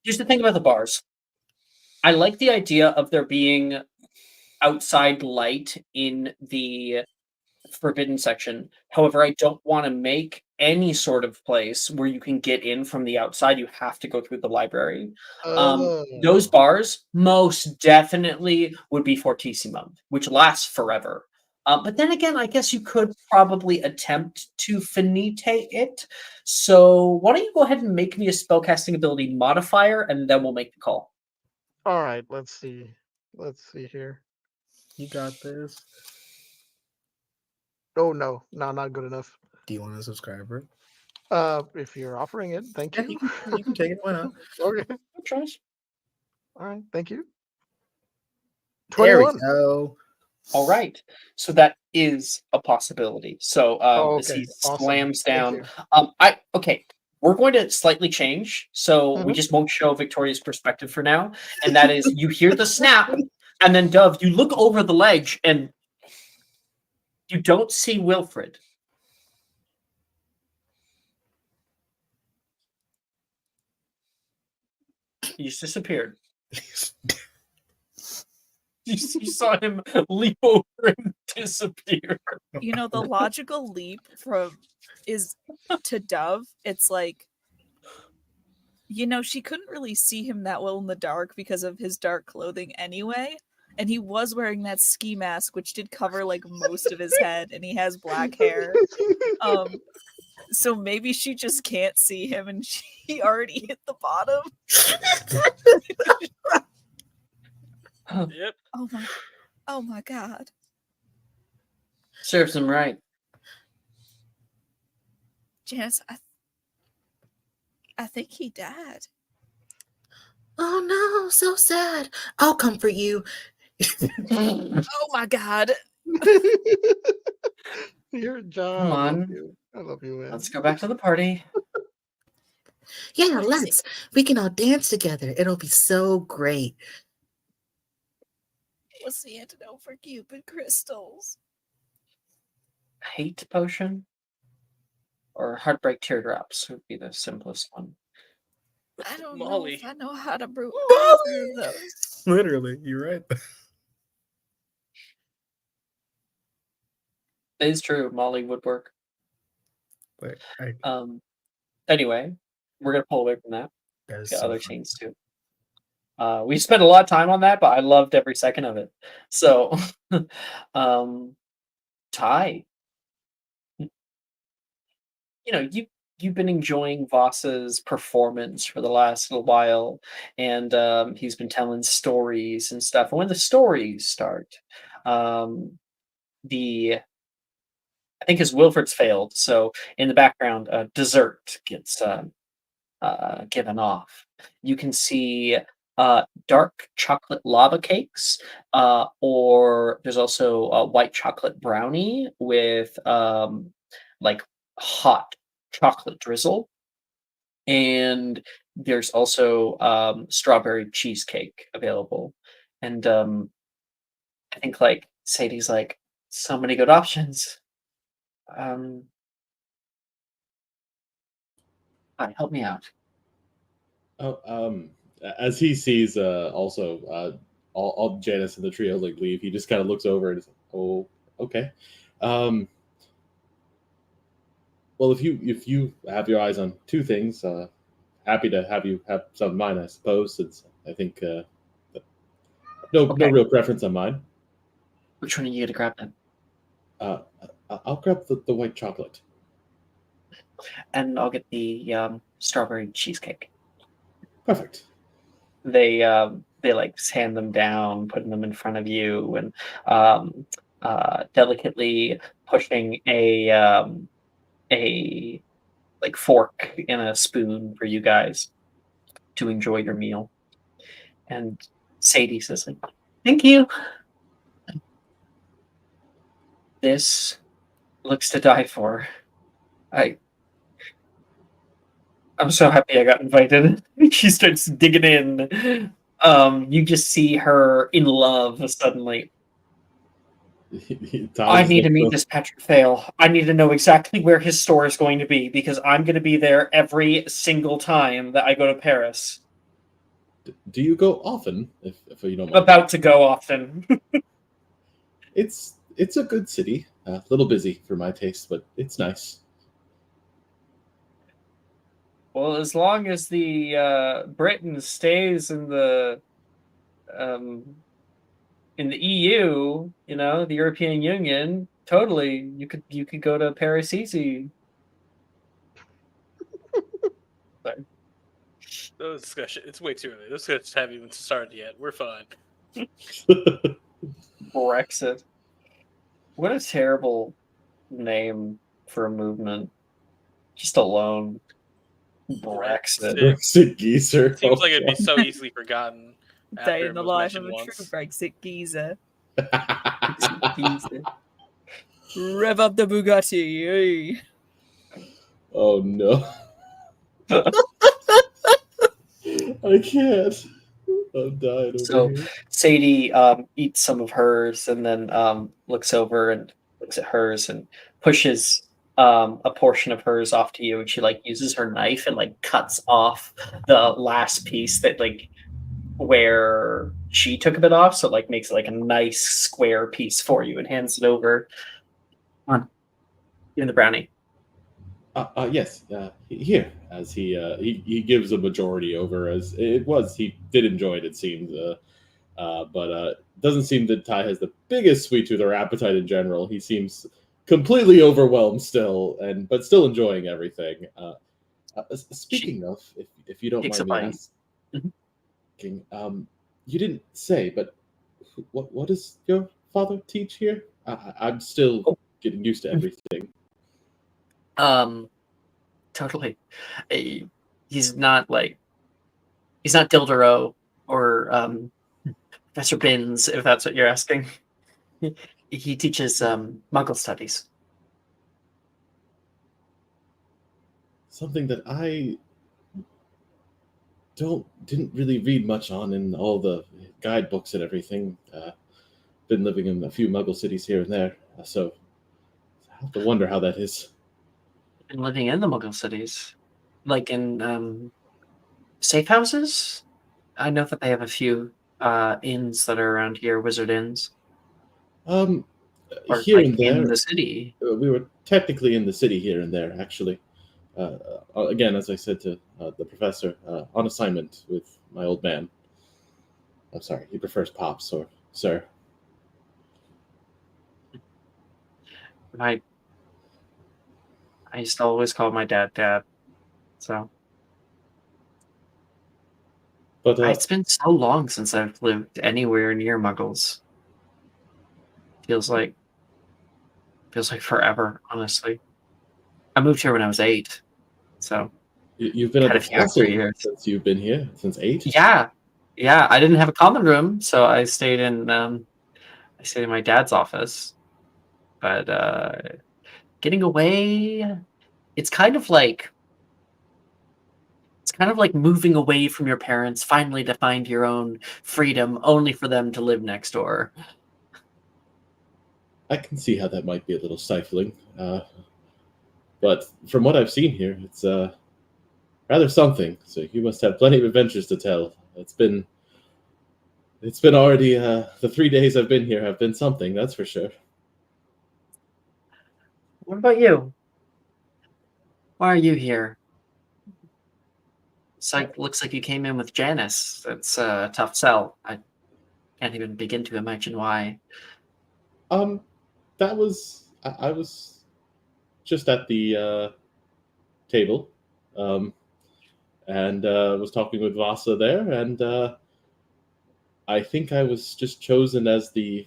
here's the thing about the bars. I like the idea of there being outside light in the forbidden section. However, I don't want to make any sort of place where you can get in from the outside. You have to go through the library. Those bars most definitely would be Fortissimum, which lasts forever. But then again, I guess you could probably attempt to finitate it. So why don't you go ahead and make me a spellcasting ability modifier, and then we'll make the call. All right, let's see. Let's see here. You got this. Oh no, not good enough. Do you want a subscriber? If you're offering it, thank Yeah, you. you can take it. Why not? Okay. Good choice. All right, thank you. There we 21. go. All right. So that is a possibility. So Oh, as he okay. Awesome. slams Thank down, you. okay. We're going to slightly change, so we Mhm. just won't show Victoria's perspective for now. And that is, you hear the snap, and then Dove, you look over the ledge, and you don't see Wilfred. He's disappeared. You saw him leap over and disappear. You know, the logical leap is to Dove. It's like, you know, she couldn't really see him that well in the dark because of his dark clothing anyway. And he was wearing that ski mask, which did cover like most of his head, and he has black hair. So maybe she just can't see him, and she already hit the bottom. Yep. Oh my god. Serves him right. Janice, I think he died. Oh no, so sad. I'll comfort you. Oh my god. You're John. Come I love on. you. I love you, man. Let's go back to the party. Yeah, let's. We can all dance together. It'll be so great. What's the antidote for Cupid crystals? Hate potion or heartbreak teardrops would be the simplest one. I don't Molly. know if I know how to brew either of those. Literally, you're right. It is true. Molly would work. But Anyway, we're gonna pull away from that. that is Got so other funny. scenes too. We spent a lot of time on that, but I loved every second of it. So, Ty, you know, you've been enjoying Voss's performance for the last little while, and he's been telling stories and stuff. And when the stories start, I think his Wilfred's failed, so in the background, dessert gets given off. You can see dark chocolate lava cakes, or there's also a white chocolate brownie with like hot chocolate drizzle, and there's also strawberry cheesecake available. And I think like Sadie's like, so many good options. Hi, help me out. Oh, as he sees also all Janice and the trio like leave, he just kind of looks over and is like, "Oh, okay." Well, if you have your eyes on two things, happy to have you have some of mine, I suppose. Since I think no real preference on mine. Which one are you gonna grab then? I'll grab the white chocolate. And I'll get the strawberry cheesecake. Perfect. They like hand them down, putting them in front of you, and delicately pushing a like fork and a spoon for you guys to enjoy your meal. And Sadie says, like, "Thank you. This looks to die for. I'm so happy I got invited." She starts digging in. You just see her in love suddenly. I need to meet this Patrick Fail. I need to know exactly where his store is going to be because I'm going to be there every single time that I go to Paris. Do you go often? If you don't I'm mind. about to go often. It's a good city. A little busy for my taste, but it's nice. Well, as long as the Britain stays in the in the EU, the European Union, totally, you could go to Paris easy. Those discussion. It's way too early. Those discussions haven't even started yet. We're fine. Brexit. What a terrible name for a movement. Just alone. Brexit. Brexit geezer. It seems like it'd be so easily forgotten. Day after in the it was life of mentioned a true once. Brexit geezer. Geezer. Rev up the Bugatti. Oh no. I can't. I'm dying over So here. Sadie eats some of hers and then looks over and looks at hers and pushes a portion of hers off to you, and she uses her knife and cuts off the last piece that where she took a bit off, so makes it a nice square piece for you and hands it over. Come on, give me the brownie. Yes, here, as he gives a majority over, as it was. He did enjoy it seemed, but doesn't seem that Ty has the biggest sweet tooth or appetite in general. He seems completely overwhelmed still, but still enjoying everything. Speaking of, if you don't mind me asking, you didn't say, but what does your father teach here? I'm still getting used to everything. Totally. He's not Dildero or Professor Binns, if that's what you're asking. He teaches Muggle studies. Something that I didn't really read much on in all the guidebooks and everything. Been living in a few Muggle cities here and there, so I have to wonder how that is. Been living in the Muggle cities, in safe houses. I know that they have a few inns that are around here, wizard inns. Or Here and there in the city. We were technically in the city here and there, actually. Again, as I said to the professor, on assignment with my old man. I'm sorry, he prefers Pops or Sir. I used to always call my dad Dad. So. But it's been so long since I've lived anywhere near Muggles. Feels like forever, honestly. I moved here when I was 8, so you've been at the castle since you've been here since 8. Yeah. I didn't have a common room, so I stayed in my dad's office. But getting away, it's kind of like moving away from your parents, finally to find your own freedom, only for them to live next door. I can see how that might be a little stifling. But from what I've seen here, it's rather something. So you must have plenty of adventures to tell. It's been already the 3 days I've been here have been something, that's for sure. What about you? Why are you here? Looks like you came in with Janice. That's a tough sell. I can't even begin to imagine why. I was just at the table, and was talking with Vasa there, and I think I was just chosen as the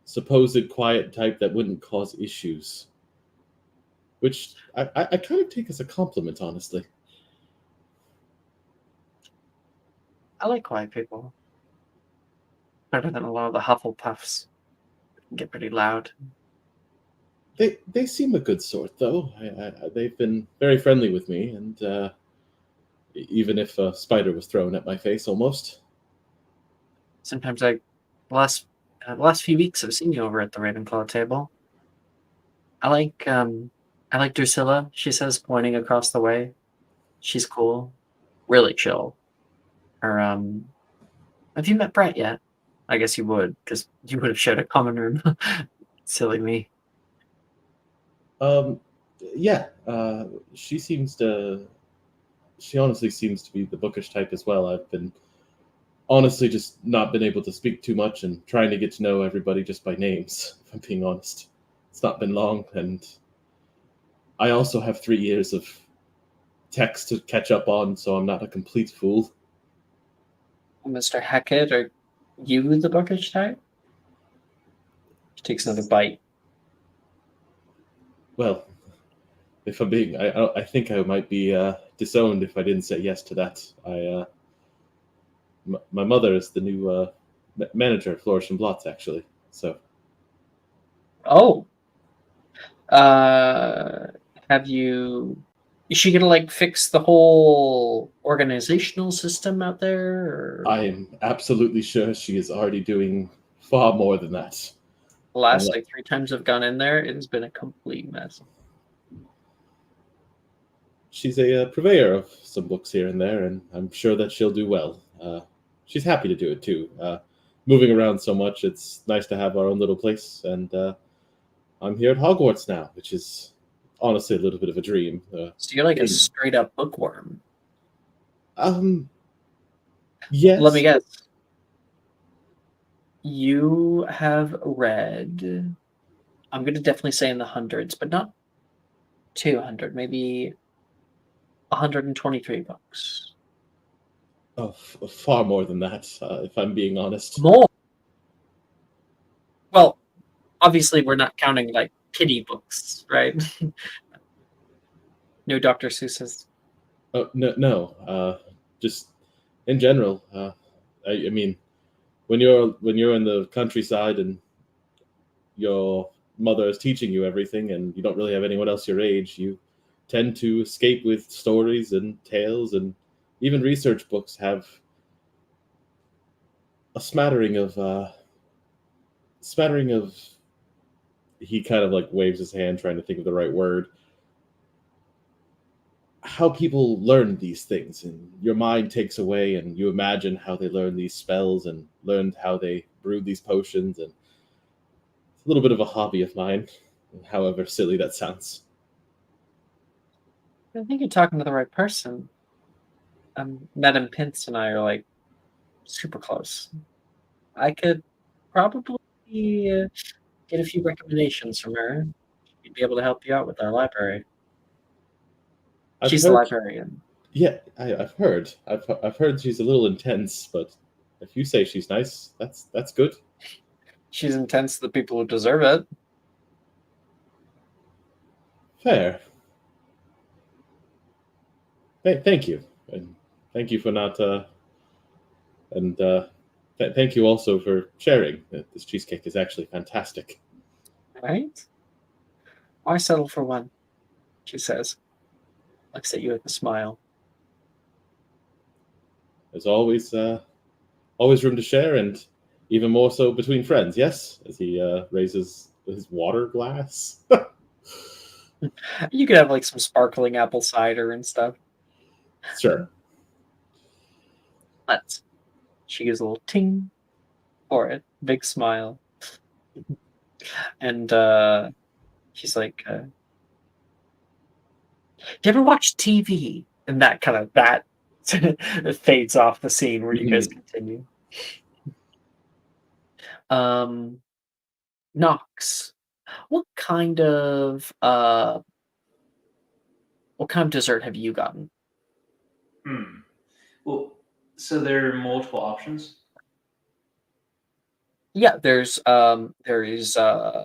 supposed quiet type that wouldn't cause issues, which I kind of take as a compliment, honestly. I like quiet people. Better than a lot of the Hufflepuffs. Get pretty loud. They seem a good sort, though. They've been very friendly with me, and even if a spider was thrown at my face, almost. Sometimes the last few weeks I've seen you over at the Ravenclaw table. I like Drusilla, she says, pointing across the way. She's cool. Really chill. Or, have you met Brett yet? I guess you would, because you would have shared a common room. Silly me. Yeah. She honestly seems to be the bookish type as well. I've been honestly just not been able to speak too much and trying to get to know everybody just by names, if I'm being honest. It's not been long, and I also have 3 years of text to catch up on, so I'm not a complete fool. Mr. Hackett, are you the bookish type? She takes another bite. Well, if I'm being, I think I might be disowned if I didn't say yes to that. My mother is the new manager of Flourish and Blots, actually. So, Oh. Have you? Is she gonna like fix the whole organizational system out there? Or... I am absolutely sure she is already doing far more than that. The last like 3 times I've gone in there, it has been a complete mess. She's a purveyor of some books here and there, and I'm sure that she'll do well. She's happy to do it too. Moving around so much, it's nice to have our own little place, and I'm here at Hogwarts now, which is honestly a little bit of a dream. So you're like a straight up bookworm. Yes. Let me guess. You have read, I'm going to definitely say in the hundreds, but not 200, maybe 123 books. Oh, far more than that, if I'm being honest. More? Well, obviously we're not counting like kiddie books, right? No Dr. Seuss's. Oh, no. Just in general. I mean, when you're in the countryside and your mother is teaching you everything, and you don't really have anyone else your age, you tend to escape with stories and tales, and even research books have a smattering of. He kind of like waves his hand, trying to think of the right word. How people learn these things, and your mind takes away, and you imagine how they learned these spells and learned how they brewed these potions, and it's a little bit of a hobby of mine, however silly that sounds. I think you're talking to the right person. Madam Pince and I are like super close. I could probably get a few recommendations from her. She'd be able to help you out with our library. She's the librarian. Yeah, I've heard. I've heard she's a little intense, but if you say she's nice, that's good. She's intense to the people who deserve it. Fair. Thank you, and thank you for not. Thank you also for sharing. This cheesecake is actually fantastic. Right? Why settle for one? She says. Looks at you with a smile. There's always room to share, and even more so between friends. Yes, as he raises his water glass. You could have like some sparkling apple cider and stuff. Sure. Let's. She gives a little ting for it. Big smile. And she's like, do you ever watch TV? And that fades off the scene where you guys continue. Knox, what kind of dessert have you gotten? Well, so there are multiple options. Yeah, there is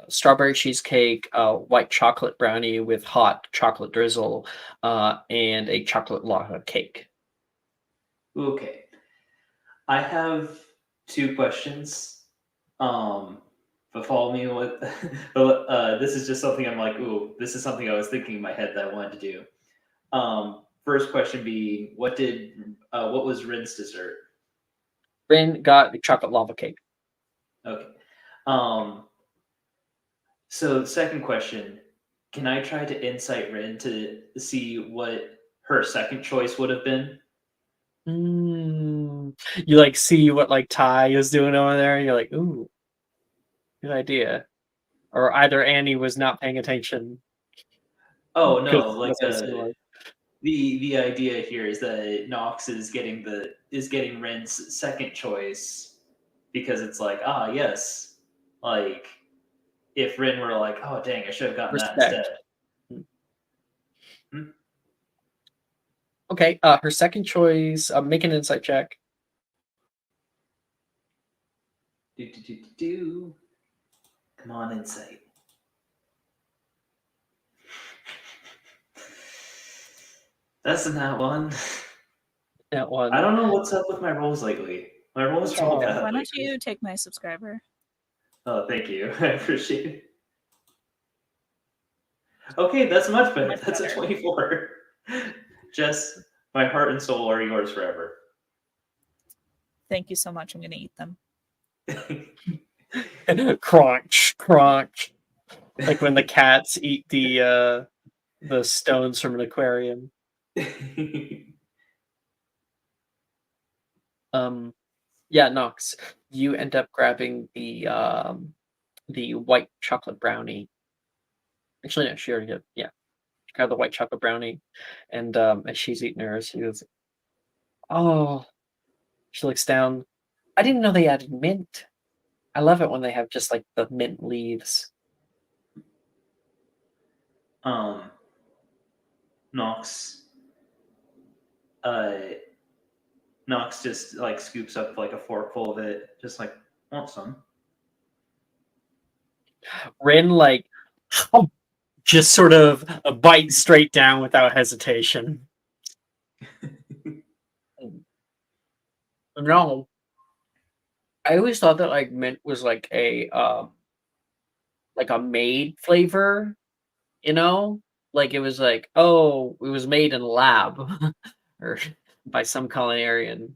strawberry cheesecake, white chocolate brownie with hot chocolate drizzle, and a chocolate lava cake. Okay. I have 2 questions. But follow me with. But this is just something I'm like, ooh, this is something I was thinking in my head that I wanted to do. First question being, what was Rin's dessert? Rin got the chocolate lava cake. Okay. So second question, can I try to insight Rin to see what her second choice would have been? You like see what like Ty is doing over there, and you're like, ooh, good idea. Or either Annie was not paying attention. Oh no, like the idea here is that Nox is getting Ren's second choice because it's like, yes, like if Ren were like, oh dang, I should have gotten that Respect. instead. Hmm? Okay, her second choice, make an insight check. Come on, insight. That's not one. That one. I don't know what's up with my rolls lately. My rolls are all bad. Why don't lately. you take my subscriber? Oh, thank you. I appreciate it. Okay, that's much better. Much That's better. a 24. Jess, my heart and soul are yours forever. Thank you so much. I'm going to eat them. Crunch, crunch. Like when the cats eat the stones from an aquarium. Yeah, Nox, you end up grabbing the white chocolate brownie. Actually, no, she already did. Yeah, she grabbed the white chocolate brownie, and as she's eating hers, she goes, "Oh." She looks down. I didn't know they added mint. I love it when they have just like the mint leaves. Nox. Nox just like scoops up like a forkful of it, just like, want some? Rin like just sort of bites straight down without hesitation. No, I always thought that like mint was like a made flavor, you know, like it was like, oh, it was made in a lab or by some culinarian,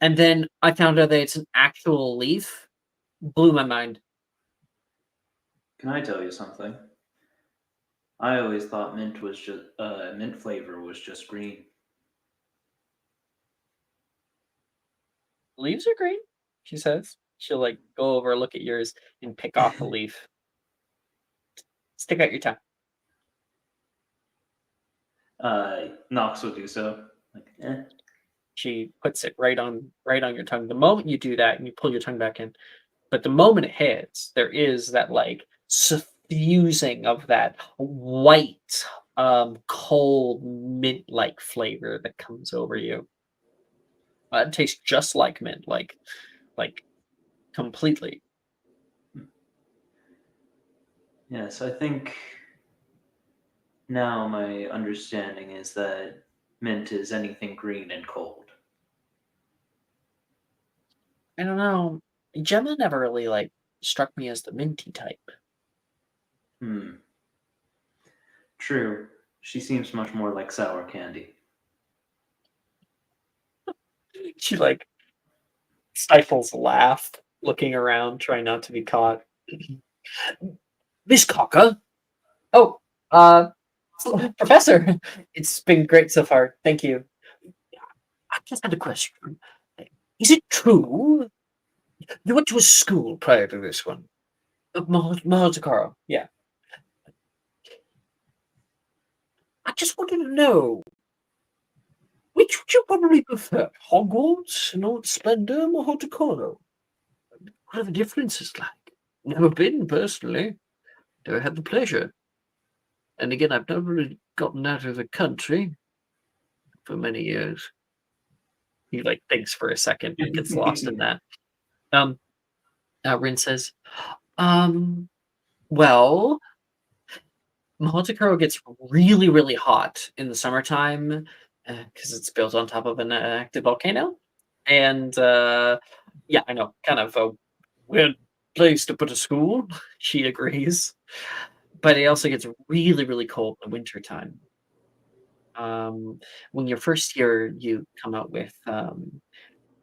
and then I found out that it's an actual leaf. Blew my mind. Can I tell you something? I always thought mint was just mint flavor was just green. Leaves are green, she says. She'll like go over, look at yours, and pick off a leaf. Stick out your tongue. Nox will do so. Like, She puts it right on your tongue. The moment you do that, and you pull your tongue back in, but the moment it hits, there is that like suffusing of that white, cold mint-like flavor that comes over you. It tastes just like mint, like completely. Yes, I think now my understanding is that mint is anything green and cold. I don't know. Gemma never really like struck me as the minty type. True. She seems much more like sour candy. She like stifles a laugh, looking around, trying not to be caught. Miss Cocker? Oh, Professor, it's been great so far. Thank you. I just had a question. Is it true you went to a school prior to this one? Mahatakara, yeah. I just wanted to know, which would you probably prefer, Hogwarts in all its splendor, or Mahatakara? What are the differences like? Never been, personally. Never had the pleasure. And again, I've never really gotten out of the country for many years. He like thinks for a second and gets lost in that. Rin says, well, Mahotakaro gets really, really hot in the summertime because it's built on top of an active volcano. And yeah, I know, kind of a weird place to put a school. She agrees. But it also gets really, really cold in the wintertime. When your first year, you come out with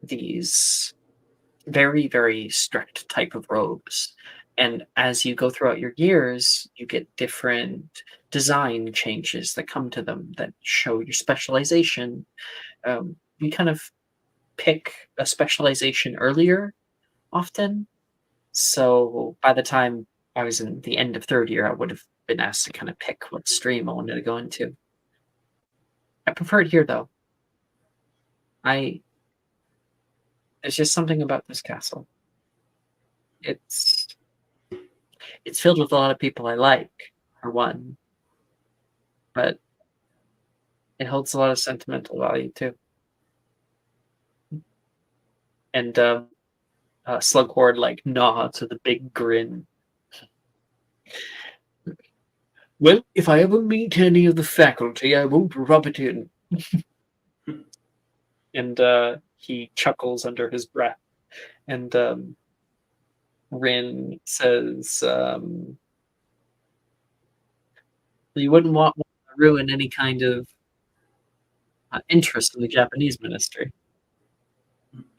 these very, very strict type of robes. And as you go throughout your years, you get different design changes that come to them that show your specialization. You kind of pick a specialization earlier, often. So by the time I was in the end of third year, I would have been asked to kind of pick what stream I wanted to go into. prefer it here, though. There's just something about this castle. It's filled with a lot of people I like, for one, but it holds a lot of sentimental value too. And Slughorn like nods with a big grin. Well, if I ever meet any of the faculty, I won't rub it in. And he chuckles under his breath. And Rin says, you wouldn't want to ruin any kind of interest in the Japanese ministry.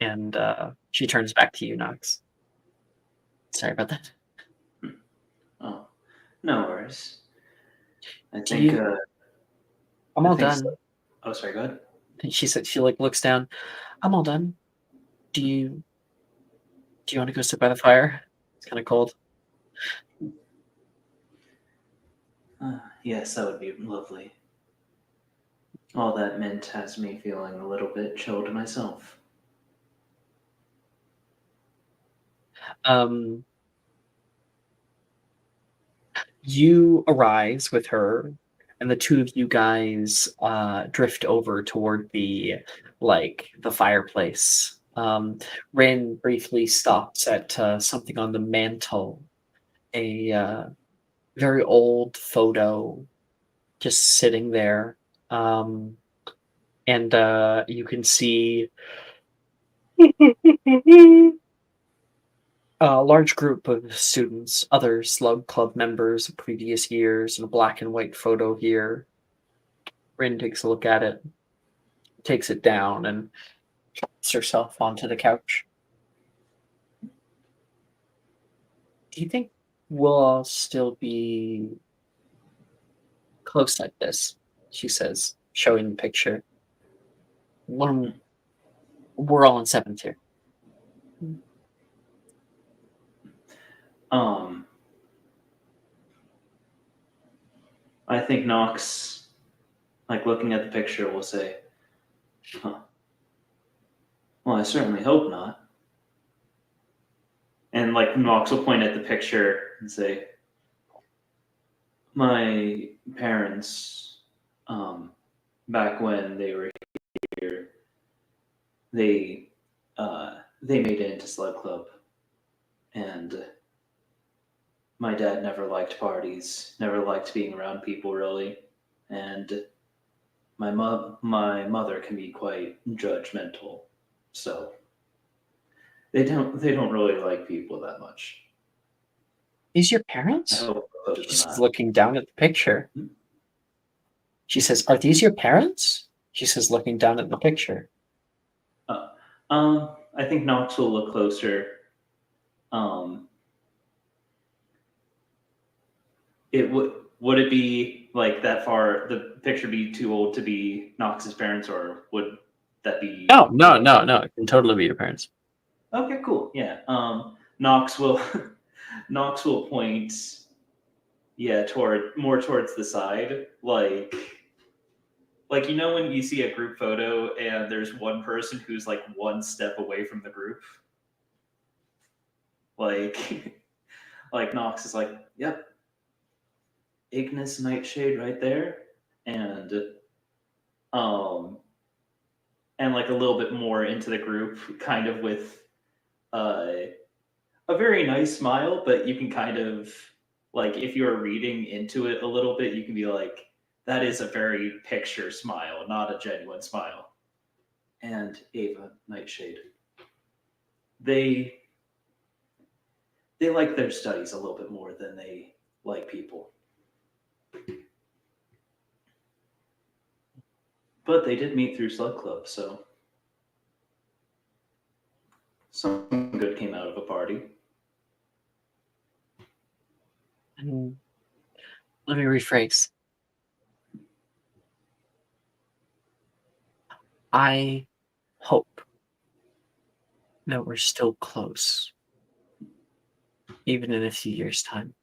And she turns back to you, Knox. Sorry about that. Oh, no worries. I think. I'm all I think done. so. Oh, sorry. Go ahead. She said she like looks down. I'm all done. Do you want to go sit by the fire? It's kind of cold. Yes, that would be lovely. All that mint has me feeling a little bit chilled myself. You arise with her, and the two of you guys drift over toward the fireplace. Rin briefly stops at something on the mantle, a very old photo just sitting there. And you can see a large group of students, other Slug Club members of previous years, and a black and white photo here. Rin takes a look at it, takes it down, and puts herself onto the couch. Do you think we'll all still be close like this? She says, showing the picture. We're all in 7th here. I think Knox, like looking at the picture, will say, "Huh. Well, I certainly hope not." And like Knox will point at the picture and say, "My parents, back when they were here, they made it into Slug Club, and my dad never liked parties, never liked being around people really, and my mother can be quite judgmental, so they don't really like people that much." These your I parents? hope closer than She's that. looking down at the picture. She says, "Are these your parents?" She says, looking down at the picture. I think Knox will look closer. It would it be like that far? The picture be too old to be Knox's parents, or would that be? No. It can totally be your parents. Okay, cool. Yeah. Knox will Knox will point, yeah, towards the side, like you know when you see a group photo and there's one person who's like one step away from the group, like like Knox is like, "Yep, Ignis Nightshade right there," and um and like a little bit more into the group, kind of with uh, a very nice smile, but you can kind of like if you're reading into it a little bit, you can be like, that is a very picture smile, not a genuine smile. And Ava Nightshade, they like their studies a little bit more than they like people. But they did meet through Slug Club, so something good came out of a party. And let me rephrase. I hope that we're still close, even in a few years' time.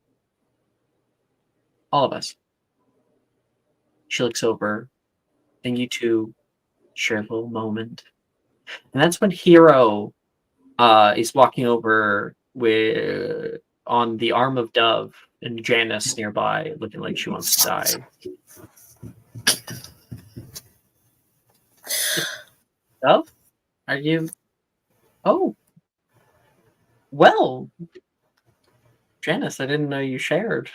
All of us. She looks over and you two share a little moment. And that's when Hero is walking over with on the arm of Dove and Janice nearby, looking like she wants to die. Dove? Are you... Oh. Well. Janice, I didn't know you shared.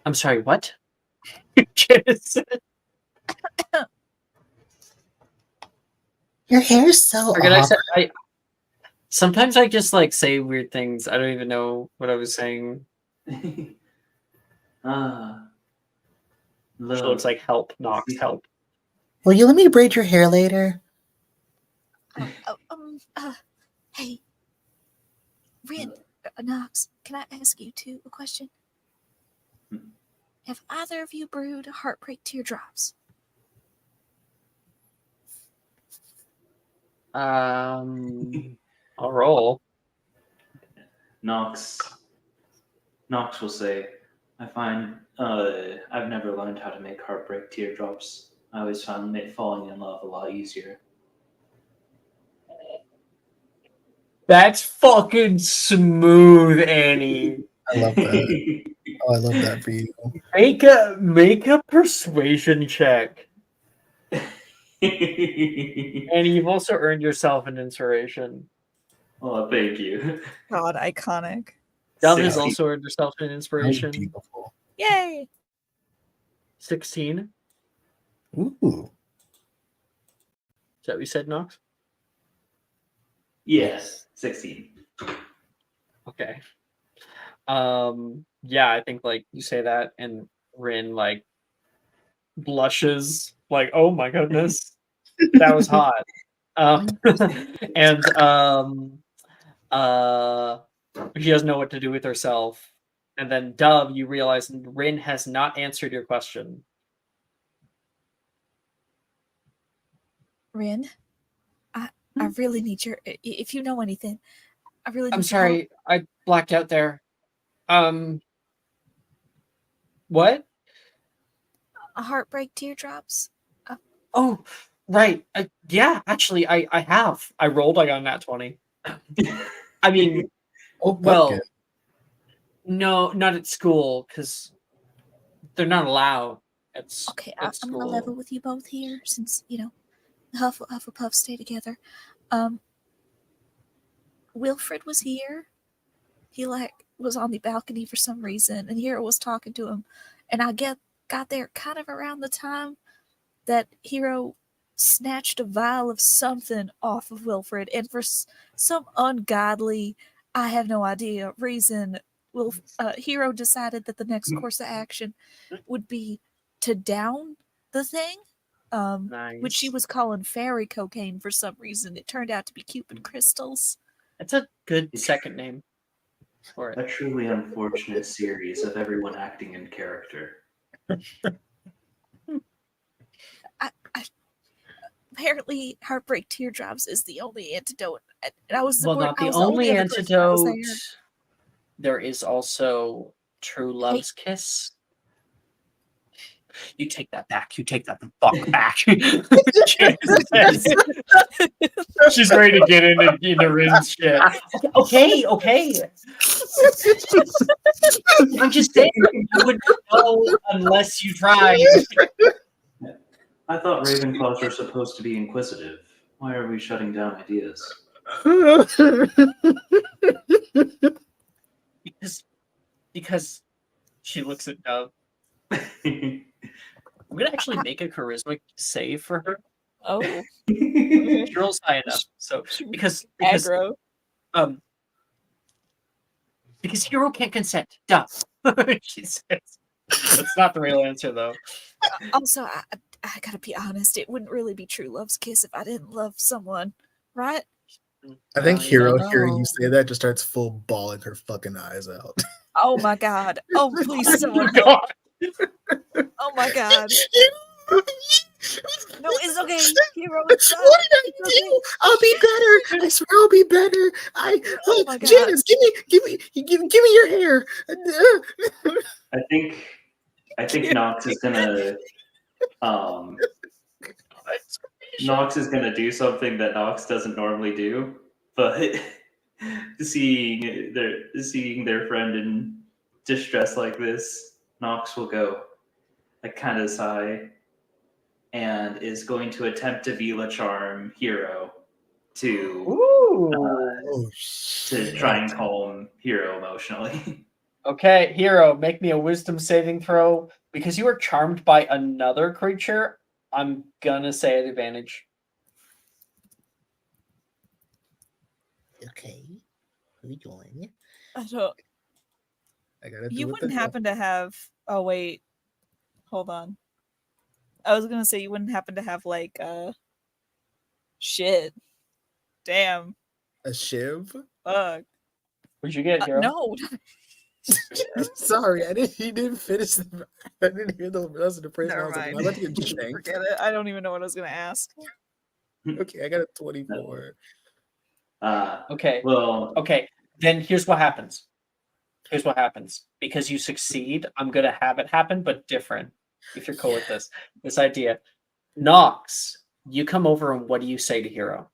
I'm sorry, what? Janice. Your hair is so awkward. Sometimes I just like say weird things. I don't even know what I was saying. She looks like help, Knox, help. Will you let me braid your hair later? Hey, Rin, Knox, can I ask you two a question? Have either of you brewed heartbreak teardrops? I'll roll. Knox will say, I find I've never learned how to make heartbreak teardrops. I always found falling in love a lot easier. That's fucking smooth, Annie. I love that. Oh, I love that for you. Make a persuasion check. And you've also earned yourself an inspiration. Oh, thank you. God, iconic. Dove has also earned herself an inspiration. Beautiful. Yay! 16. Ooh. Is that what you said, Knox? Yes, 16. Okay. Yeah, I think like you say that and Rin like blushes like, oh my goodness, that was hot. And she doesn't know what to do with herself. And then Dove, you realize Rin has not answered your question. Rin, I really need your, if you know anything, I really need I'm sorry, I blacked out there. What? Heartbreak teardrops. Oh, right. Yeah, actually, I have. I rolled. I got a nat 20. I mean, well, no, not at school because they're not allowed at school. Okay, I'm gonna level with you both here since Hufflepuff stay together. Wilfred was here. He was on the balcony for some reason, and Hero was talking to him, and I got there kind of around the time that Hero snatched a vial of something off of Wilfred, and for some ungodly, I have no idea, reason, Hero decided that the next course of action would be to down the thing, Nice. which she was calling fairy cocaine for some reason. It turned out to be Cupid crystals. That's a good second name for it. A truly unfortunate series of everyone acting in character. Apparently, heartbreak teardrops is the only antidote. And I was not the only antidote. There is also true love's kiss. You take that back. You take that the fuck back. She's ready to get into Rin's shit. Okay. I'm just saying you wouldn't know unless you tried. I thought Ravenclaws were supposed to be inquisitive. Why are we shutting down ideas? Because she looks at Dove. I'm gonna actually make a charisma save for her. Oh, she rolls high enough. So because aggro. Because Hero can't consent. Duh. She says. That's not the real answer, though. Also, I gotta be honest. It wouldn't really be true love's kiss if I didn't love someone, right? I think Hero hearing you say that just starts full bawling her fucking eyes out. Oh my god! Oh please, someone help! Oh my god! No, it's okay. Hero, it's fine. What did I do? I'll be better. I swear I'll be better. Oh my god. Janice, give me your hair. I think Knox is gonna Nox is gonna do something that Nox doesn't normally do, but seeing their friend in distress like this, Nox will go a kind of sigh and is going to attempt to Vila charm Hero to try and calm Hero emotionally. Okay, Hero, make me a wisdom saving throw. Because you are charmed by another creature, I'm gonna say at advantage. Okay. Who you doing? I don't. I gotta do You it wouldn't then. happen to have. Oh wait, hold on. I was gonna say you wouldn't happen to have like shit. Damn. A shiv? Fuck. What'd you get, Hero? No. Sorry, he didn't finish. I didn't hear the rest of the praise. I Never was like, mind. am I about to get shanked? Forget it. I don't even know what I was gonna ask. Okay, I got a 24. Okay. Well, Okay, then here's what happens. Because you succeed, I'm gonna have it happen, but different. If you're cool with this idea. Nox, you come over and what do you say to Hero?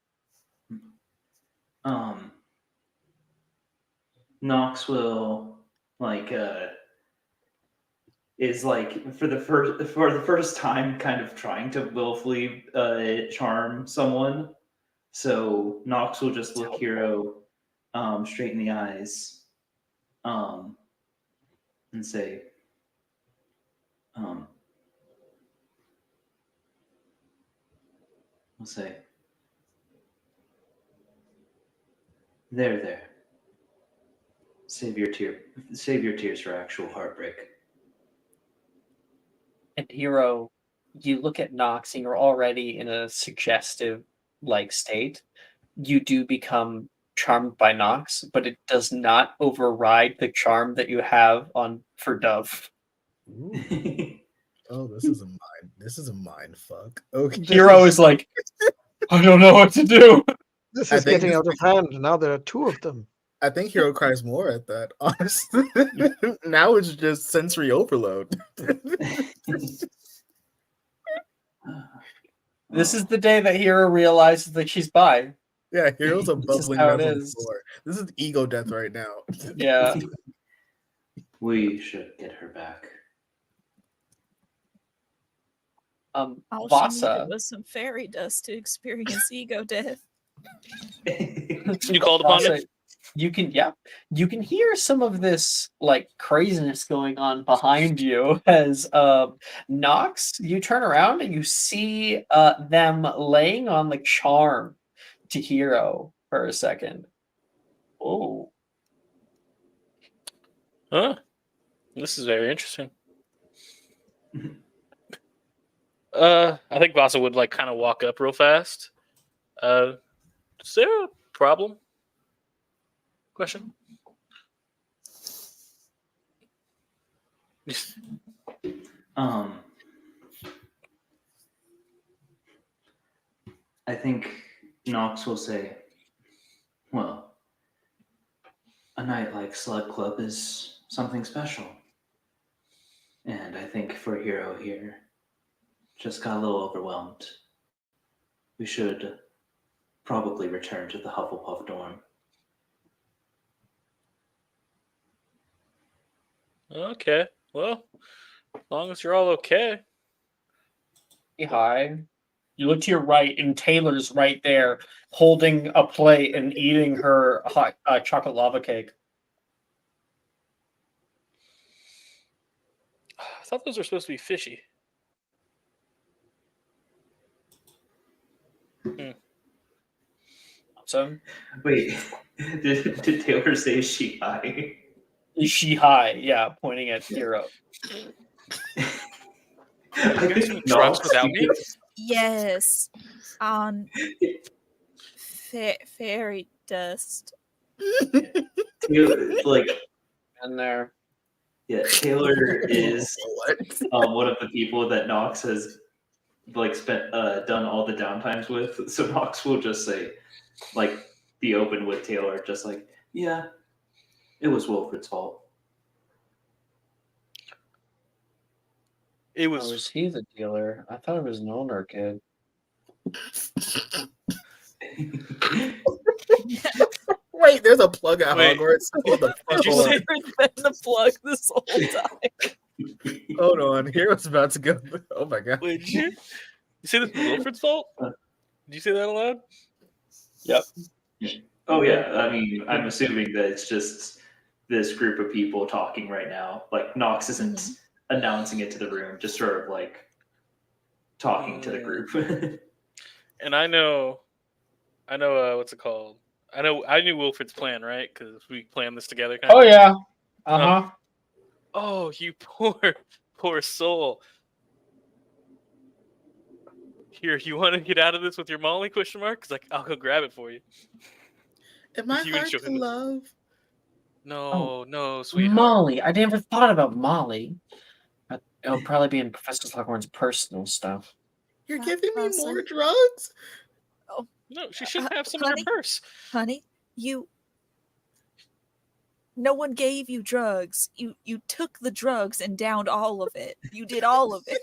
Nox will is for the first time kind of trying to willfully charm someone. So Nox will just look Hero straight in the eyes and say, we'll say, there. Save your tears for actual heartbreak. And Hero, you look at Nox and you're already in a suggestive state. You do become charmed by Nox, but it does not override the charm that you have for Dove. Oh, this is a mind fuck. Okay. Hero is like, I don't know what to do. This is getting out of hand. Now there are two of them. I think Hero cries more at that, honestly. Now it's just sensory overload. This is the day that Hero realizes that she's bi. Yeah, Hero's a bubbling how mess it on the is. floor. This is ego death right now. Yeah. We should get her back. All she Vasa. needed was some fairy dust to experience ego death. You called upon Vasa, it? you can hear some of this craziness going on behind you as Nox, you turn around and you see them laying on the charm to Hero for a second. Oh. Huh? This is very interesting. I think Vasa would kind of walk up real fast. Is there a problem? Question. I think Nox will say, well, a night like Slug Club is something special. And I think for Hero here, just got a little overwhelmed. We should probably return to the Hufflepuff dorm. Okay. Well, as long as you're all okay. Hi. You look to your right, and Taylor's right there, holding a plate and eating her hot chocolate lava cake. I thought those were supposed to be fishy. So, wait, did Taylor say she high? Is she high? Yeah, pointing at Hero. I guys think drugs Nox without me? Yes, on fairy dust. Taylor, And there. Yeah, Taylor is one of the people that Nox has spent done all the downtimes with. So Nox will just say, be open with Taylor, just yeah, it was Wilfred's fault. It Oh, was was he the dealer? I thought it was an older kid. Wait, there's a plug at Wait. Hogwarts. Hold the Did you fuck say- on. There's been the plug this whole time. Hold on. Hero's about to go. Oh my god. Wait, did you say this was Wilfred's fault? Did you say that aloud? Yep. Oh yeah, I mean, I'm assuming that it's just this group of people talking right now. Like Nox isn't announcing it to the room, just sort of like talking to the group. And I know, what's it called? I knew Wilfred's plan, right? Because we planned this together. Kind Oh of. yeah. Uh-huh. Oh, you poor soul. Here, you want to get out of this with your Molly? Question mark? Because I'll go grab it for you. Am I You hard enjoy to this. love? No, sweetheart. Molly. I never thought about Molly. But it'll probably be in Professor Slughorn's personal stuff. You're giving me Honestly. more drugs? No, she should have some in honey? her purse. Honey, no one gave you drugs. You took the drugs and downed all of it. You did all of it.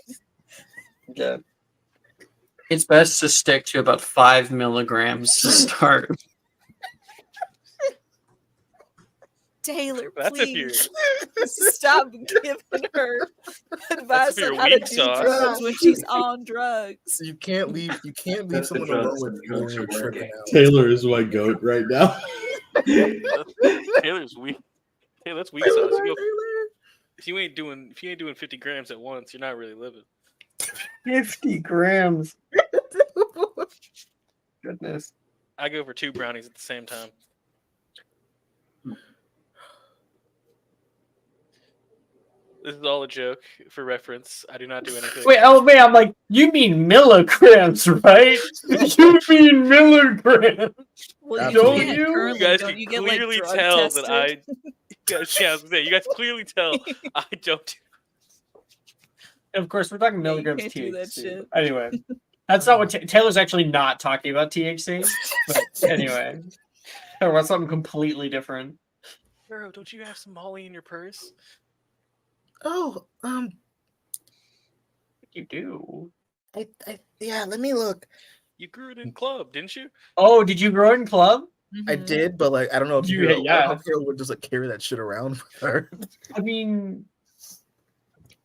Yeah. It's best to stick to about 5 milligrams to start. Taylor, That's if you're please stop giving her advice you're on how to weak do sauce. drugs when she's on drugs. You can't leave. You can't leave That's the someone alone drugs with and drugs Taylor are tripping working. out. Taylor is my goat right now. Taylor's weak. Hey, that's weak Taylor, sauce. Taylor. If you ain't doing 50 grams at once, you're not really living. 50 grams. Goodness. I go for 2 brownies at the same time. This is all a joke for reference. I do not do anything. Wait, I'm like, you mean milligrams, right? You mean milligrams. Well, Don't can't you? currently, You guys don't can you get, like, clearly drug tell tested? that I. Yeah, I was gonna say, you guys clearly tell I don't. Of course, we're talking Yeah, you milligrams can't do that THC. shit. Anyway, that's not what Taylor's actually not talking about THC. But anyway, talking about something completely different. Bro, don't you have some Molly in your purse? Oh, You do. yeah. Let me look. You grew it in club, didn't you? Oh, did you grow in club? I Mhm. did, but like, I don't know if You- you. yeah. I don't know if Hero would just like carry that shit around with her. I mean,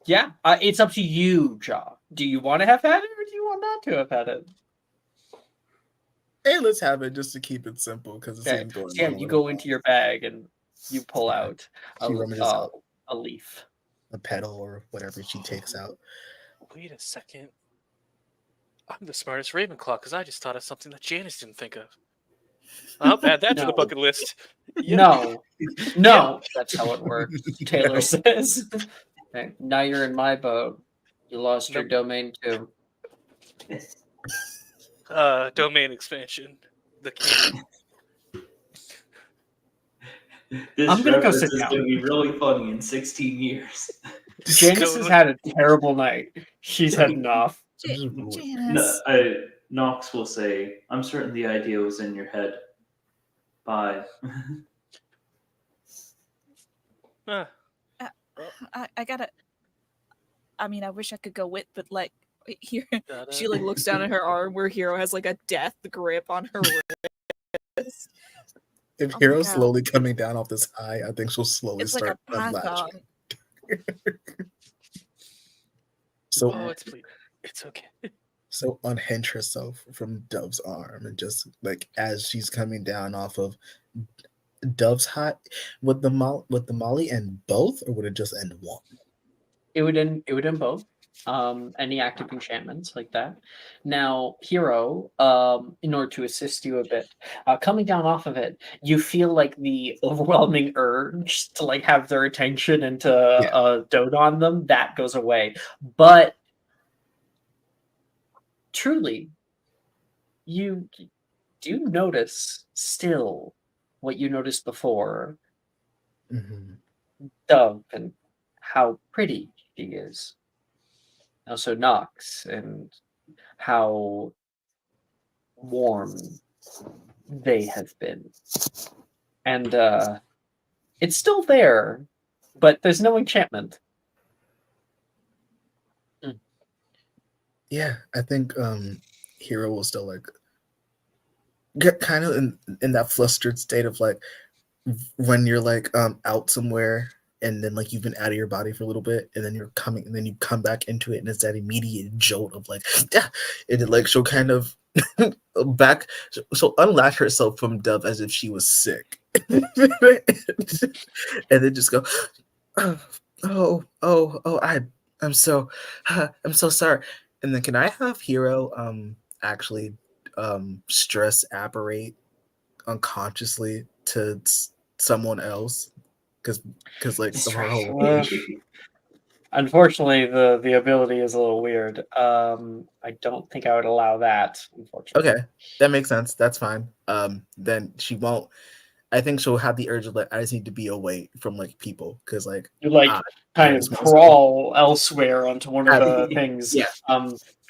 yeah, it's up to you, Ja. Do you want to have had it, or do you want not to have had it? Hey, let's have it just to keep it simple because it Okay. seems going. Sam, you go into your bag and you pull out She rummages out a leaf. a pedal or whatever she takes out. Wait a second. I'm the smartest Ravenclaw because I just thought of something that Janice didn't think of. I'll add that to the No. bucket list. Yeah. No, that's how it works. Taylor says. Okay, now you're in my boat. You lost your Nope. domain too. Domain expansion. The king. This I'm gonna go reference sit is down. going to be really funny in 16 years. Janice has had a terrible night. She's heading off. Janice. Nox will say, I'm certain the idea was in your head. Bye. Ah, I gotta. I mean, I wish I could go with, but like here, da-da. she like looks down at her arm where Hero has like a death grip on her wrist. If Oh my Hero's God. slowly coming down off this high, I think she'll slowly It's like start a python. unlatching. So, Oh, it's okay. so unhinge herself from Dove's arm and just like as she's coming down off of Dove's hot, would the Molly end both, or would it just end one? It would end both. Any active enchantments like that. Now, Hero, in order to assist you a bit, coming down off of it, you feel like the overwhelming urge to like have their attention and to dote on them, that goes away. But truly, you do notice still what you noticed before, Dove, and how pretty she is. Also Nox, and how warm they have been. And it's still there, but there's no enchantment. Yeah, I think Hero will still like get kind of in that flustered state of like when you're like out somewhere and then like you've been out of your body for a little bit and then you're coming and then you come back into it and it's that immediate jolt of like yeah, and it like she'll kind of back she'll unlatch herself from Dove as if she was sick and then just go I'm so I'm so sorry. And then can I have Hero actually stress apparate unconsciously to someone else because like of her whole Unfortunately, the ability is a little weird. I don't think I would allow that. Unfortunately. okay, that makes sense, that's fine. Then she won't. I think she'll have the urge of like I just need to be away from like people because like You like kind of crawl elsewhere onto one of the things. Yeah.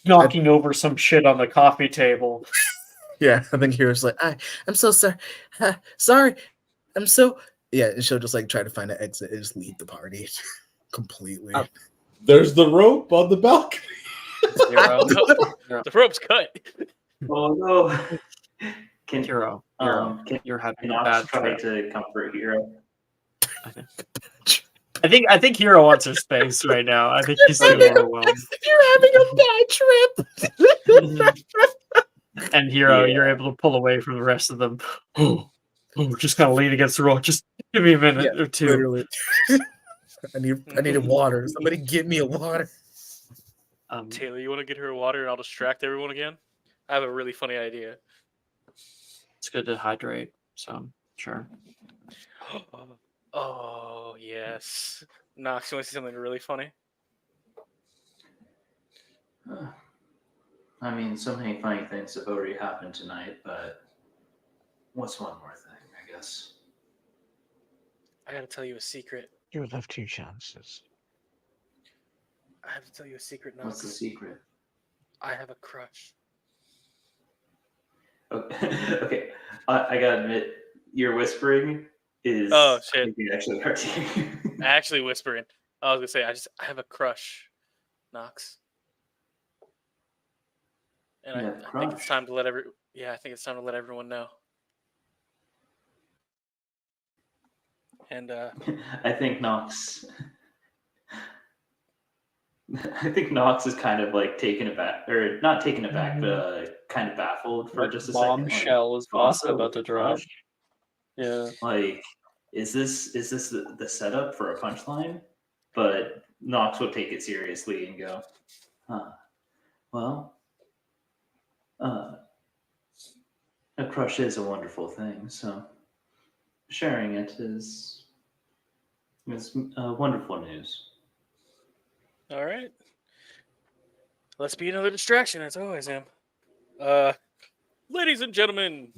Knocking over some shit on the coffee table. Yeah, I think Hero's like I'm so sorry, sorry, I'm so yeah, and she'll just like try to find an exit and just leave the party completely. There's the rope on the balcony. The rope's cut. Oh no! Can Hero, can you're having a Nox bad try trip. to comfort Hero? I think Hero wants her space right now. I think he's too overwhelmed. You're having a bad trip. And Hero, Yeah. you're able to pull away from the rest of them. Oh, just kind of lean against the rock. Just give me a minute or two. Literally. I need a water. Somebody give me a water. Taylor, you want to get her water and I'll distract everyone again? I have a really funny idea. It's good to hydrate, so sure. Oh, yes. Nox, you want to see something really funny? I mean, so many funny things have already happened tonight, but what's one more thing, I guess? I gotta tell you a secret. You would have 2 chances. I have to tell you a secret, Nox. What's the secret? I have a crush. Okay. I gotta admit, your whispering is shit. actually hard to hear. Actually whispering. I was gonna say I have a crush, Nox. And I think it's time to let everyone know. And I think Nox is kind of like taken aback, or not taken aback, but kind of baffled for just a second. Bombshell is also about to drop. Yeah. Like, is this the setup for a punchline? But Nox will take it seriously and go, well, a crush is a wonderful thing, so sharing it is wonderful news. all right. Let's be another distraction, as always am. Ladies and gentlemen,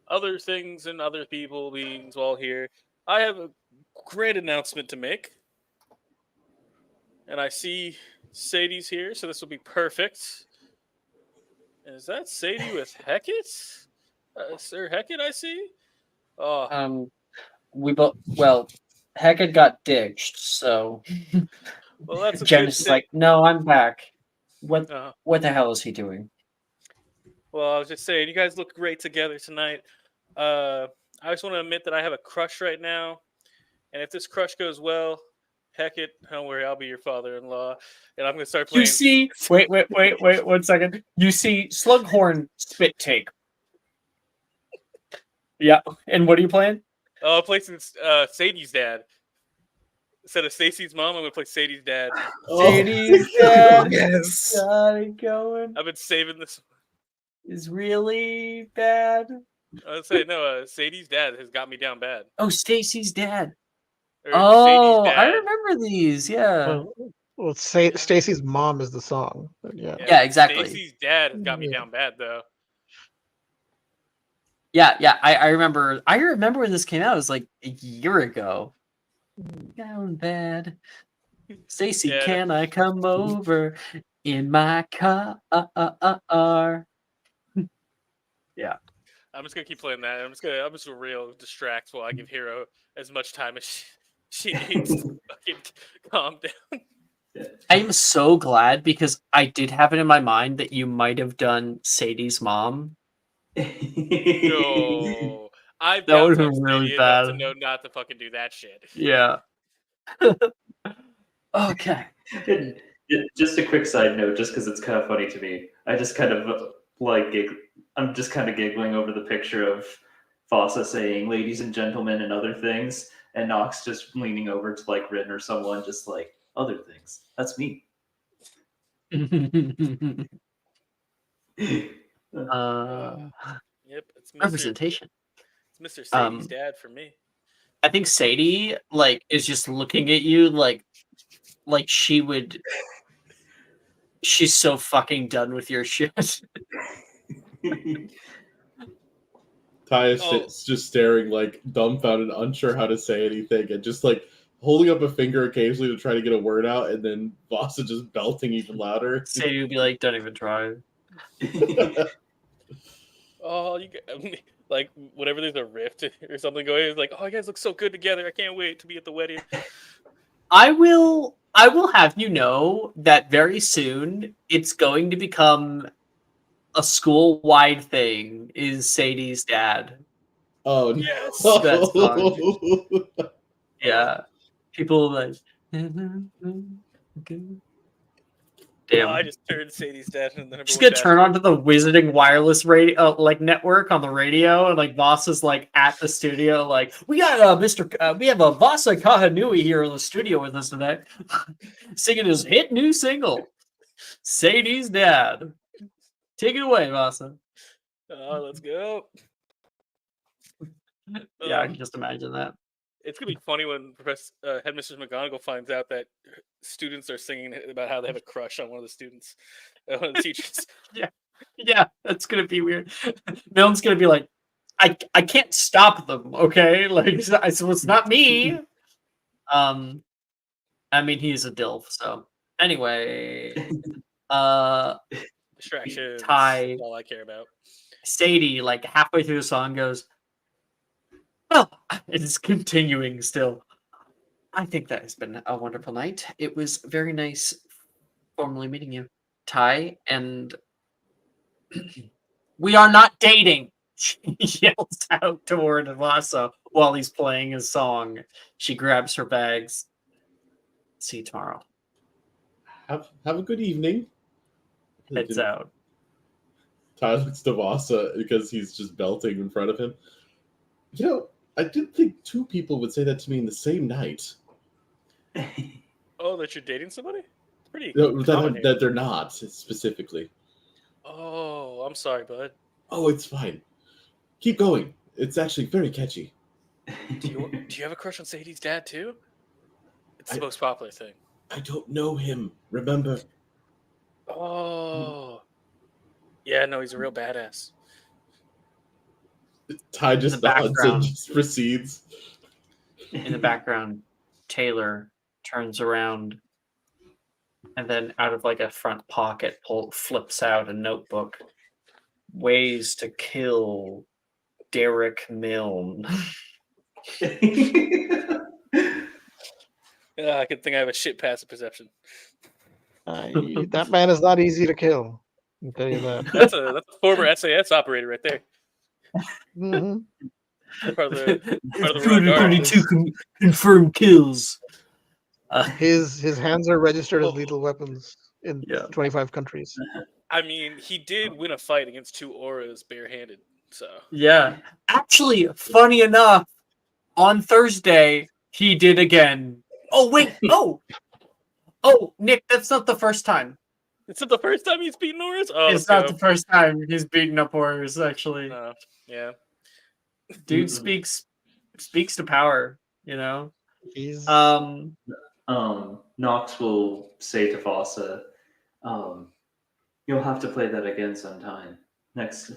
other things and other people being while here, I have a great announcement to make. And I see Sadie's here, so this will be perfect. Is that Sadie with Hecate? Sir Hecate, I see? Oh. Hecate got ditched, so Well, that's a Genesis is like, no, I'm back. What the hell is he doing? Well, I was just saying, you guys look great together tonight. I just want to admit that I have a crush right now. And if this crush goes well, Hecate, don't worry, I'll be your father-in-law. And I'm going to start playing... You see... Wait, 1 second. You see Slughorn spit take. Yeah, and what are you playing? Oh, I'm playing Sadie's dad. Instead of Stacy's mom, I'm going to play Sadie's dad. Sadie's dad? Yes. Got it going. I've been saving this. Is really bad? I would say, no, Sadie's dad has got me down bad. Oh, Stacy's dad. Sadie's dad. I remember these, yeah. Well, Stacy's mom is the song. But yeah, exactly. Stacy's dad has got me down bad, though. Yeah, I remember when this came out. It was like a year ago. Down bad. Stacy, can I come over in my car? Yeah. I'm just gonna keep playing that. I'm just real distract while I give Hero as much time as she needs to fucking calm down. I am so glad because I did have it in my mind that you might have done Sadie's mom. No. I'm That would have downtown been really Sadie enough to bad. know not to fucking do that shit. Yeah. Okay. Just a quick side note, just because it's kind of funny to me. I just kind of I'm just kind of giggling over the picture of Fossa saying "ladies and gentlemen" and other things, and Knox just leaning over to like Rin or someone, just like other things. That's me. uh, Yep, it's Mr. representation. It's Mr. Sadie's Um, dad for me. I think Sadie like is just looking at you like she would. She's so fucking done with your shit. Ty is Oh. just staring like dumbfounded, unsure how to say anything, and just like holding up a finger occasionally to try to get a word out, and then Vasa just belting even louder. Sadie would be like, "Don't even try." Oh, like whenever there's a rift or something going, it's like, oh, you guys look so good together. I can't wait to be at the wedding. I will have you know that very soon it's going to become a school-wide thing. Is Sadie's dad? Oh Yes. no! That song. Yeah, people like. Damn. Oh, I just turned Sadie's dad into the number Just one gonna turn bastard. onto the Wizarding wireless radio like network on the radio, and like Voss is like at the studio, like we got we have a Vasa Kahanui here in the studio with us today, singing his hit new single, Sadie's Dad. Take it away, Vasa. Oh, let's go. Yeah, I can just imagine that. It's gonna be funny when Headmistress McGonagall finds out that students are singing about how they have a crush on one of the students, one of the teachers. Yeah, that's gonna be weird. Milne's gonna be like, I can't stop them, okay? Like, so it's not me. I mean, he's a DILF, so anyway, Distractions. Ty, That's all I care about. Sadie, like halfway through the song, goes, "Well, it's continuing still. I think that has been a wonderful night. It was very nice formally meeting you, Ty, and we are not dating." She yells out toward Vasa while he's playing his song. She grabs her bags. See you tomorrow. Have a good evening. Heads out. Ty looks to Vasa because he's just belting in front of him. You know, I didn't think two people would say that to me in the same night. Oh, that you're dating somebody? It's pretty No, common here. that they're not specifically. Oh, I'm sorry, bud. Oh, it's fine. Keep going. It's actually very catchy. Do you have a crush on Sadie's dad too? It's the most popular thing. I don't know him. Remember? Oh, yeah. No, he's a real badass. Ty just nods and just proceeds. In the background, Taylor turns around and then out of like a front pocket flips out a notebook. Ways to kill Derek Milne. Yeah, I could think I have a shit passive perception. That man is not easy to kill. I'll tell you that. That's a former SAS operator right there. Mm-hmm. Part of the Only two confirmed kills. His hands are registered as lethal weapons in 25 countries. I mean, he did win a fight against two auras barehanded. So yeah, actually, funny enough, on Thursday he did again. Oh wait, oh, Nick, that's not the first time. It's not the first time he's beaten auras. Oh, it's not the first time he's beaten up auras. Actually, yeah. Dude speaks to power. You know. He's... Knox will say to Vasa, "You'll have to play that again sometime. Next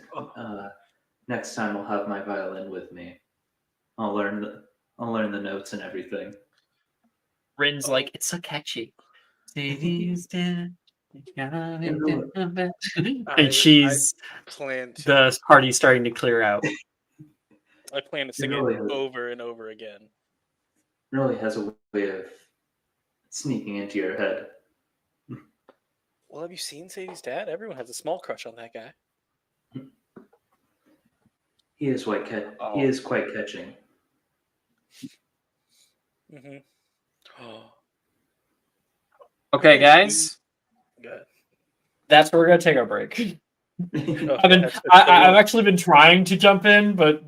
time I'll have my violin with me. I'll learn the notes and everything." Rin's like, it's so catchy. And she's the party's starting to clear out. I plan to sing it over and over again. Really has a way of sneaking into your head. Well, have you seen Sadie's dad? Everyone has a small crush on that guy. He is quite he is quite catching. Mm-hmm. Oh, Okay, guys, good. that's where we're gonna take our break. Okay, I've actually been trying to jump in, but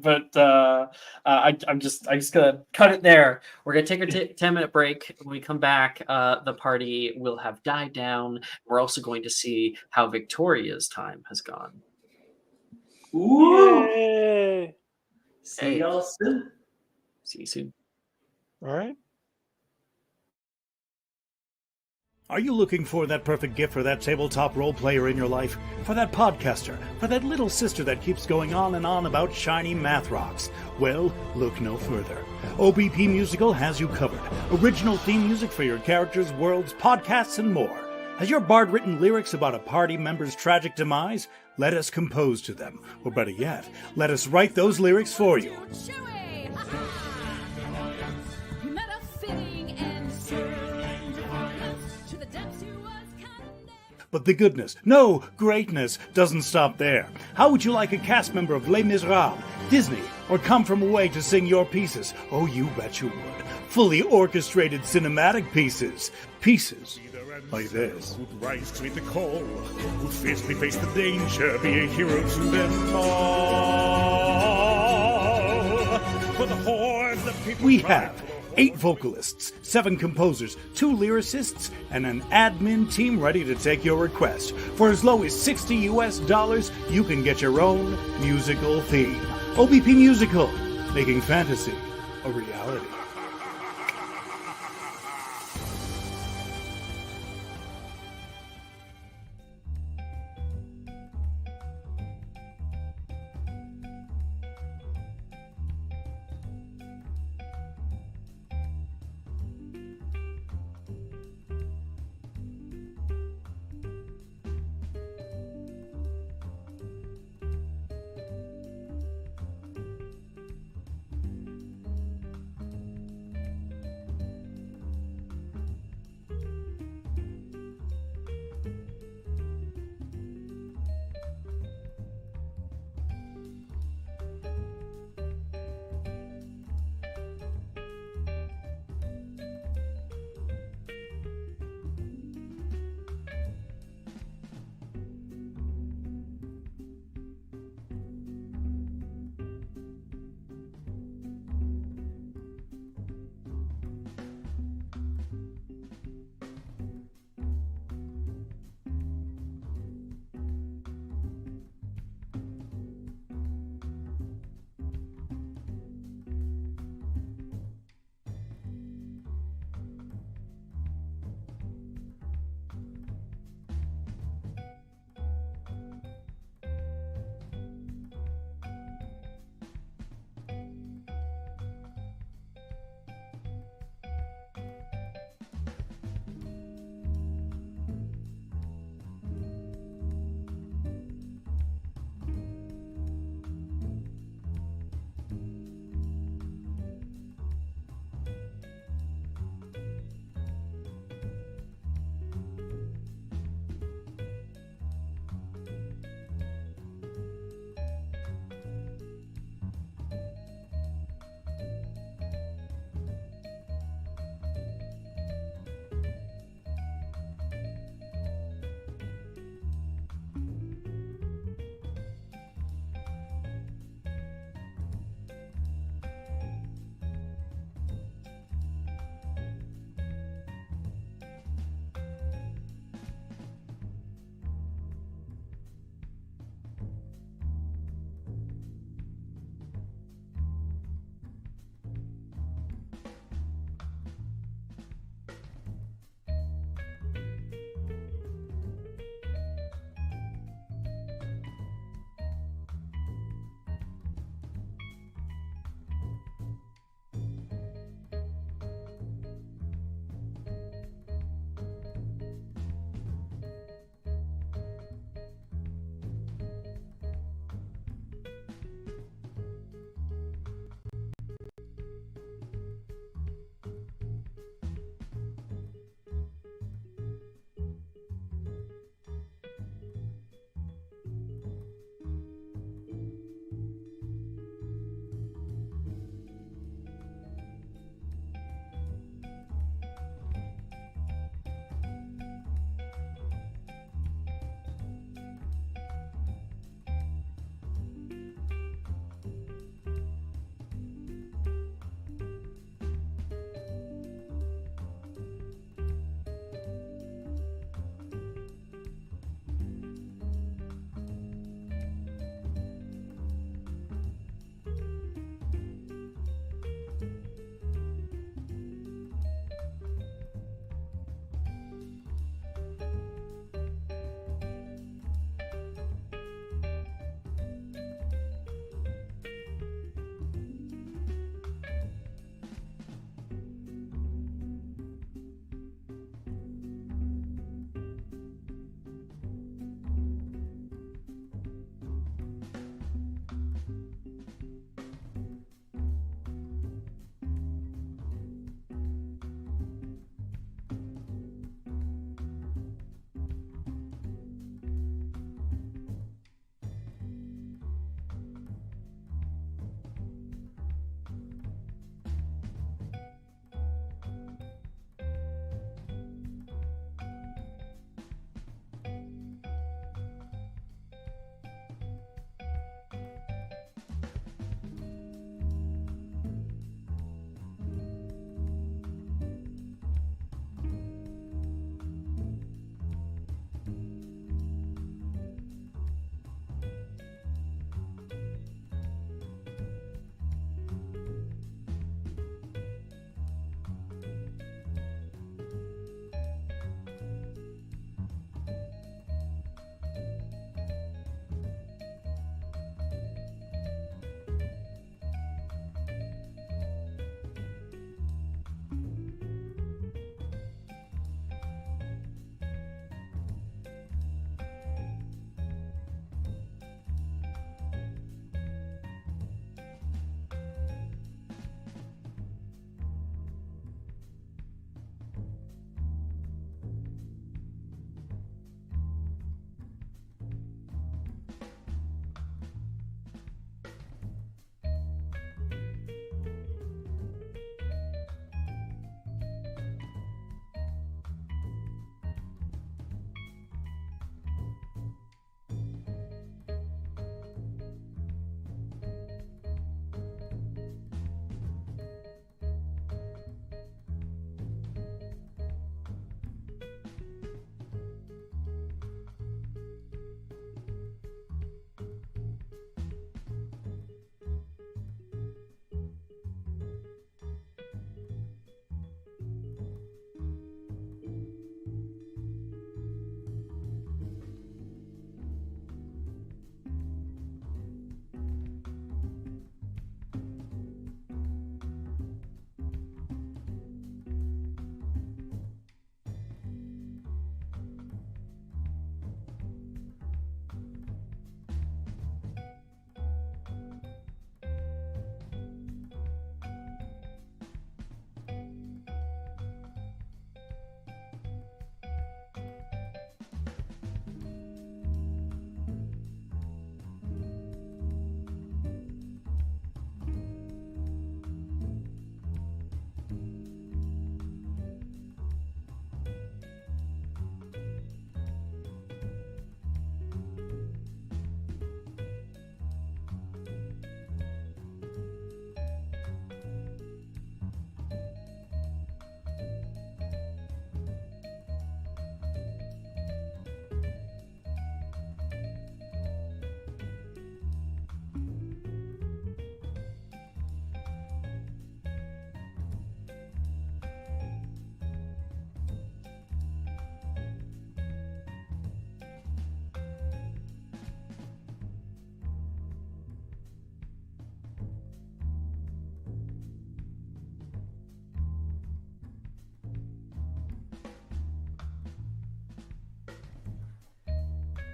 I'm just gonna cut it there. We're gonna take a 10-minute break. When we come back, the party will have died down. We're also going to see how Victoria's time has gone. Ooh! Yay! See y'all soon. See you soon. All right. Are you looking for that perfect gift for that tabletop role player in your life? For that podcaster? For that little sister that keeps going on and on about shiny math rocks? Well, look no further. OBP Musical has you covered. Original theme music for your characters, worlds, podcasts, and more. Has your bard written lyrics about a party member's tragic demise? Let us compose to them. Or better yet, let us write those lyrics for you. But the goodness, no, greatness, doesn't stop there. How would you like a cast member of Les Miserables, Disney, or Come From Away to sing your pieces? Oh, you bet you would. Fully orchestrated cinematic pieces. Pieces like this. Who'd rise to meet the call, who'd fiercely face the danger, be a hero to them all. For the hordes of people We have 8 vocalists, 7 composers, 2 lyricists, and an admin team ready to take your request. For as low as $60 US, you can get your own musical theme. OBP Musical, making fantasy a reality.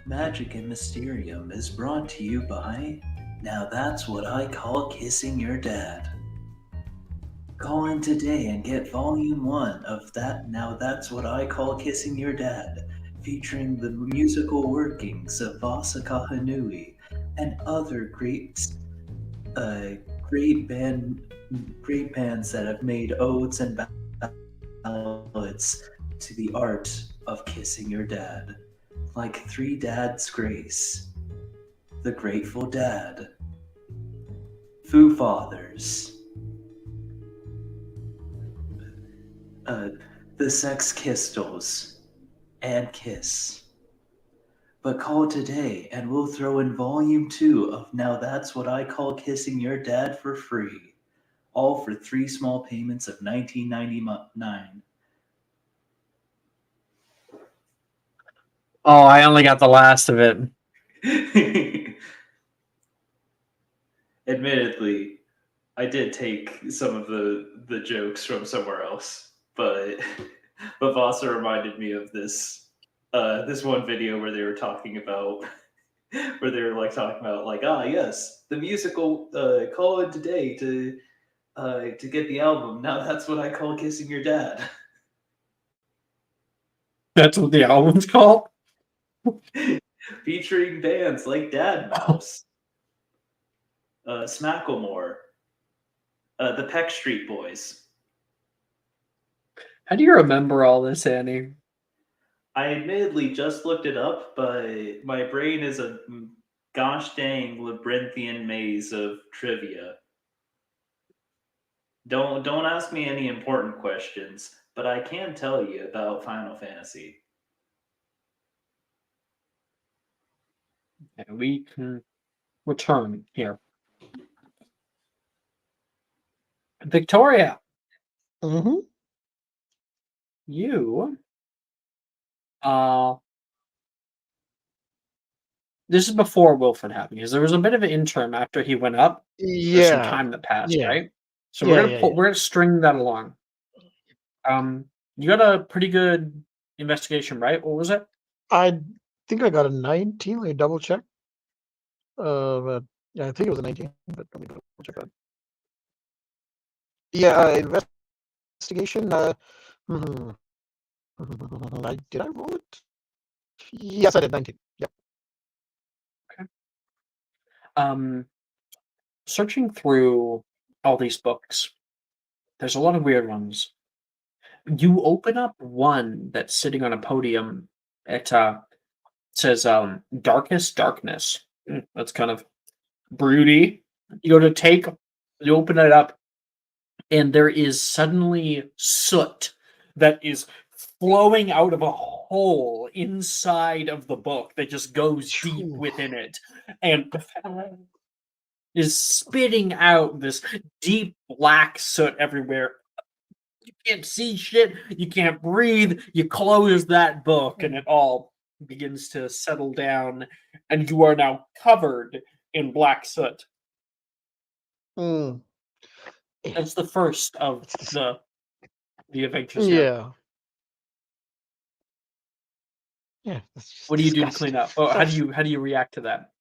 Magic and Mysterium is brought to you by Now That's What I Call Kissing Your Dad. Call in today and get Volume 1 of that Now That's What I Call Kissing Your Dad, featuring the musical workings of Vasa Kahanui and other great bands that have made odes and ballads to the art of kissing your dad, like Three Dads Grace, The Grateful Dad, Foo Fathers, The Sex Pistols, and Kiss. But call today and we'll throw in Volume 2 of Now That's What I Call Kissing Your Dad for free. All for 3 small payments of $19.99. Oh, I only got the last of it. Admittedly, I did take some of the jokes from somewhere else, but Vasa reminded me of this this one video where they were talking about yes, the musical call in today to get the album. Now that's what I call kissing your dad. That's what the album's called? Featuring bands like Dad Mouse, Smacklemore, the Peck Street Boys. How do you remember all this, Annie? I admittedly just looked it up, but my brain is a gosh dang labyrinthian maze of trivia. Don't ask me any important questions, but I can tell you about Final Fantasy. And we can return here. Victoria, Mm-hmm. you this is before Wilfred happened, because there was a bit of an interim after he went up. There's some Yeah. time that passed, Yeah. right? So Yeah, we're gonna string that along. You got a pretty good investigation, right? What was it? I think I got a 19. Let me double check. But yeah, I think it was a 19. But let me double check that. Yeah, investigation. Hmm, did I roll it? Yes, I did. 19. Yep. Searching through all these books, there's a lot of weird ones. You open up one that's sitting on a podium. It says Darkest Darkness. That's kind of broody. You open it up, and there is suddenly soot that is flowing out of a hole inside of the book that just goes deep Phew. within it, and is spitting out this deep black soot everywhere. You can't see shit. You can't breathe. You close that book, and it all begins to settle down, and you are now covered in black soot. Mm. That's the first of It's the adventures here. Yeah. Yeah. That's just What do you do to disgusting. clean up? Oh, how do you react to that?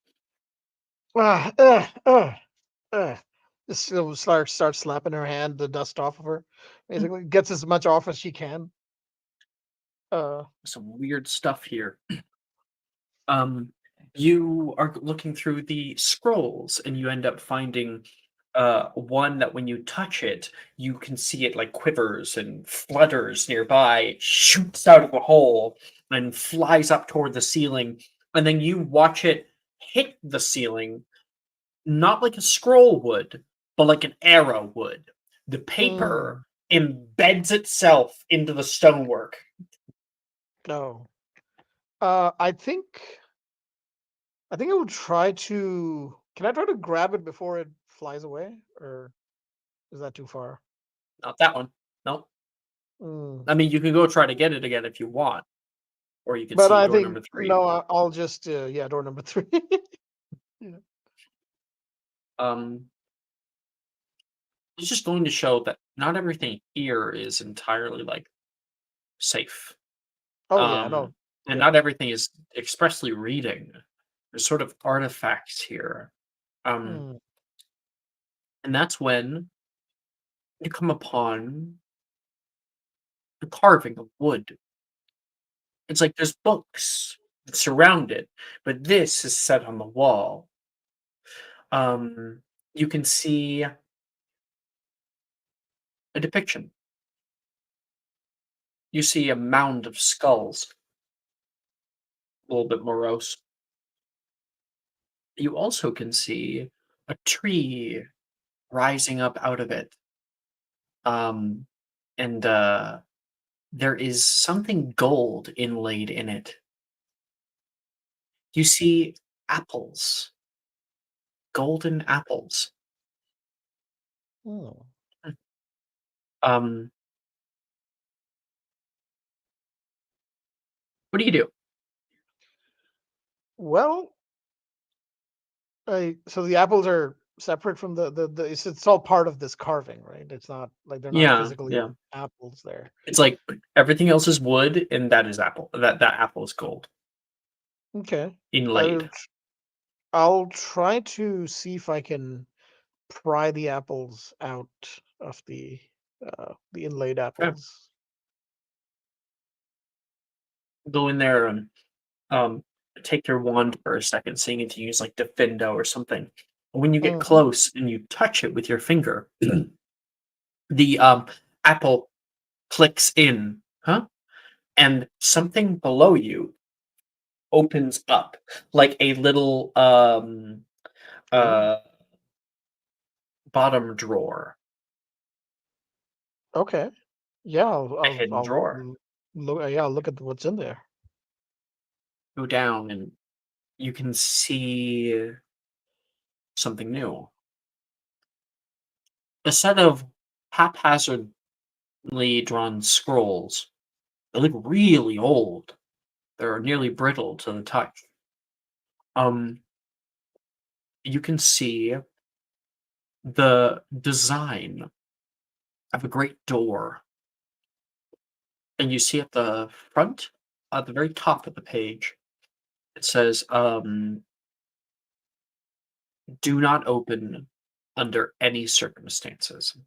Just start slapping her hand, the dust off of her. Basically, gets as much off as she can. Some weird stuff here. You are looking through the scrolls, and you end up finding one that when you touch it, you can see it like quivers and flutters nearby. It shoots out of the hole and flies up toward the ceiling, and then you watch it hit the ceiling, not like a scroll would, but like an arrow would. The paper embeds itself into the stonework. No. I think I would try to. Can I try to grab it before it flies away, or is that too far? Not that one. No. Mm. I mean, you can go try to get it again if you want, or you can But see I door think number 3. no. I'll just door number 3. Yeah. It's just going to show that not everything here is entirely like safe. Oh yeah, no. And Yeah. not everything is expressly reading. There's sort of artifacts here. Hmm. And that's when you come upon the carving of wood. It's like there's books that surround it, but this is set on the wall. You can see a depiction. You see a mound of skulls, a little bit morose. You also can see a tree rising up out of it. And there is something gold inlaid in it. You see apples, golden apples. Oh. Um, what do you do? Well, so the apples are separate from the it's all part of this carving, right? It's not like they're not Yeah, physically yeah. apples there. It's like everything else is wood, and that is apple. That apple is gold, Okay. inlaid. I'll try to see if I can pry the apples out of the inlaid apples. Go in there and take your wand for a second, seeing if you use like Defendo or something. When you get Mhm. close and you touch it with your finger, the apple clicks in, and something below you opens up like a little uh bottom drawer, Okay. Yeah, a hidden drawer. look. Yeah, I'll look at what's in there. Go down and you can see something new. A set of haphazardly drawn scrolls. They look really old. They're nearly brittle to the touch. You can see the design of a great door. And you see at the front, at the very top of the page, it says, do not open under any circumstances.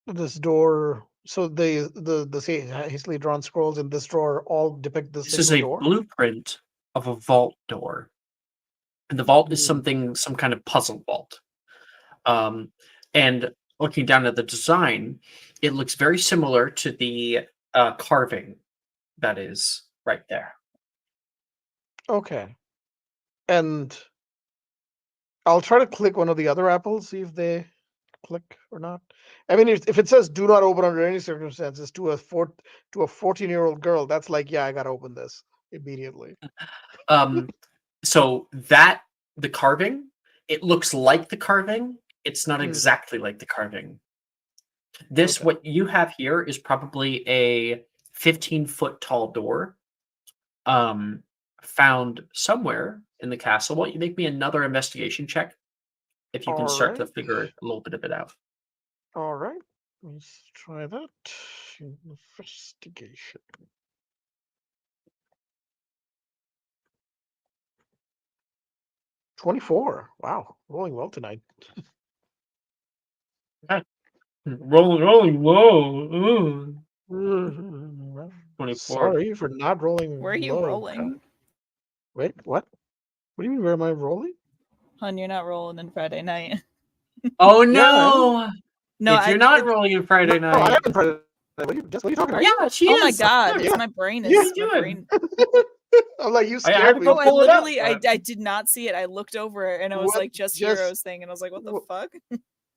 This door. So the say hastily drawn scrolls in this drawer all depict this This is single a door. blueprint of a vault door. And the vault is Hmm. some kind of puzzle vault. And looking down at the design, it looks very similar to the carving that is right there. Okay. And I'll try to click one of the other apples, see if they click or not. I mean, if it says "do not open under any circumstances" to a 14-year-old girl, that's like, yeah, I gotta open this immediately. So that the carving, it looks like the carving. It's not Hmm. exactly like the carving. This, Okay. what you have here, is probably a 15-foot tall door, found somewhere in the castle. Well, you make me another investigation check if you can All start to right. figure a little bit of it out. All right. Let's try that. Investigation. 24. Wow, rolling well tonight. Rolling, whoa. Well, 24. sorry for not rolling Where are you low. rolling? Wait, what? What do you mean? Where am I rolling? Hun, you're not rolling in Friday night. Oh Yeah, I am. no! No, if you're not rolling in Friday No, I night, haven't tried it. What are you talking about? yeah, she Oh my is. god, Yeah. my brain Yeah. is What are you my doing? brain. I'm like, you I had scared to me. go Oh, I pull it up. literally I did not see it. I looked over it and I was What? like, just Just- heroes thing, and I was like, what the wh- fuck?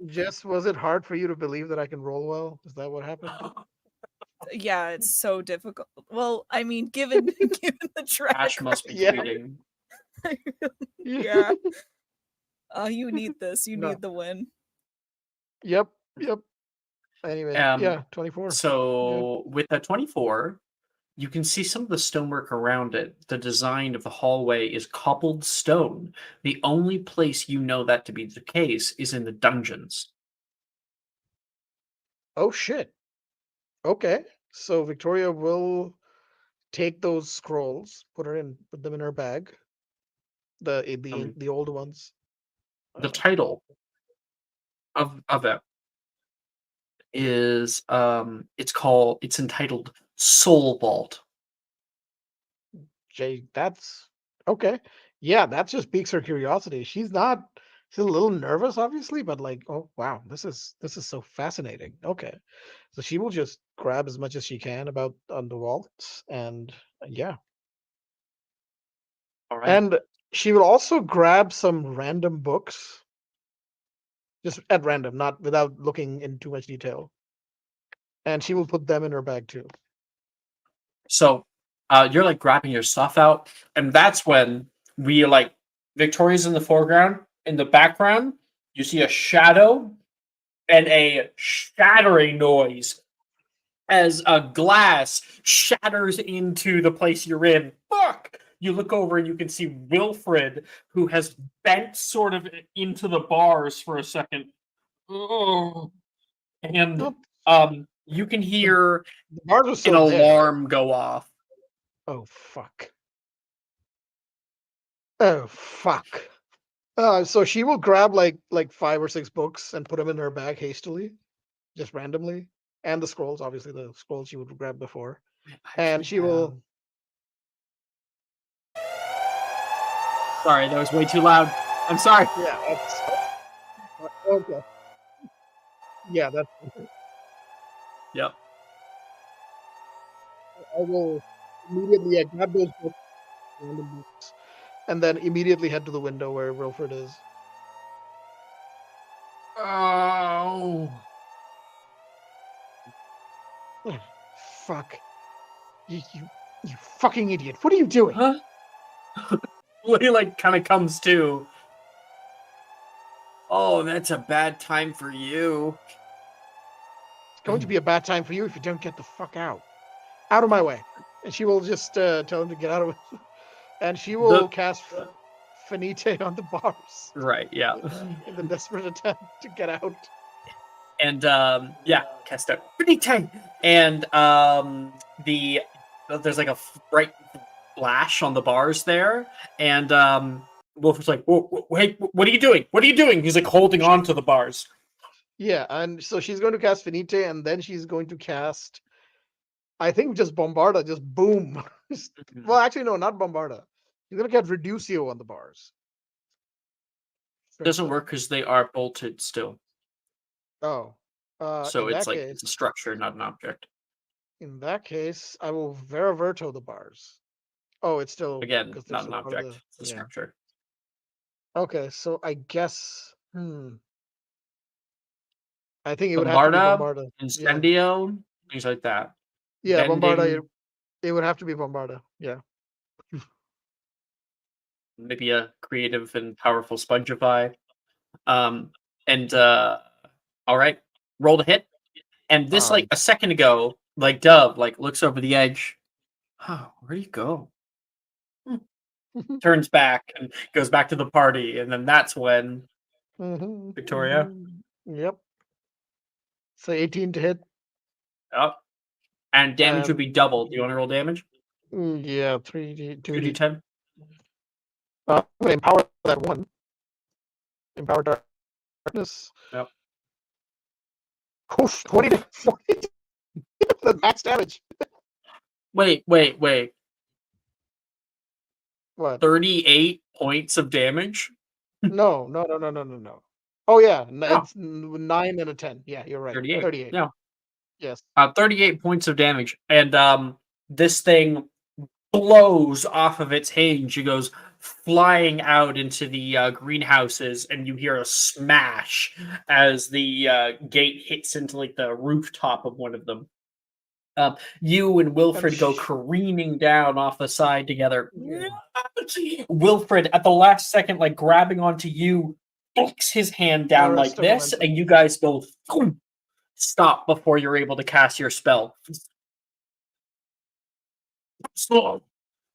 Jess, was it hard for you to believe that I can roll well? Is that what happened? Yeah, it's so difficult. Well, I mean, given the track Ash must be Yeah. tweeting. yeah. Oh, you need this. You No. need the win. Yep. Anyway, yeah, 24. So with a 24, you can see some of the stonework around it. The design of the hallway is cobbled stone. The only place you know that to be the case is in the dungeons. Oh shit. Okay. So Victoria will take those scrolls, put them in her bag. The old ones. The title of it is it's entitled Soul Vault. Jay, that's okay. Yeah, that just piques her curiosity. She's a little nervous, obviously, but like, oh wow, this is so fascinating. Okay, so she will just grab as much as she can about on the vaults, and yeah, All right. and she will also grab some random books, just at random, not without looking in too much detail, and she will put them in her bag too. So you're like grabbing your stuff out, and that's when we like Victoria's in the foreground. In the background, you see a shadow and a shattering noise as a glass shatters into the place you're in. Fuck! You look over and you can see Wilfred, who has bent sort of into the bars for a second. Oh. And you can hear The bars are an still there. alarm go off. Oh fuck. Oh fuck. So she will grab like 5 or 6 books and put them in her bag hastily, just randomly, and the scrolls. Obviously, the scrolls she would grab before, and she will. Sorry, that was way too loud. I'm sorry. Yeah, that's okay. Yeah, that's. Yep. I will immediately grab those books, random books, and then immediately head to the window where Wilfred is. Oh. Fuck. You fucking idiot. What are you doing? Huh? He like kind of comes to. Oh, that's a bad time for you. It's going to be a bad time for you if you don't get the fuck out. Out of my way. And she will just tell him to get out of it. And she will cast Finite on the bars. Right, yeah. In the desperate attempt to get out. And yeah, cast out Finite. And there's like a bright flash on the bars there, and Wolf is like, "Wait, what are you doing? What are you doing?" He's like holding on to the bars. Yeah, and so she's going to cast Finite, and then she's going to cast, I think, just Bombarda, just boom. Well, actually, no, not Bombarda. She's going to cast Reducio on the bars. Doesn't work because they are bolted still. Oh. So it's like it's a structure, not an object. In that case, I will Veraverto the bars. Oh, it's still again not an object. It's a structure. Okay, so I guess I think it would have to be Bombarda. Incendio, things like that. Yeah, Bombarda. It would have to be Bombarda. Yeah. Maybe a creative and powerful Spongify. And all right, roll to hit. And this like a second ago, like Dove like looks over the edge. Oh, where do you go? Turns back and goes back to the party, and then that's when Victoria. Yep. So 18 to hit. Yep. And damage would be double. Do you want to roll damage? Yeah, 2d10. 2d10. I'm gonna empower that one. Empower darkness. Yep. 20 to 40. The max damage. Wait. What? 38 points of damage? No. Oh yeah, it's 9 and a 10. Yeah, you're right. 38. Yeah. Yes. 38 points of damage, and this thing blows off of its hinge. It goes flying out into the greenhouses, and you hear a smash as the gate hits into like the rooftop of one of them. You and Wilfred go careening down off the side together. Wilfred, at the last second, like grabbing onto you, flicks his hand down like this, and you guys both stop before you're able to cast your spell. Slow,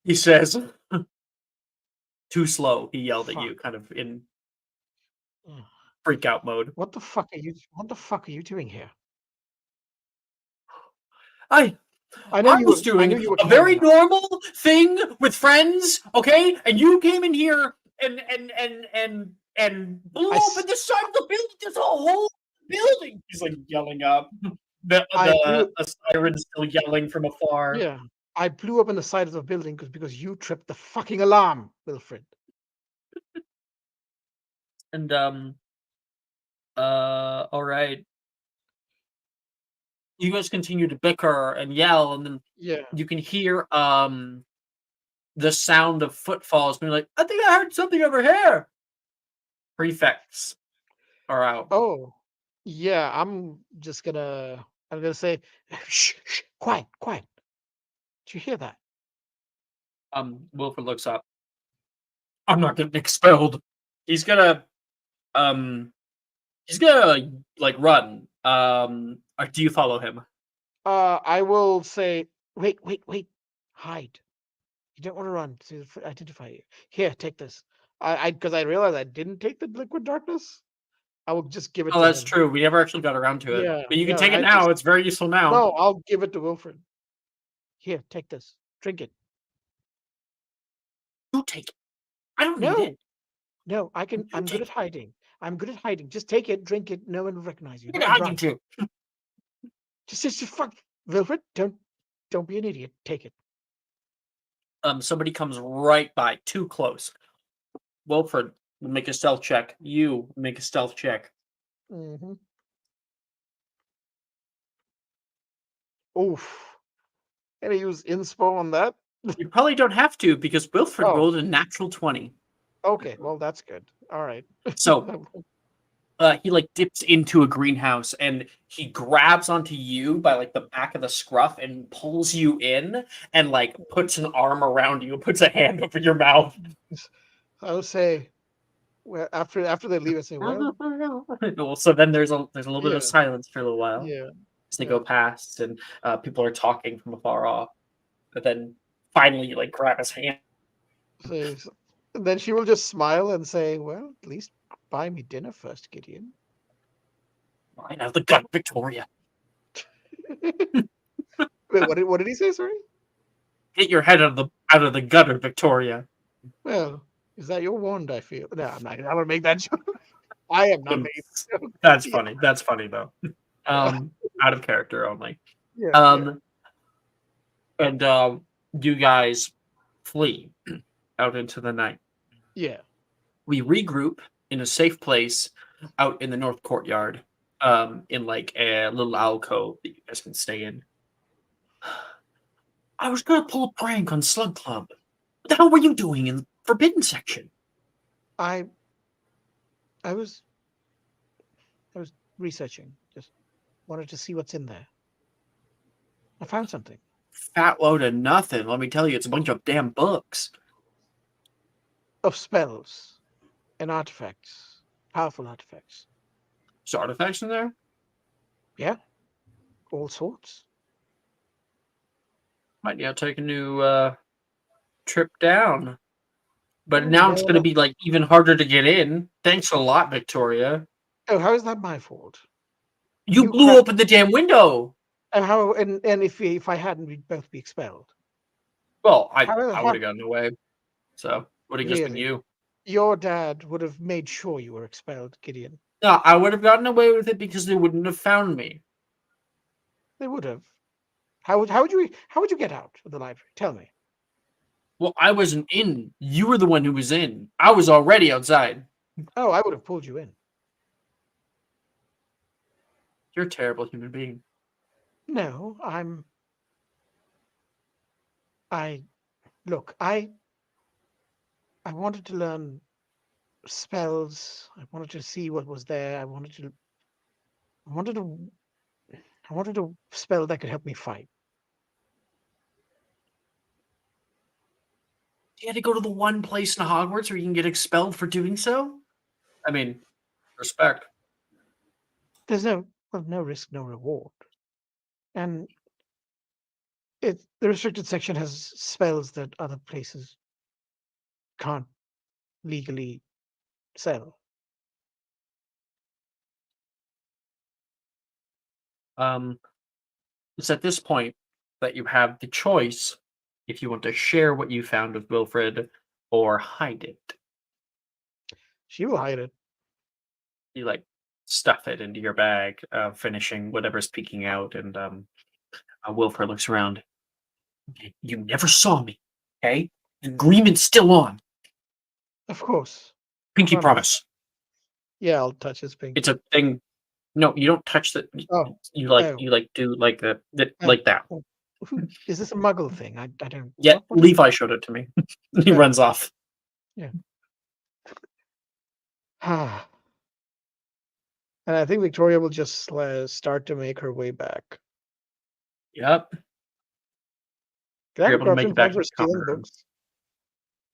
he says. Too slow, he yelled at you, kind of in freak out mode. What the fuck are you doing here? I know you was were- I doing knew you were a very carrying on. normal thing with friends, okay? And you came in here and blew I open s- the side of the building. There's a whole building. He's like yelling up. I blew The siren's still yelling from afar. Yeah, I blew up on the side of the building because you tripped the fucking alarm, Wilfred. And all right. You guys continue to bicker and yell, and then Yeah. you can hear the sound of footfalls. And you're like, I think I heard something over here. Prefects are out. Oh, yeah. I'm gonna say, shh, shh, quiet, quiet. Did you hear that? Wilfred looks up. I'm not getting expelled. He's gonna um like run. Or do you follow him? I will say, wait, wait, wait, hide. You don't want to run to identify you. Here, take this. Because I realized I didn't take the liquid darkness. I will just give it Oh, to that's him. true. We never actually got around to it. Yeah, But you can yeah. take it now. It's very useful now. No, I'll give it to Wilfred. Here, take this. Drink it. You take it. I don't need No, it. no, I can. You I'm good take at hiding. I'm good at hiding. Just take it, drink it. No one will recognize you. What are And you run. hiding to? Just fuck, Wilfred. Don't be an idiot. Take it. Somebody comes right by, too close. Wilfred, make a stealth check. You make a stealth check. Mm-hmm. Oof. Can I use inspo on that? You probably don't have to because Wilfred Oh. rolled a natural 20. Okay, well that's good. All right. So he like dips into a greenhouse and he grabs onto you by like the back of the scruff and pulls you in and like puts an arm around you, puts a hand over your mouth. I'll say, well, after they leave, I say, well, Well, so then there's a little bit Yeah. of silence for a little while yeah. as they go past and people are talking from afar off. But then finally you like grab his hand. Says, and then she will just smile and say, well, at least buy me dinner first, Gideon. Right out of the gut, Victoria. Wait, what did he say? Sorry. Get your head out of the gutter, Victoria. Well, is that your wand? I feel. No, I'm not gonna make that joke. I am not making that joke. That's Yeah. funny. That's funny though. Out of character only. Yeah. And you guys flee out into the night. Yeah. We regroup in a safe place out in the north courtyard, in like a little alcove that you guys can stay in. I was gonna pull a prank on Slug Club. What the hell were you doing in the forbidden section? I was researching. Just wanted to see what's in there. I found something. Fat load of nothing. Let me tell you, it's a bunch of damn books. Of spells and artifacts. Powerful artifacts. There's artifacts in there? Yeah. All sorts. Might now take a new trip down. But now it's going to be like even harder to get in. Thanks a lot, Victoria. Oh, how is that my fault? You blew open the damn window. And how? And if I hadn't, we'd both be expelled. Well, I How- would have gotten away. So would have just been Really? you. Your dad would have made sure you were expelled, Gideon. No, I would have gotten away with it because they wouldn't have found me. They would have. How would you get out of the library? Tell me. Well, I wasn't in. You were the one who was in. I was already outside. Oh, I would have pulled you in. You're a terrible human being. No, look, I wanted to learn spells. I wanted to see what was there. I wanted a spell that could help me fight. You had to go to the one place in Hogwarts where you can get expelled for doing so? I mean, respect. There's no risk, no reward. And the restricted section has spells that other places can't legally sell. It's at this point that you have the choice if you want to share what you found with Wilfred or hide it. She will hide it. You like stuff it into your bag, finishing whatever's peeking out, and Wilfred looks around. Okay, you never saw me, okay? The agreement's still on. Of course. Pinky promise. Yeah, I'll touch his pinky. It's a thing. No, you don't touch the. Oh. You like Oh. you like do like that like that. Is this a muggle thing? I don't. Yeah, what Levi showed it to me. He runs off. Yeah. And I think Victoria will just start to make her way back. Yep. Can I have a You're able to make corruption it back point to for the stealing common room. books?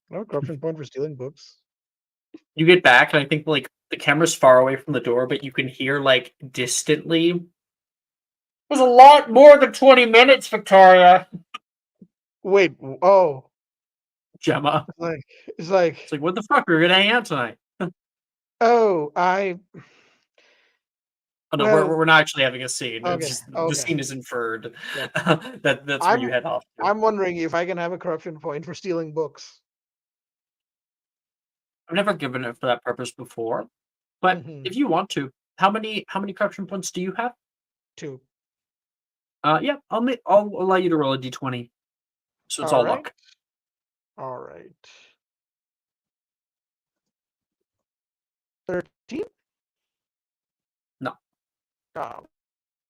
Can I have a corruption point for stealing books? You get back, and I think like the camera's far away from the door, but you can hear like distantly. It was a lot more than 20 minutes, Victoria. Wait. Oh. Gemma. It's like. What the fuck? We're gonna hang out tonight. Oh, Oh no, Well, we're not actually having a scene. okay, It's just, okay. The scene is inferred. Yeah. That's where you head off to. I'm wondering if I can have a corruption point for stealing books. I've never given it for that purpose before, but if you want to, how many corruption points do you have? 2. Yeah, I'll allow you to roll a d20, so it's all luck. All right. 13? No. Oh,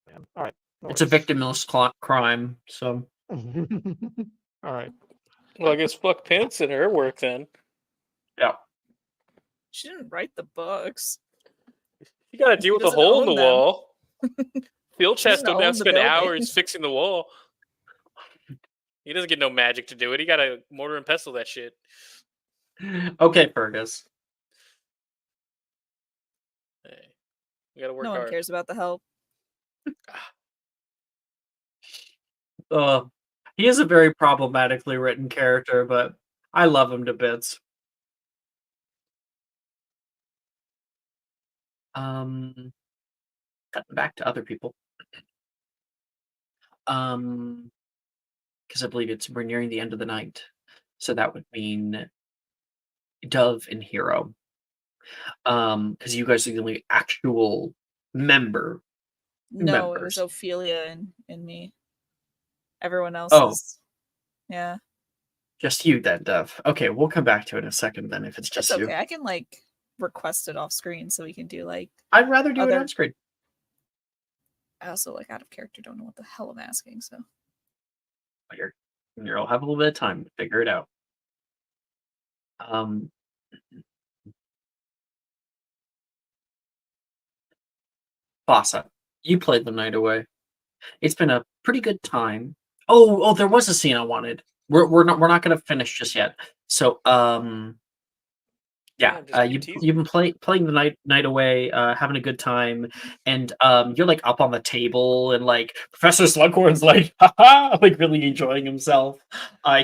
man. All right. No It's a worries. victimless crime, so. All right. Well, I guess fuck Pence and her work then. Yeah. She didn't write the books. You got to deal with the doesn't hole in own the them. wall. Field chest doesn't don't have own to the spend building. hours fixing the wall. He doesn't get no magic to do it. He got to mortar and pestle that shit. Okay, Fergus. Hey, we got to work No one hard. cares about the help. He is a very problematically written character, but I love him to bits. Cutting back to other people. Because I believe we're nearing the end of the night, so that would mean Dove and Hero. Because you guys are the only actual member. No, it members. was Ophelia and me. Everyone else Oh. is. Yeah. Just you then, Dove. Okay, we'll come back to it in a second then if it's just That's you. okay. I can request it off screen so we can do I'd rather do it other- on screen. I also out of character don't know what the hell I'm asking, so You'll have a little bit of time to figure it out. Vasa, you played the night away. It's been a pretty good time. Oh, there was a scene I wanted. We're not gonna finish just yet. So you've been playing the night away, having a good time, and you're like up on the table, and like Professor Slughorn's like, haha, like really enjoying himself.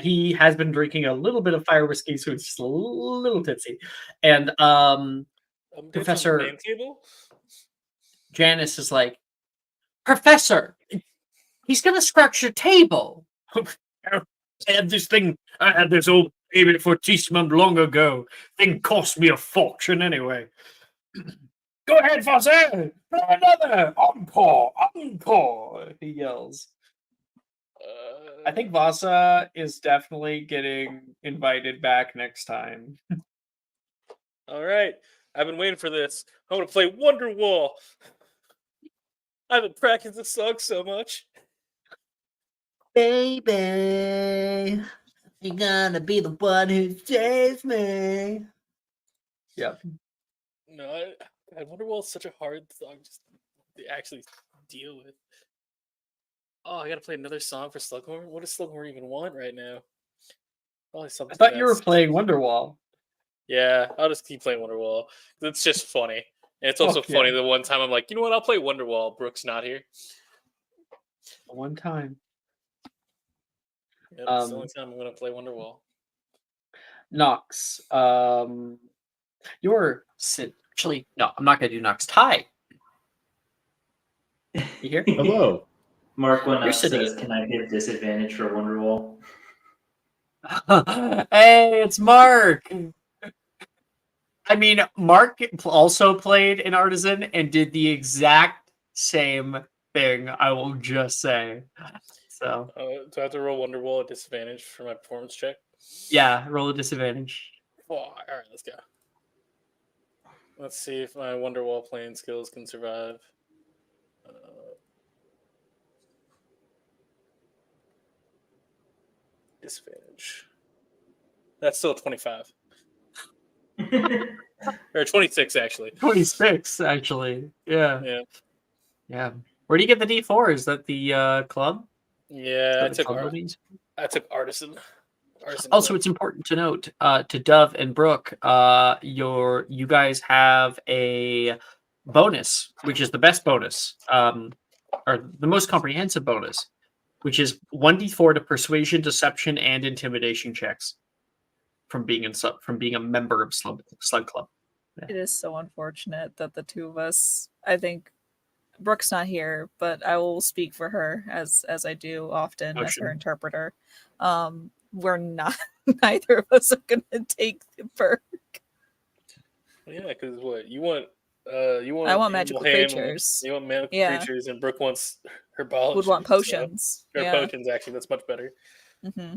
He has been drinking a little bit of fire whiskey, so he's just a little tipsy. And Professor Janice is like, Professor, he's gonna scratch your table. I had this old baby for Tismund long ago. Thing cost me a fortune anyway. Go ahead, Fosse! For another! Encore! Encore! He yells. I think Vasa is definitely getting invited back next time. All right. I've been waiting for this. I want to play Wonderwall. I haven't practiced this song so much. Baby, you're gonna be the one who saves me. Yep. No, Wonderwall is such a hard song just to actually deal with. Oh, I gotta play another song for Slughorn? What does Slughorn even want right now? Probably something. I thought you were playing Wonderwall. Yeah, I'll just keep playing Wonderwall. It's just funny. And it's also funny the one time I'm like, you know what, I'll play Wonderwall. Brooke's not here. One time. Yep, it's the only time I'm gonna play Wonderwall. Nox, actually, no, I'm not gonna do Nox. Ty, you here? Hello. Mark went You're up sitting says, "Can I give disadvantage for Wonderwall?" Hey, it's Mark. I mean, Mark also played an artisan and did the exact same thing. I will just say. So Do I have to roll Wonderwall at disadvantage for my performance check? yeah, roll a disadvantage. Oh, all right, let's go. Let's see if my Wonderwall playing skills can survive. Disadvantage. That's still 25. Or 26, actually. 26, actually. Yeah. Yeah. Yeah. Where do you get the D4? Is that the club? Yeah, I The took club release? Artisan. Also, Club. it's important to note to Dove and Brooke, you guys have a bonus, which is the best bonus, or the most comprehensive bonus, which is 1d4 to persuasion, deception, and intimidation checks from being a member of Slug Club. It is so unfortunate that the two of us, I think Brooke's not here, but I will speak for her as I do often as her interpreter. We're not neither of us are gonna take the perk. Yeah, because what you want I want magical creatures. You want magical creatures, and Brooke wants herbology. Would want potions. So, or potions, actually, that's much better. Mm-hmm.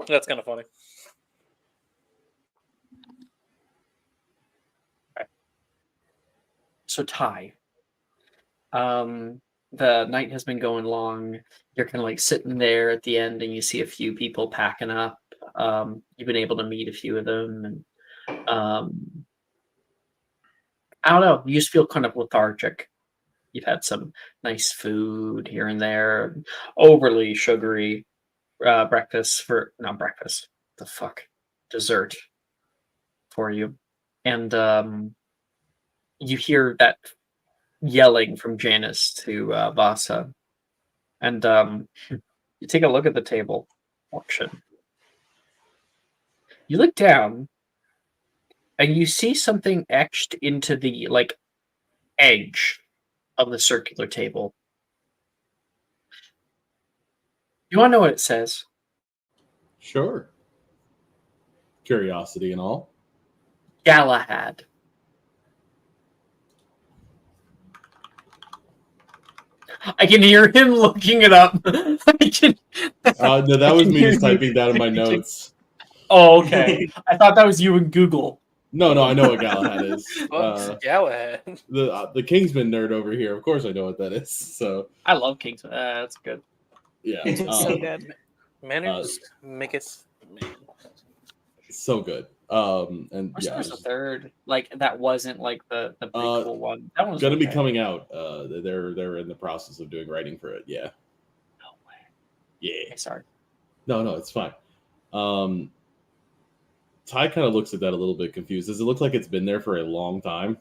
That's kind of funny. So Ty, the night has been going long. You're kind of like sitting there at the end, and you see a few people packing up. You've been able to meet a few of them, and I don't know. You just feel kind of lethargic. You've had some nice food here and there, overly sugary not breakfast. The fuck, dessert for you, and you hear that yelling from Janice to Vasa, and you take a look at the table auction. You look down, and you see something etched into the edge of the circular table. You want to know what it says? Sure. Curiosity and all. Galahad. I can hear him looking it up. No, that was me just typing down in my notes. Oh, okay. I thought that was you in Google. No, I know what Galahad is. Galahad. The Kingsman nerd over here. Of course, I know what that is. So I love Kingsman. That's good. Yeah, it's so good. Manners maketh man. So good. And There's a third. That wasn't the prequel one. That one's gonna be coming out. They're in the process of doing writing for it. Yeah. No way. Yeah. Okay, sorry. No, it's fine. Ty kind of looks at that a little bit confused. Does it look like it's been there for a long time?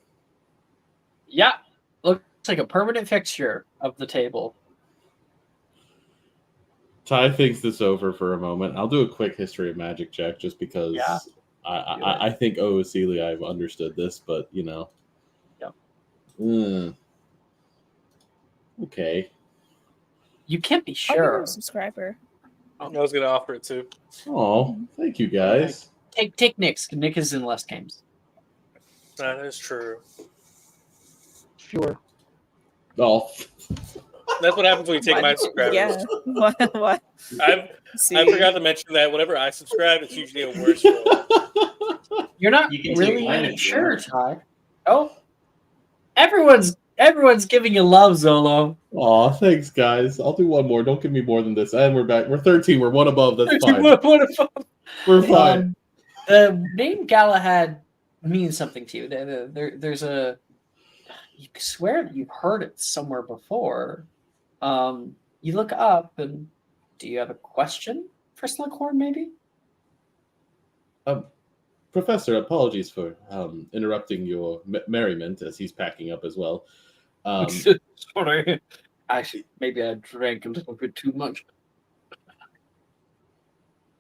Yeah. Looks like a permanent fixture of the table. Ty thinks this over for a moment. I'll do a quick history of magic check just because I think Celia, I've understood this, but Yeah. Okay. You can't be I'll give her sure. a subscriber. I was gonna offer it too. Oh, thank you guys. Take Nick's. Nick is in less games. That is true. Sure. Oh. That's what happens when you take my subscribers. Yeah. What? I forgot to mention that whenever I subscribe, it's usually a worse roll. You're not You can take mine really if you sure, want. Ty. Oh, everyone's giving you love, Zolo. Aw, thanks, guys. I'll do one more. Don't give me more than this. And we're back. We're 13. We're one above. That's fine. We're fine. The name Galahad means something to you. There's a. You swear that you've heard it somewhere before. You look up, and do you have a question for Slughorn, maybe? Professor, apologies for interrupting your merriment as he's packing up as well. Sorry. Actually, maybe I drank a little bit too much.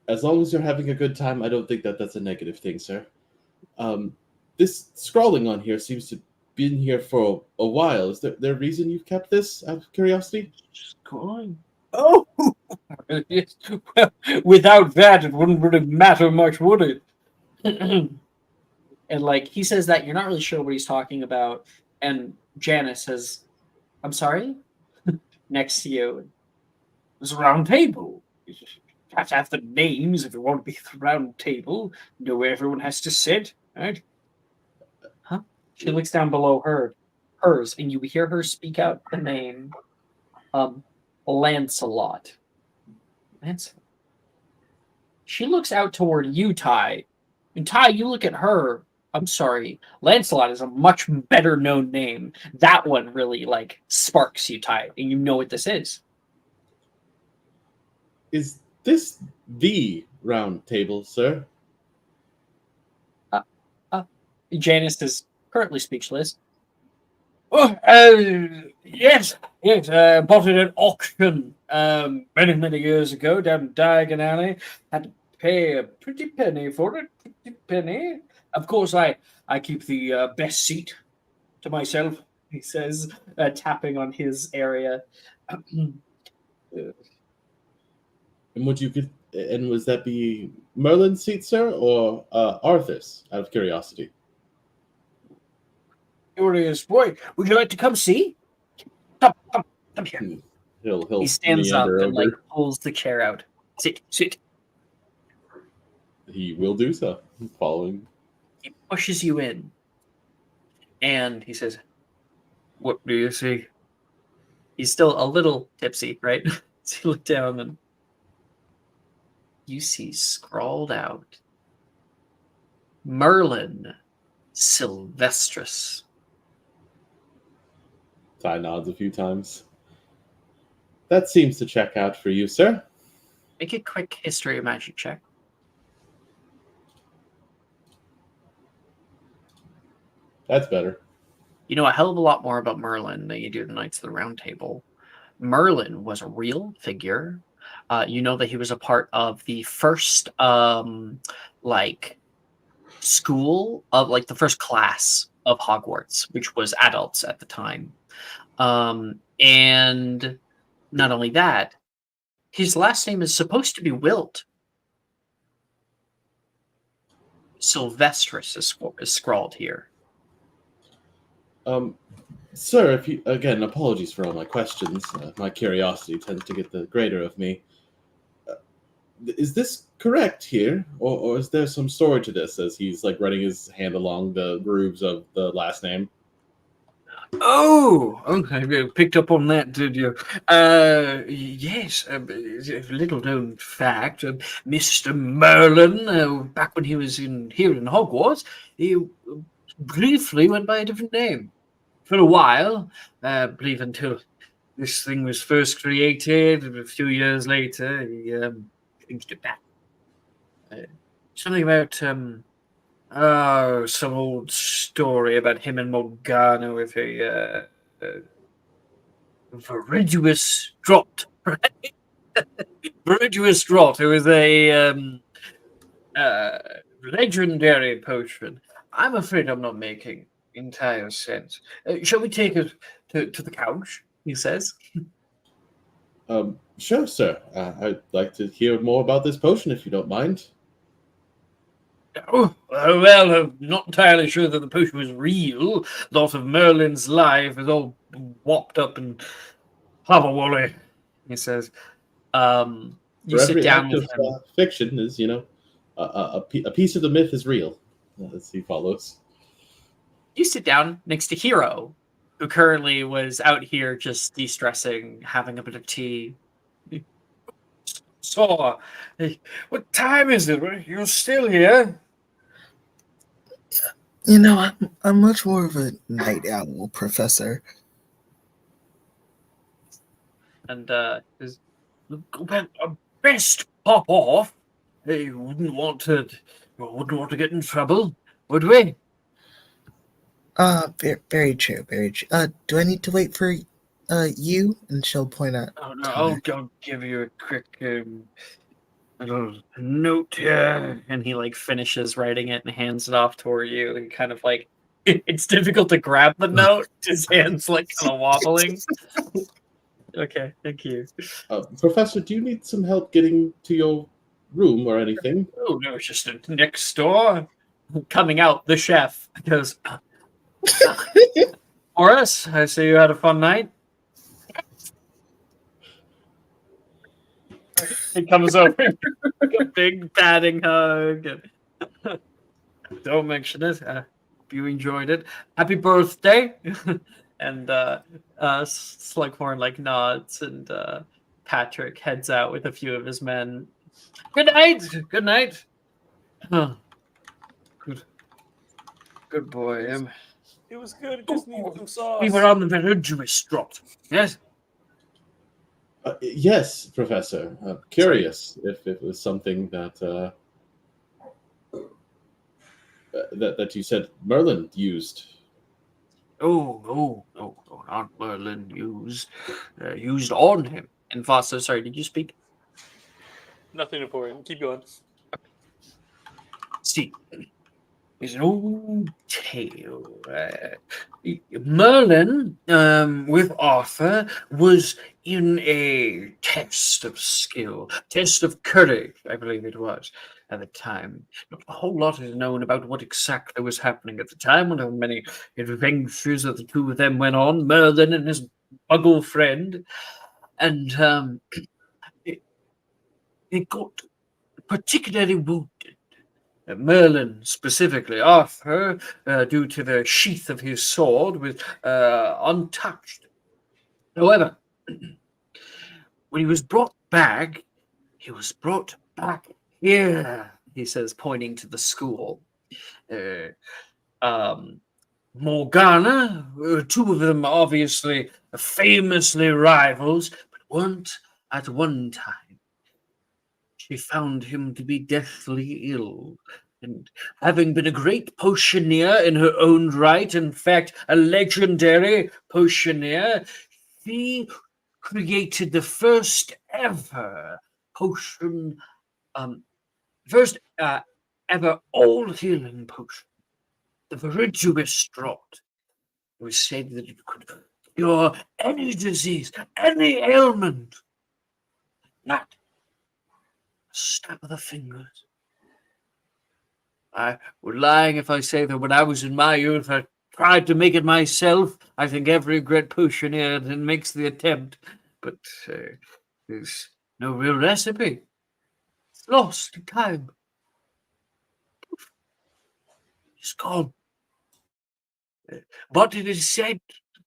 As long as you're having a good time, I don't think that's a negative thing, sir. This scrawling on here seems to been here for a while. Is there a reason you've kept this, out of curiosity? Going. Oh, yes. Well, without that, it wouldn't really matter much, would it? And like he says that you're not really sure what he's talking about, and Janice says, "I'm sorry." Next to you, there's a round table. You have to have the names if you want to be at the round table. Know where everyone has to sit, right? Huh? She looks down below hers, and you hear her speak out the name, Lancelot. Lancelot. She looks out toward you, Ty. And Ty, you look at her. I'm sorry. Lancelot is a much better known name. That one really like sparks you, Ty, and you know what this is. Is this the round table, sir? Janice is currently speechless. Oh, yes. Bought it at auction many years ago down in Diagon Alley. Had to pay a pretty penny for it. Pretty penny. Of course, I keep the best seat to myself, he says, tapping on his area. And was that be Merlin's seat, sir, or Arthur's, out of curiosity? Curious boy, would you like to come see? Come here. He'll He stands up meander and like over. pulls the chair out. Sit. He will do so, following. He pushes you in, and he says, "What do you see?" He's still a little tipsy, right? So you look down and you see scrawled out Merlin Sylvestris. Ty nods a few times. That seems to check out for you, sir. Make a quick history of magic check. That's better. You know a hell of a lot more about Merlin than you do the Knights of the Round Table. Merlin was a real figure. You know that he was a part of the first school of like the first class of Hogwarts, which was adults at the time. And not only that, his last name is supposed to be Wilt. Sylvestris is scrawled here. Sir, if you again, apologies for all my questions. My curiosity tends to get the greater of me. Is this correct here, or is there some story to this? As he's like running his hand along the grooves of the last name. Oh, okay, picked up on that, did you? Yes, a little-known fact. Mr. Merlin, back when he was here in Hogwarts, he briefly went by a different name. For a while, I believe until this thing was first created, a few years later, he changed it back. Something about some old story about him and Morgana with a Veriduous Draught, right? Veriduous Draught. It was a legendary potion. I'm afraid I'm not making entire sense. Shall we take it to the couch? He says. Sure, sir. I'd like to hear more about this potion, if you don't mind. Oh, well, I'm not entirely sure that the potion was real. A lot of Merlin's life is all whopped up and hobble-wally, he says. You For sit every down act with of him. fiction is, a piece of the myth is real. As he follows. You sit down next to Hero, who currently was out here just de-stressing, having a bit of tea. So, what time is it? You're still here? You know, I'm much more of a night owl, Professor. And best pop off. Hey, wouldn't want to get in trouble, would we? Very true, very true. Do I need to wait for you? And she'll point out. Oh no, I'll give you a quick little note here. And he like finishes writing it and hands it off toward you. He kind of like It's difficult to grab the note. His hands like kind of wobbling. Okay, thank you. Professor, do you need some help getting to your room or anything? Oh no, it's just next door. Coming out, the chef goes, Horace, I see you had a fun night. He comes over like a big patting hug. Don't mention it. Hope you enjoyed it. Happy birthday. And Slughorn like nods, and Patrick heads out with a few of his men. Good night. Good night. Huh. Good boy. It was good. It just needed some sauce. We were on the verge of a strut. Yes. Yes, Professor. Curious if it was something that that you said Merlin used. Oh, not Merlin used on him. And Foster, sorry, did you speak? Nothing important. Keep going. See, it's an old tale. Merlin, with Arthur, was in a test of skill, test of courage, I believe it was, at the time. Not a whole lot is known about what exactly was happening at the time, one of the many adventures that the two of them went on, Merlin and his muggle friend, and it got particularly wounded. Merlin specifically, Arthur, due to the sheath of his sword, was untouched. However, when he was brought back here, he says, pointing to the school. Morgana, two of them obviously famously rivals, but weren't at one time. She found him to be deathly ill, and having been a great potioneer in her own right, in fact, a legendary potioneer, she created the first ever potion, ever all-healing potion, the Veriduous Draught. It was said that it could cure any disease, any ailment. Not snap of the fingers. I would lying if I say that when I was in my youth, I tried to make it myself. I think every great potioneer then makes the attempt, but there's no real recipe. It's lost in time. It's gone. But it is said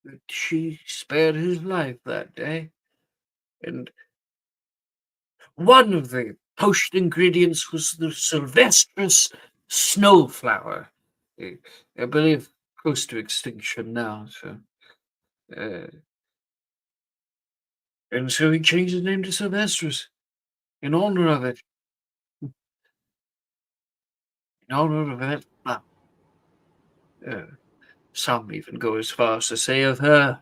that she spared his life that day, and one of the potion ingredients was the Sylvestrous snowflower. I believe close to extinction now. So, and so he changed his name to Sylvestrous in honor of it. In honor of that flower. Some even go as far as to say of her.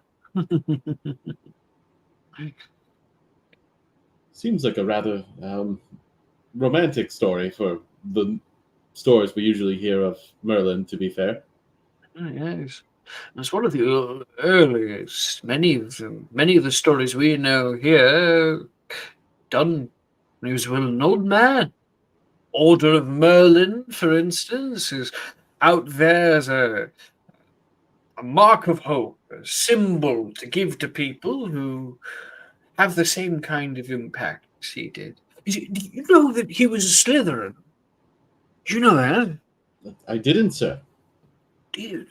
Seems like a rather romantic story for the stories we usually hear of Merlin, to be fair. Yes. It's one of the earliest. Many of the stories we know here done when he was an old man. Order of Merlin, for instance, is out there as a mark of hope, a symbol to give to people who have the same kind of impact as he did. Did you know that he was a Slytherin? Did you know that? I didn't, sir. Dude,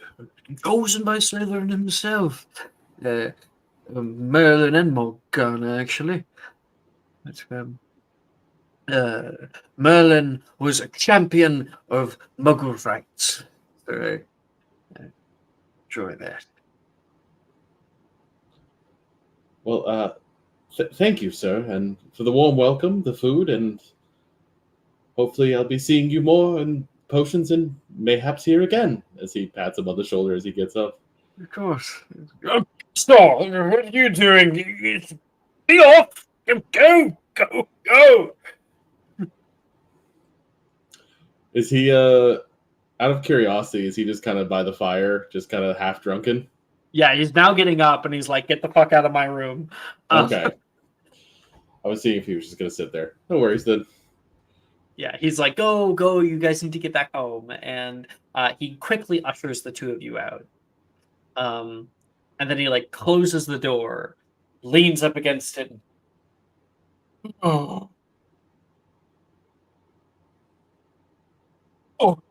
chosen by Slytherin himself. Merlin and Morgana, actually. But, Merlin was a champion of Muggle rights. So enjoy that. Well, thank you, sir, and for the warm welcome, the food, and hopefully I'll be seeing you more in potions and mayhaps here again, as he pats him on the shoulder as he gets up. Of course. Stop! What are you doing? Be off! Go! Is he Out of curiosity, is he just kind of by the fire, just kind of half drunken? Yeah, he's now getting up and he's like, "Get the fuck out of my room." Okay. I was seeing if he was just gonna sit there. No worries then. Yeah, he's like, "Go, you guys need to get back home," and he quickly ushers the two of you out. And then he like closes the door, leans up against it. Oh, oh,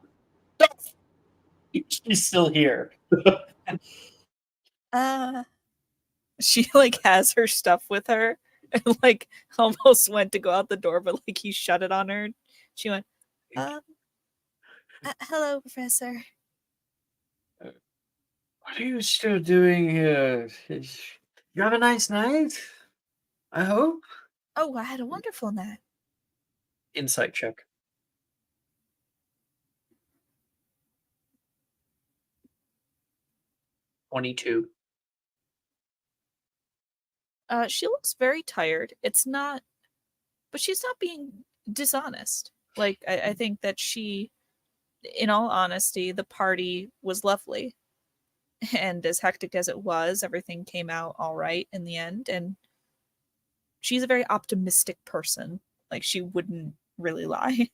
she's still here. She like has her stuff with her and like almost went to go out the door, but like he shut it on her. She went, hello, Professor. What are you still doing here? You have a nice night, I hope. Oh, I had a wonderful night. Insight check. 22. She looks very tired. It's not, but she's not being dishonest. Like, I think that she, in all honesty, the party was lovely. And as hectic as it was, everything came out all right in the end. And she's a very optimistic person. Like, she wouldn't really lie.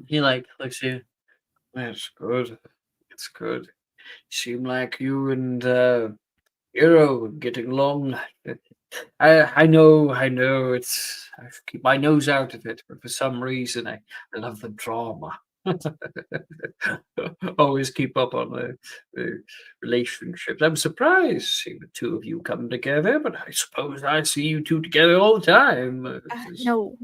He like looks at you. That's good. It's good. Seem like you and Hero getting along. I know. It's I keep my nose out of it, but for some reason I love the drama. Always keep up on the relationships. I'm surprised seeing the two of you come together, but I suppose I see you two together all the time. No.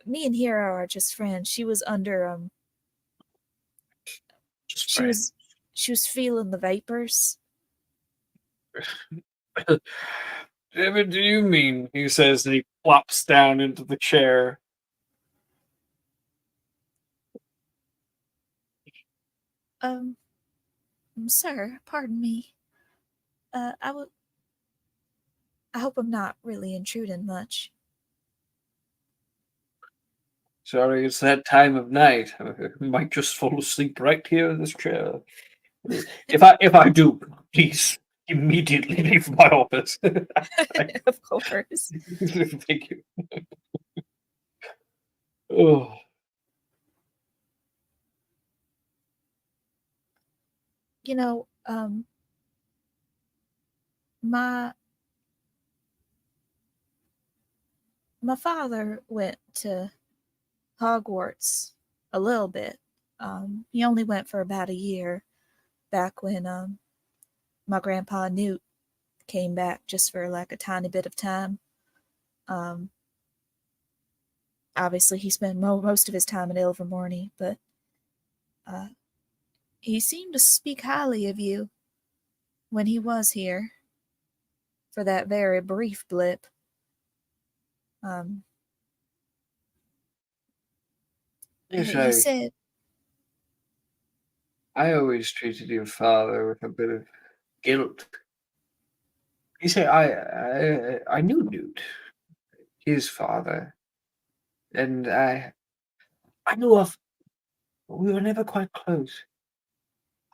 Me and Hero are just friends. She was under Just she friends. was feeling the vapors. Whatever do you mean? He says, and he plops down into the chair. Sir, pardon me. I hope I'm not really intruding much. Sorry, it's that time of night. I might just fall asleep right here in this chair. If I do, please immediately leave my office. Of course. Thank you. Oh. You know, my father went to Hogwarts a little bit. He only went for about a year back when my grandpa Newt came back just for like a tiny bit of time. Obviously he spent most of his time in Ilvermorny, but he seemed to speak highly of you when he was here for that very brief blip. Yes, He said, I always treated your father with a bit of guilt. You say I knew Newt, his father, and I knew of. We were never quite close.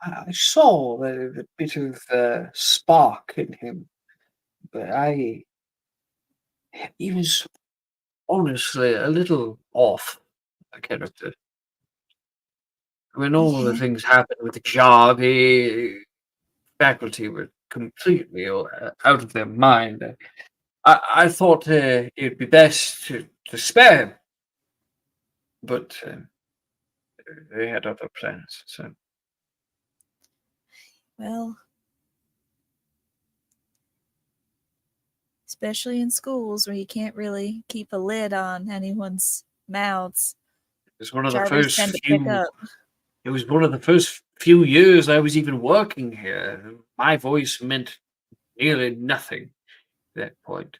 I saw the bit of spark in him, but he was honestly a little off a character. When all the yeah, things happened with the job, faculty were completely out of their mind. I thought it'd be best to spare him, but they had other plans. So, well, especially in schools where you can't really keep a lid on anyone's mouths. it was one of the Charters first tend to few. pick up. It was one of the first few years I was even working here. My voice meant nearly nothing at that point.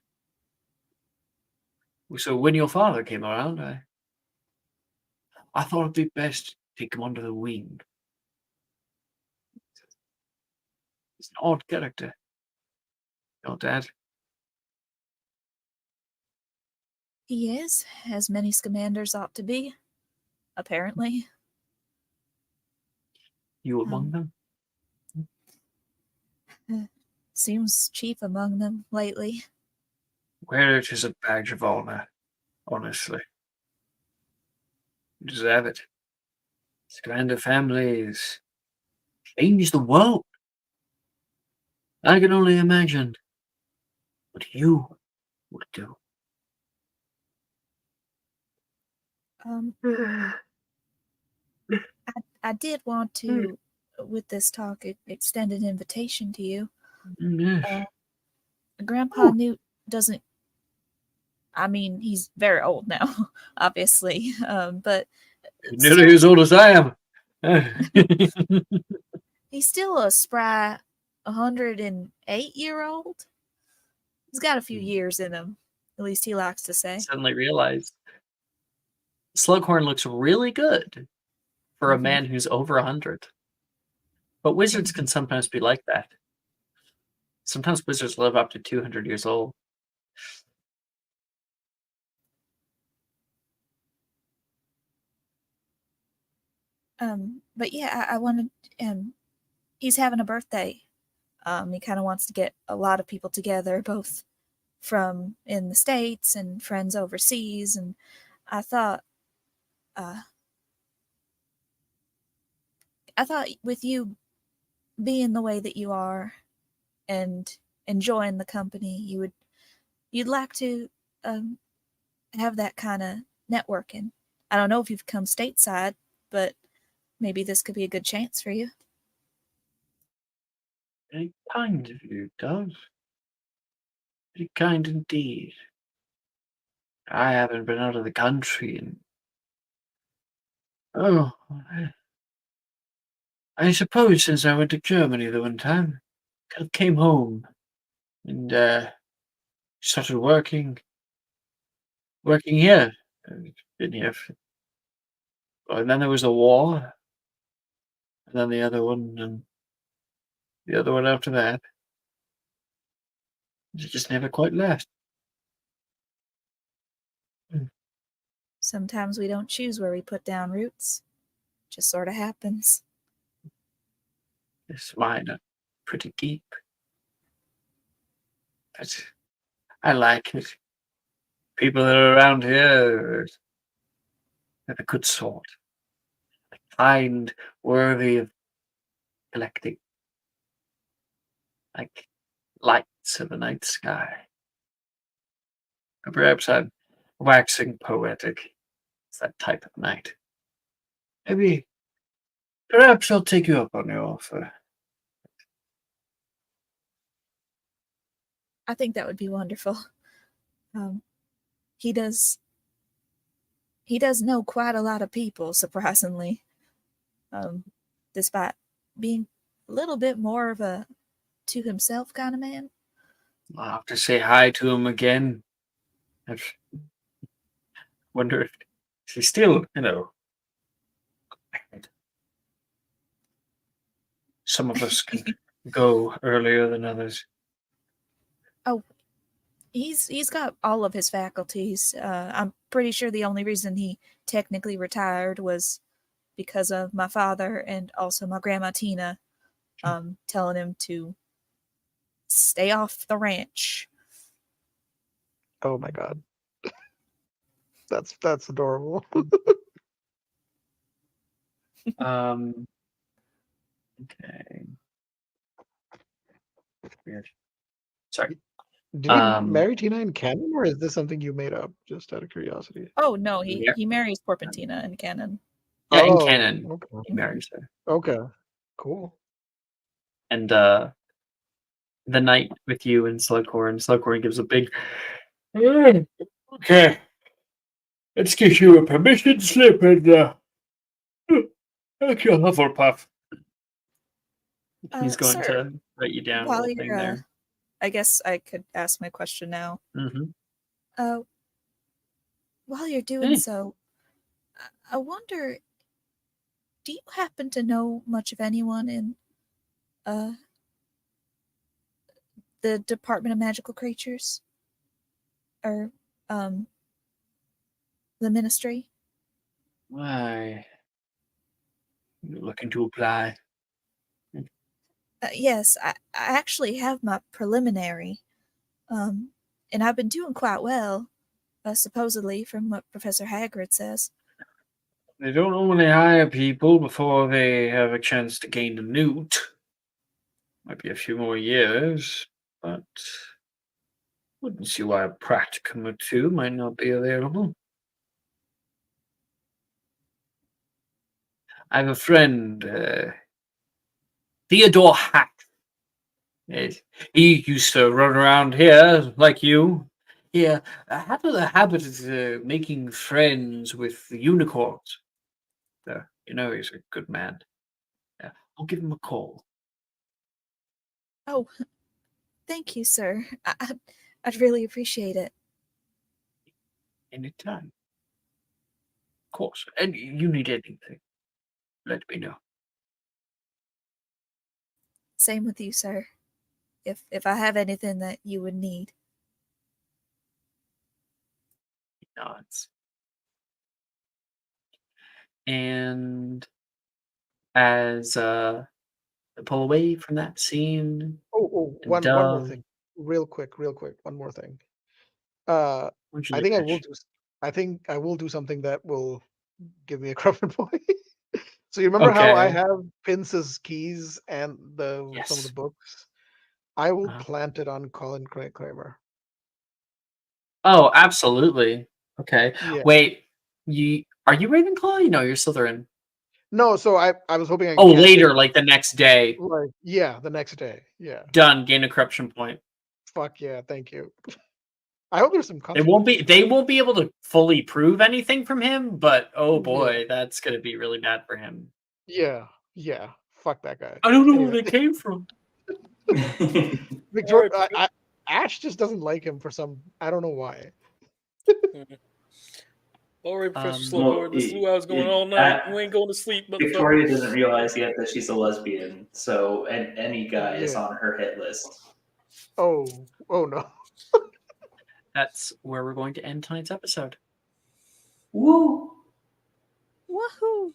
So when your father came around, I thought it'd be best to take him under the wing. He's an odd character. Your dad. He is, as many Scamanders ought to be, apparently. You among them? Seems chief among them lately. Well, it is a badge of honor, honestly. You deserve it. This grander families change the world. I can only imagine what you would do. I did want to, with this talk, extend an invitation to you. Yes. Grandpa Newt doesn't. I mean, he's very old now, obviously, but Nearly as old as I am. he's still a spry 108-year-old. He's got a few years in him, at least he likes to say. Suddenly realized Slughorn looks really good for a man who's over 100. But wizards can sometimes be like that. Sometimes wizards live up to 200 years old. But yeah, I wanted. He's having a birthday. He kind of wants to get a lot of people together, both from in the States and friends overseas. And I thought with you being the way that you are and enjoying the company, you'd like to have that kind of networking. I don't know if you've come stateside, but maybe this could be a good chance for you. Very kind of you, Dove. Very kind indeed. I haven't been out of the country in... I suppose since I went to Germany the one time. Kind of came home and started working here. I've been here and then there was a war, and then the other one, and the other one after that. It just never quite left. Sometimes we don't choose where we put down roots. It just sort of happens. This mine are pretty deep. But I like it. People that are around here are the good sort. The kind, worthy of collecting. Like lights in the night sky. Or perhaps I'm waxing poetic. It's that type of night. Perhaps I'll take you up on your offer. I think that would be wonderful. He does know quite a lot of people, surprisingly. Despite being a little bit more of a to himself kind of man. I'll have to say hi to him again. I wonder if he's still, some of us can go earlier than others. Oh, he's got all of his faculties. I'm pretty sure the only reason he technically retired was because of my father and also my grandma Tina telling him to stay off the ranch. Oh my god. That's adorable. Okay. Weird. Sorry. Did he marry Tina in canon, or is this something you made up just out of curiosity? Oh no, he marries Porpentina in canon. Yeah, in canon, okay. he marries her. Okay, cool. And the night with you and Slughorn gives a big... Okay. Let's get you a permission slip and thank you, Hufflepuff. He's going to write you down a While little thing there. I guess I could ask my question now. Mm-hmm. While you're doing so, I wonder, do you happen to know much of anyone in the Department of Magical Creatures? Or the Ministry? Why? You're looking to apply? Yes, I actually have my preliminary. And I've been doing quite well, supposedly, from what Professor Hagrid says. They don't normally hire people before they have a chance to gain the newt. Might be a few more years, but wouldn't see why a practicum or two might not be available. I have a friend, Theodore Hack. He used to run around here like you. Yeah, I have a habit of making friends with the unicorns. He's a good man. I'll give him a call. Oh, thank you, sir. I'd really appreciate it. Anytime. Of course. And you need anything, let me know. Same with you, sir. If I have anything that you would need. He nods. And as they pull away from that scene, One more thing, real quick. One more thing. I think I will do something that will give me a Cruffin point. So you remember how I have Pince's keys and some of the books? I will plant it on Colin Kramer. Oh, absolutely. Okay. Yeah. Wait, are you Ravenclaw? No, you're Slytherin. No, so I was hoping I could later, like the next day. Like, yeah, the next day. Yeah. Done. Gain a corruption point. Fuck yeah, thank you. I hope there's some They won't be able to fully prove anything from him, but oh boy, that's gonna be really bad for him. Yeah. Fuck that guy. I don't know where they came from. Victoria, Ash just doesn't like him for some. I don't know why. All right, Professor Slug, this luau's going all night. You ain't going to sleep, motherfucker. Victoria doesn't realize yet that she's a lesbian, so any guy is on her hit list. Oh no. That's where we're going to end tonight's episode. Woo! Woohoo!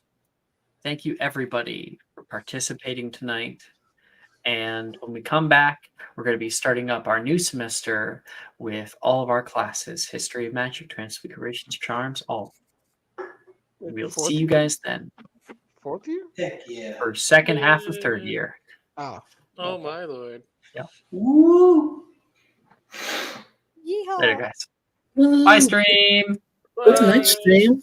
Thank you, everybody, for participating tonight. And when we come back, we're going to be starting up our new semester with all of our classes: History of Magic, Transfigurations, Charms, all. We'll see you guys then. Fourth year? Heck yeah. For second half of third year. Oh my lord. Yeah. Woo! Yeehaw! Later, guys. Bye, stream. Good night, stream.